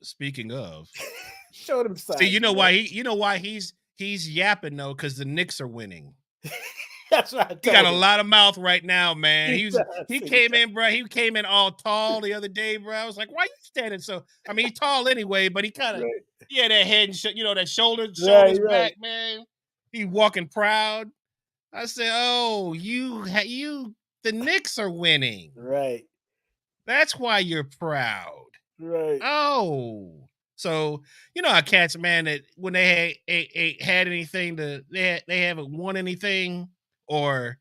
speaking of, Show them signs. see, you know why he's yapping though, because the Knicks are winning. That's right. He got a lot of mouth right now, man. He He came in, bro. He came in all tall the other day, bro. I was like, why you standing so? I mean, he's tall anyway, but he kind of that head and that shoulders back, man. He walking proud. I said, oh, the Knicks are winning. Right. That's why you're proud. Right. Oh, so how cats, man, that when they had anything they haven't won anything or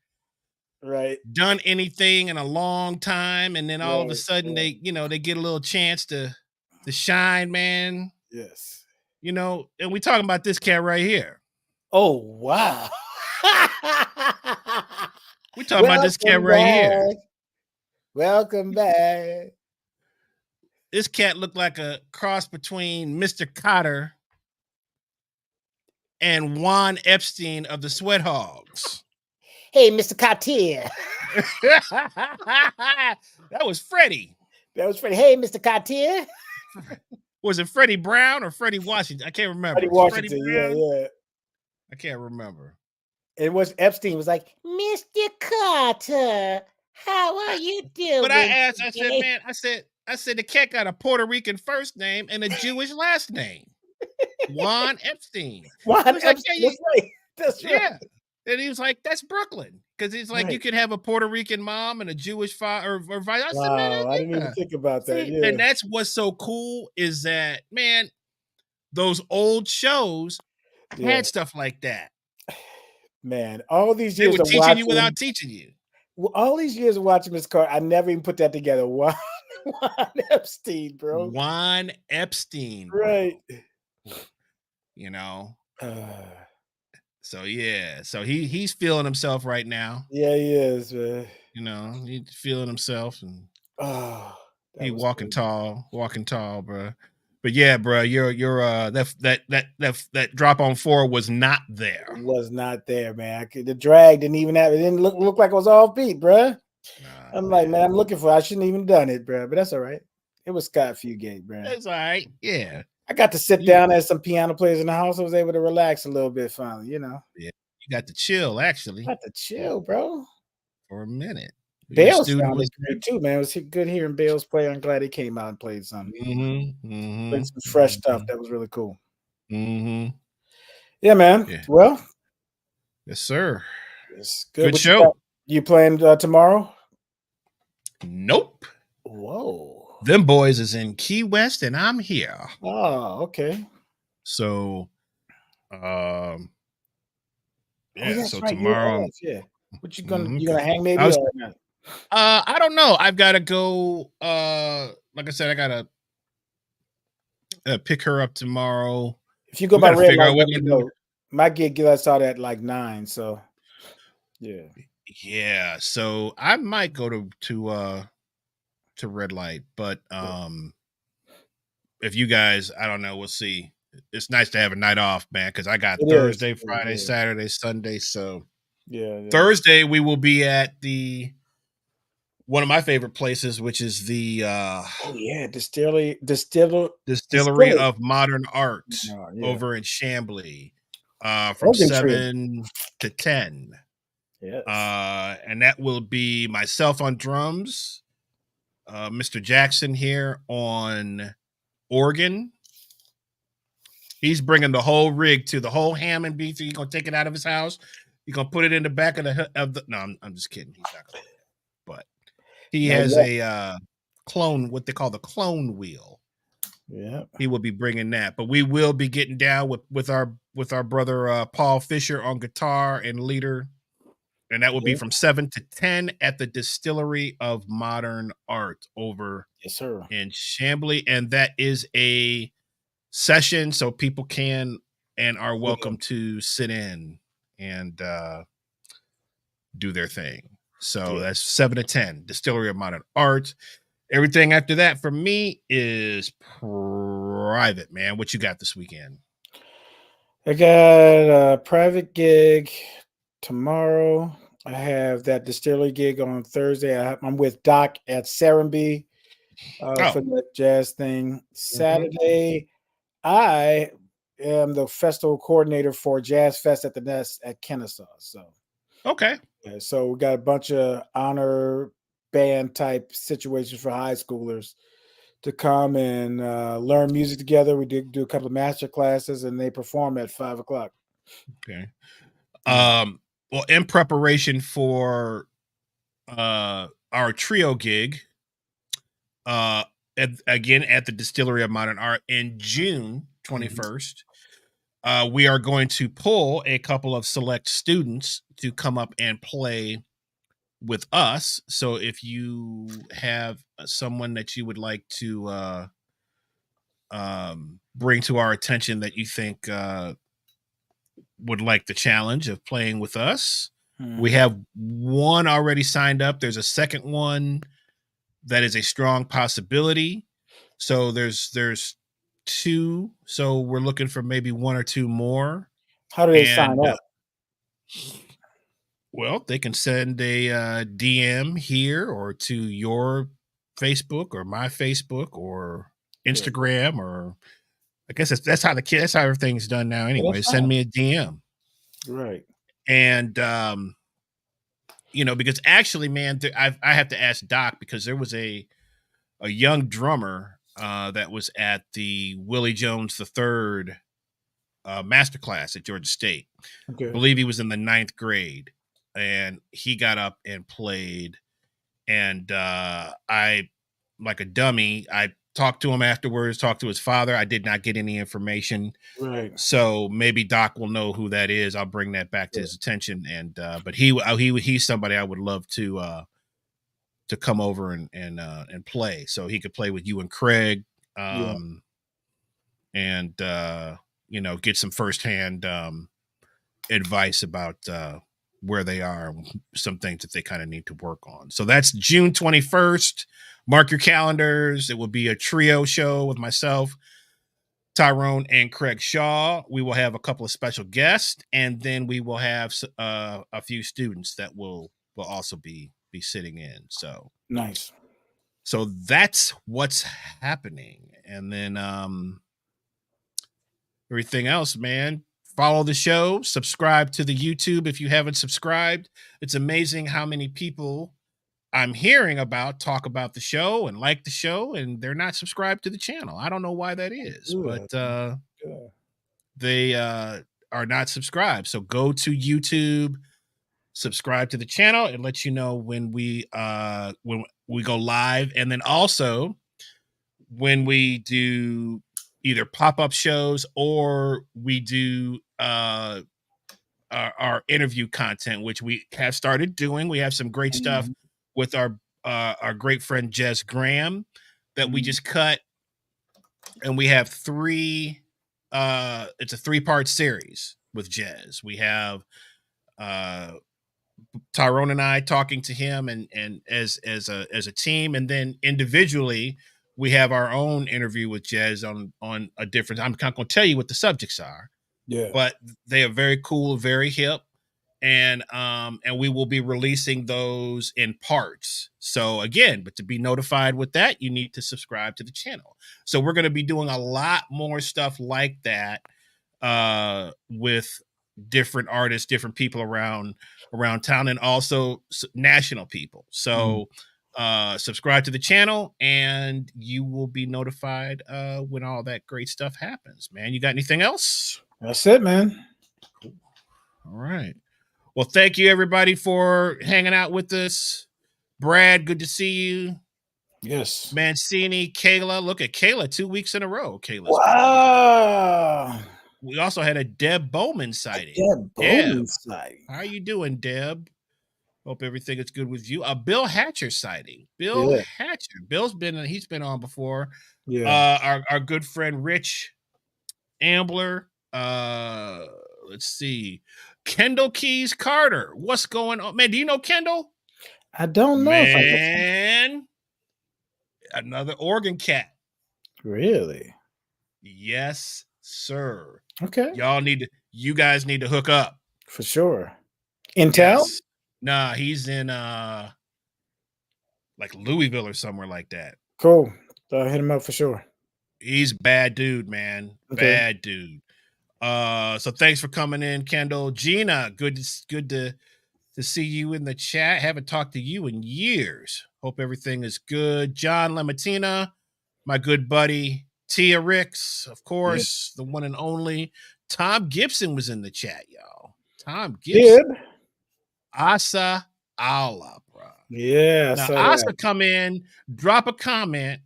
done anything in a long time, and then all of a sudden they get a little chance to shine, man. Yes. And we talking about this cat right here. Oh wow. We talking about this cat right here. Welcome back. This cat looked like a cross between Mr. Cotter and Juan Epstein of the Sweat Hogs. Hey, Mr. Cartier. That was Freddie. Hey, Mr. Cartier. Was it Freddie Brown or Freddie Washington? I can't remember. Freddie Washington, yeah. I can't remember. It was Epstein was like, Mr. Carter, how are you doing? But I asked, I said, man, I said the cat got a Puerto Rican first name and a Jewish last name. Juan Epstein. Juan Epstein. That's right. Yeah. And he was like, that's Brooklyn. Because he's like, you could have a Puerto Rican mom and a Jewish father or vice. I said, man, I didn't even think about that. See, and that's what's so cool is that, man, those old shows had stuff like that. Man, all these They years were of teaching you watching without him, teaching you. all these years of watching Miss Carter, I never even put that together. Juan Epstein, bro. Juan Epstein, bro. Right. You know. Uh, So yeah, so he's feeling himself right now. yeah, he is, man. You know, he's feeling himself, and Oh, he that was walking tall, bro. But yeah, bro, you're that drop on 4 was not there. was not there, man. The drag didn't even have it. Didn't look like it was off beat, bro. Nah, I'm like, man, I'm looking for. I shouldn't even done it, bro. But that's all right. It was Scott Fugate, bro. it's all right. Yeah, I got to sit you, down as some piano players in the house. I was able to relax a little bit finally, you know. yeah, you got to chill actually Got to chill, bro. for a minute. Your Bales student sounded was great too, man. It was good hearing Bales play. I'm glad he came out and played some. Played some fresh stuff. That was really cool. Yeah, man. Yeah, Well, yes, sir. it's good. Good What you got? show. You playing tomorrow? Nope. Whoa. Them boys is in Key West, and I'm here. Oh, okay. So, Oh, yeah. that's So right. You're tomorrow, off. Yeah. What you gonna 'cause hang I maybe was, or not? I don't know. I've got to go. Like I said, I gotta pick her up tomorrow. If you go We by got to red figure light, out what let we're me gonna do. know. My gig gets out at like 9, so yeah. Yeah. So I might go to red light, but if you guys, I don't know. We'll see. It's nice to have a night off, man, because I got It is. Thursday, Friday, Saturday, Sunday. So Yeah. Thursday we will be at the one of my favorite places, which is the Oh yeah, Distillery distillery. of Modern Art Oh, yeah. over in Chambly, from Oak tree. 7 to 10. Yes. And that will be myself on drums, Mr. Jackson here on organ. He's bringing the whole rig to the whole Hammond beat. So you're gonna take it out of his house. You're gonna put it in the back of the. No, I'm just kidding. He's not gonna do that. But he Not has yet. a clone, what they call the clone wheel. Yeah. He will be bringing that. But we will be getting down with our brother Paul Fisher on guitar and leader. And that will be Yeah. from 7 to 10 at the Distillery of Modern Art over Yes, sir. in Chambly. And that is a session, so people can and are welcome to sit in and do their thing. So Yeah. that's 7 to 10, Distillery of Modern Art. Everything after that for me is private, man. What you got this weekend? I got a private gig tomorrow. I have that distillery gig on Thursday. I'm with Doc at Serenbe for the jazz thing. Saturday, I am the festival coordinator for Jazz Fest at the Nest at Kennesaw. So Okay. so we got a bunch of honor band type situations for high schoolers to come and learn music together. We did do a couple of master classes, and they perform at 5:00. Okay. Well, in preparation for our trio gig, again at the Distillery of Modern Art in June 21st, we are going to pull a couple of select students to come up and play with us. So if you have someone that you would like to bring to our attention that you think would like the challenge of playing with us, we have one already signed up. There's a second one that is a strong possibility. So there's two. So we're looking for maybe one or two more. How do they sign up? Well, they can send a DM here or to your Facebook or my Facebook or Instagram, or I guess that's how that's how everything's done now. Anyway, send me a DM. Right. And because actually, man, I have to ask Doc, because there was a young drummer that was at the Willie Jones III masterclass at Georgia State. Okay. I believe he was in the 9th grade, and he got up and played. And I, like a dummy, I talked to him afterwards, talked to his father. I did not get any information. Right. So maybe Doc will know who that is. I'll bring that back to his attention. And but he's somebody I would love to come over and play. So he could play with you and Craig. And get some firsthand advice about where they are, some things that they kind of need to work on. So that's June 21st. Mark your calendars. It will be a trio show with myself, Tyrone, and Craig Shaw. We will have a couple of special guests, and then we will have a few students that will also be sitting in. So nice. So that's what's happening. And then everything else, man. Follow the show, subscribe to the YouTube if you haven't subscribed. It's amazing how many people I'm hearing about talk about the show and like the show, and they're not subscribed to the channel. I don't know why that is, but they are not subscribed. So go to YouTube, subscribe to the channel, and let you know when we go live, and then also when we do either pop-up shows or we do our interview content, which we have started doing. We have some great stuff with our great friend Jess Graham that we just cut, and we have it's a 3-part series with Jez. We have Tyrone and I talking to him and as a team, and then individually we have our own interview with Jez on a different. I'm not going to tell you what the subjects are, but they are very cool, very hip, and we will be releasing those in parts. So again, but to be notified with that, you need to subscribe to the channel. So we're going to be doing a lot more stuff like that with different artists, different people around town, and also national people. So subscribe to the channel and you will be notified when all that great stuff happens, man. You got anything else? That's it, man. Cool. All right. Well, thank you everybody for hanging out with us. Brad, good to see you. Yes. Mancini, Kayla. Look at Kayla 2 weeks in a row. Kayla's wow. We also had a Deb Bowman sighting. Bowman sighting. How are you doing, Deb? Hope everything is good with you. A Bill Hatcher sighting. Bill Hatcher. He's been on before. Yeah. Our good friend Rich Ambler. Let's see. Kendall Keys Carter. What's going on? Man, do you know Kendall? I don't know. Man. Another Oregon cat. Really? Yes, sir. Okay. You guys need to hook up. For sure. In town? Yes. Nah, he's in like Louisville or somewhere like that. Cool. I'll hit him up for sure. He's bad dude, man. Okay. Bad dude. So thanks for coming in, Kendall. Gina, good to see you in the chat. Haven't talked to you in years. Hope everything is good. John Lamatina, my good buddy. Tia Ricks, of course, the one and only. Tom Gibson was in the chat, y'all. Tom Gibson. Asa Allah, bro. Yeah. Now Asa come in, drop a comment,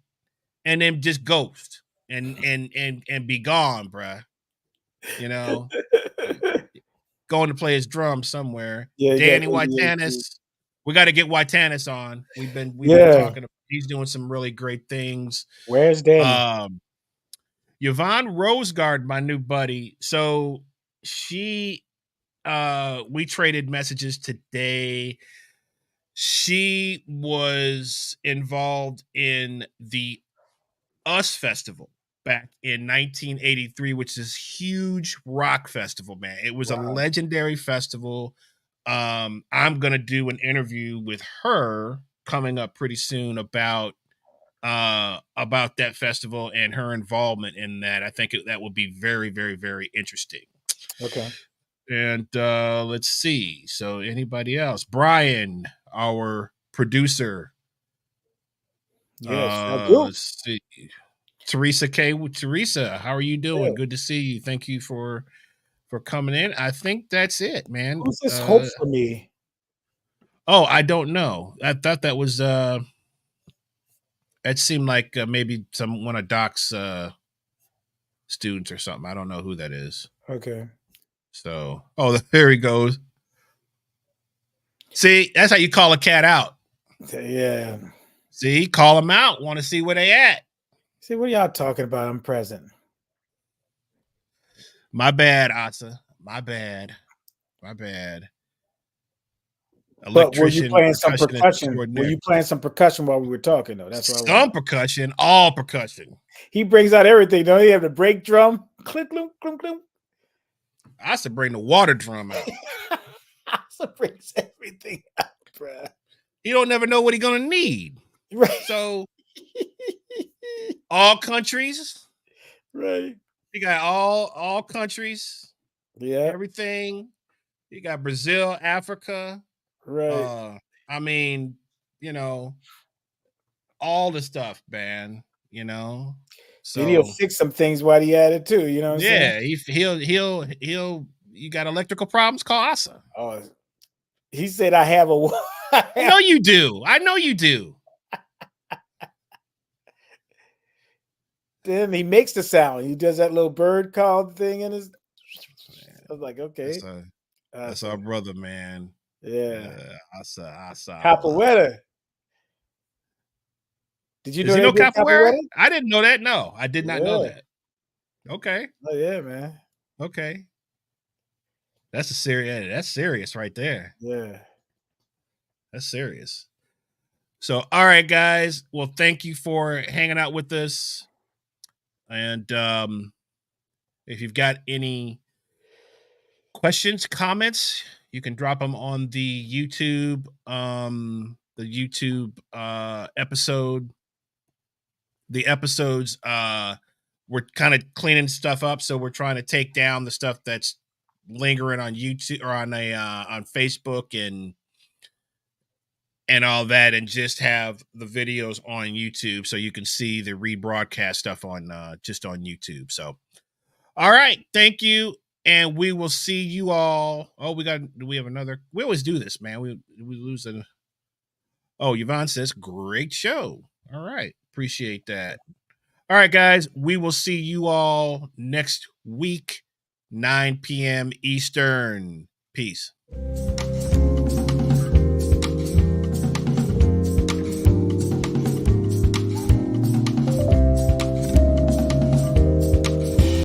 and then just ghost and be gone, bro. You know, going to play his drums somewhere. Yeah, Danny Whitanis. We got to get Whitanis on. We've been talking about, he's doing some really great things. Where's Danny? Yvonne Rosegard, my new buddy. So we traded messages today. She was involved in the US Festival back in 1983, which is huge rock festival, man. It was a legendary festival. I'm going to do an interview with her coming up pretty soon about that festival and her involvement in that. I think that will be very, very, very interesting. Okay. And let's see. So anybody else? Brian, our producer. Yes. Let's see. Teresa K. Teresa, how are you doing? Yeah. Good to see you. Thank you for coming in. I think that's it, man. Who's this Hope for Me? Oh, I don't know. I thought that was It seemed like maybe one of Doc's students or something. I don't know who that is. Okay. So, there he goes. See, that's how you call a cat out. Yeah. See, call them out. Want to see where they at. See, what are y'all talking about? I'm present. My bad, Asa. My bad. My bad. But were you Electrician, playing some percussionist percussion? Were extraordinaire. you playing some percussion while we were talking, though? That's what I Some want. percussion, all percussion. He brings out everything. Don't he have the break drum? Click, clunk, clunk, clunk. I should bring the water drum out. Asa brings everything out, bruh. You don't never know what he's gonna need. Right. So all countries, Right. you got all countries, Yeah. everything. You got Brazil, Africa. Right. I mean, all the stuff, man. So And he'll fix some things while he at it too. You know what I'm saying? he'll. You got electrical problems? Call Asa. Oh, he said, "I have a." I know you do. I know you do. Then he makes the sound. He does that little bird call thing in his. I was like, okay, that's our brother, man. Yeah, Asa. Capoeira. Did you Does know he know they did capoeira? I didn't know that. No, I did not know Yeah. that. Okay. Oh yeah, man. Okay. That's that's serious right there. Yeah. That's serious. So, all right, guys. Well, thank you for hanging out with us. And if you've got any questions, comments, you can drop them on the YouTube episode. The episodes we're kind of cleaning stuff up, so we're trying to take down the stuff that's lingering on YouTube or on Facebook and all that, and just have the videos on YouTube so you can see the rebroadcast stuff on just on YouTube. So, all right, thank you, and we will see you all. Oh, do we have another? We always do this, man. We lose a. Oh, Yvonne says, great show. All right, appreciate that. All right, guys, we will see you all next week, 9 p.m. Eastern. Peace.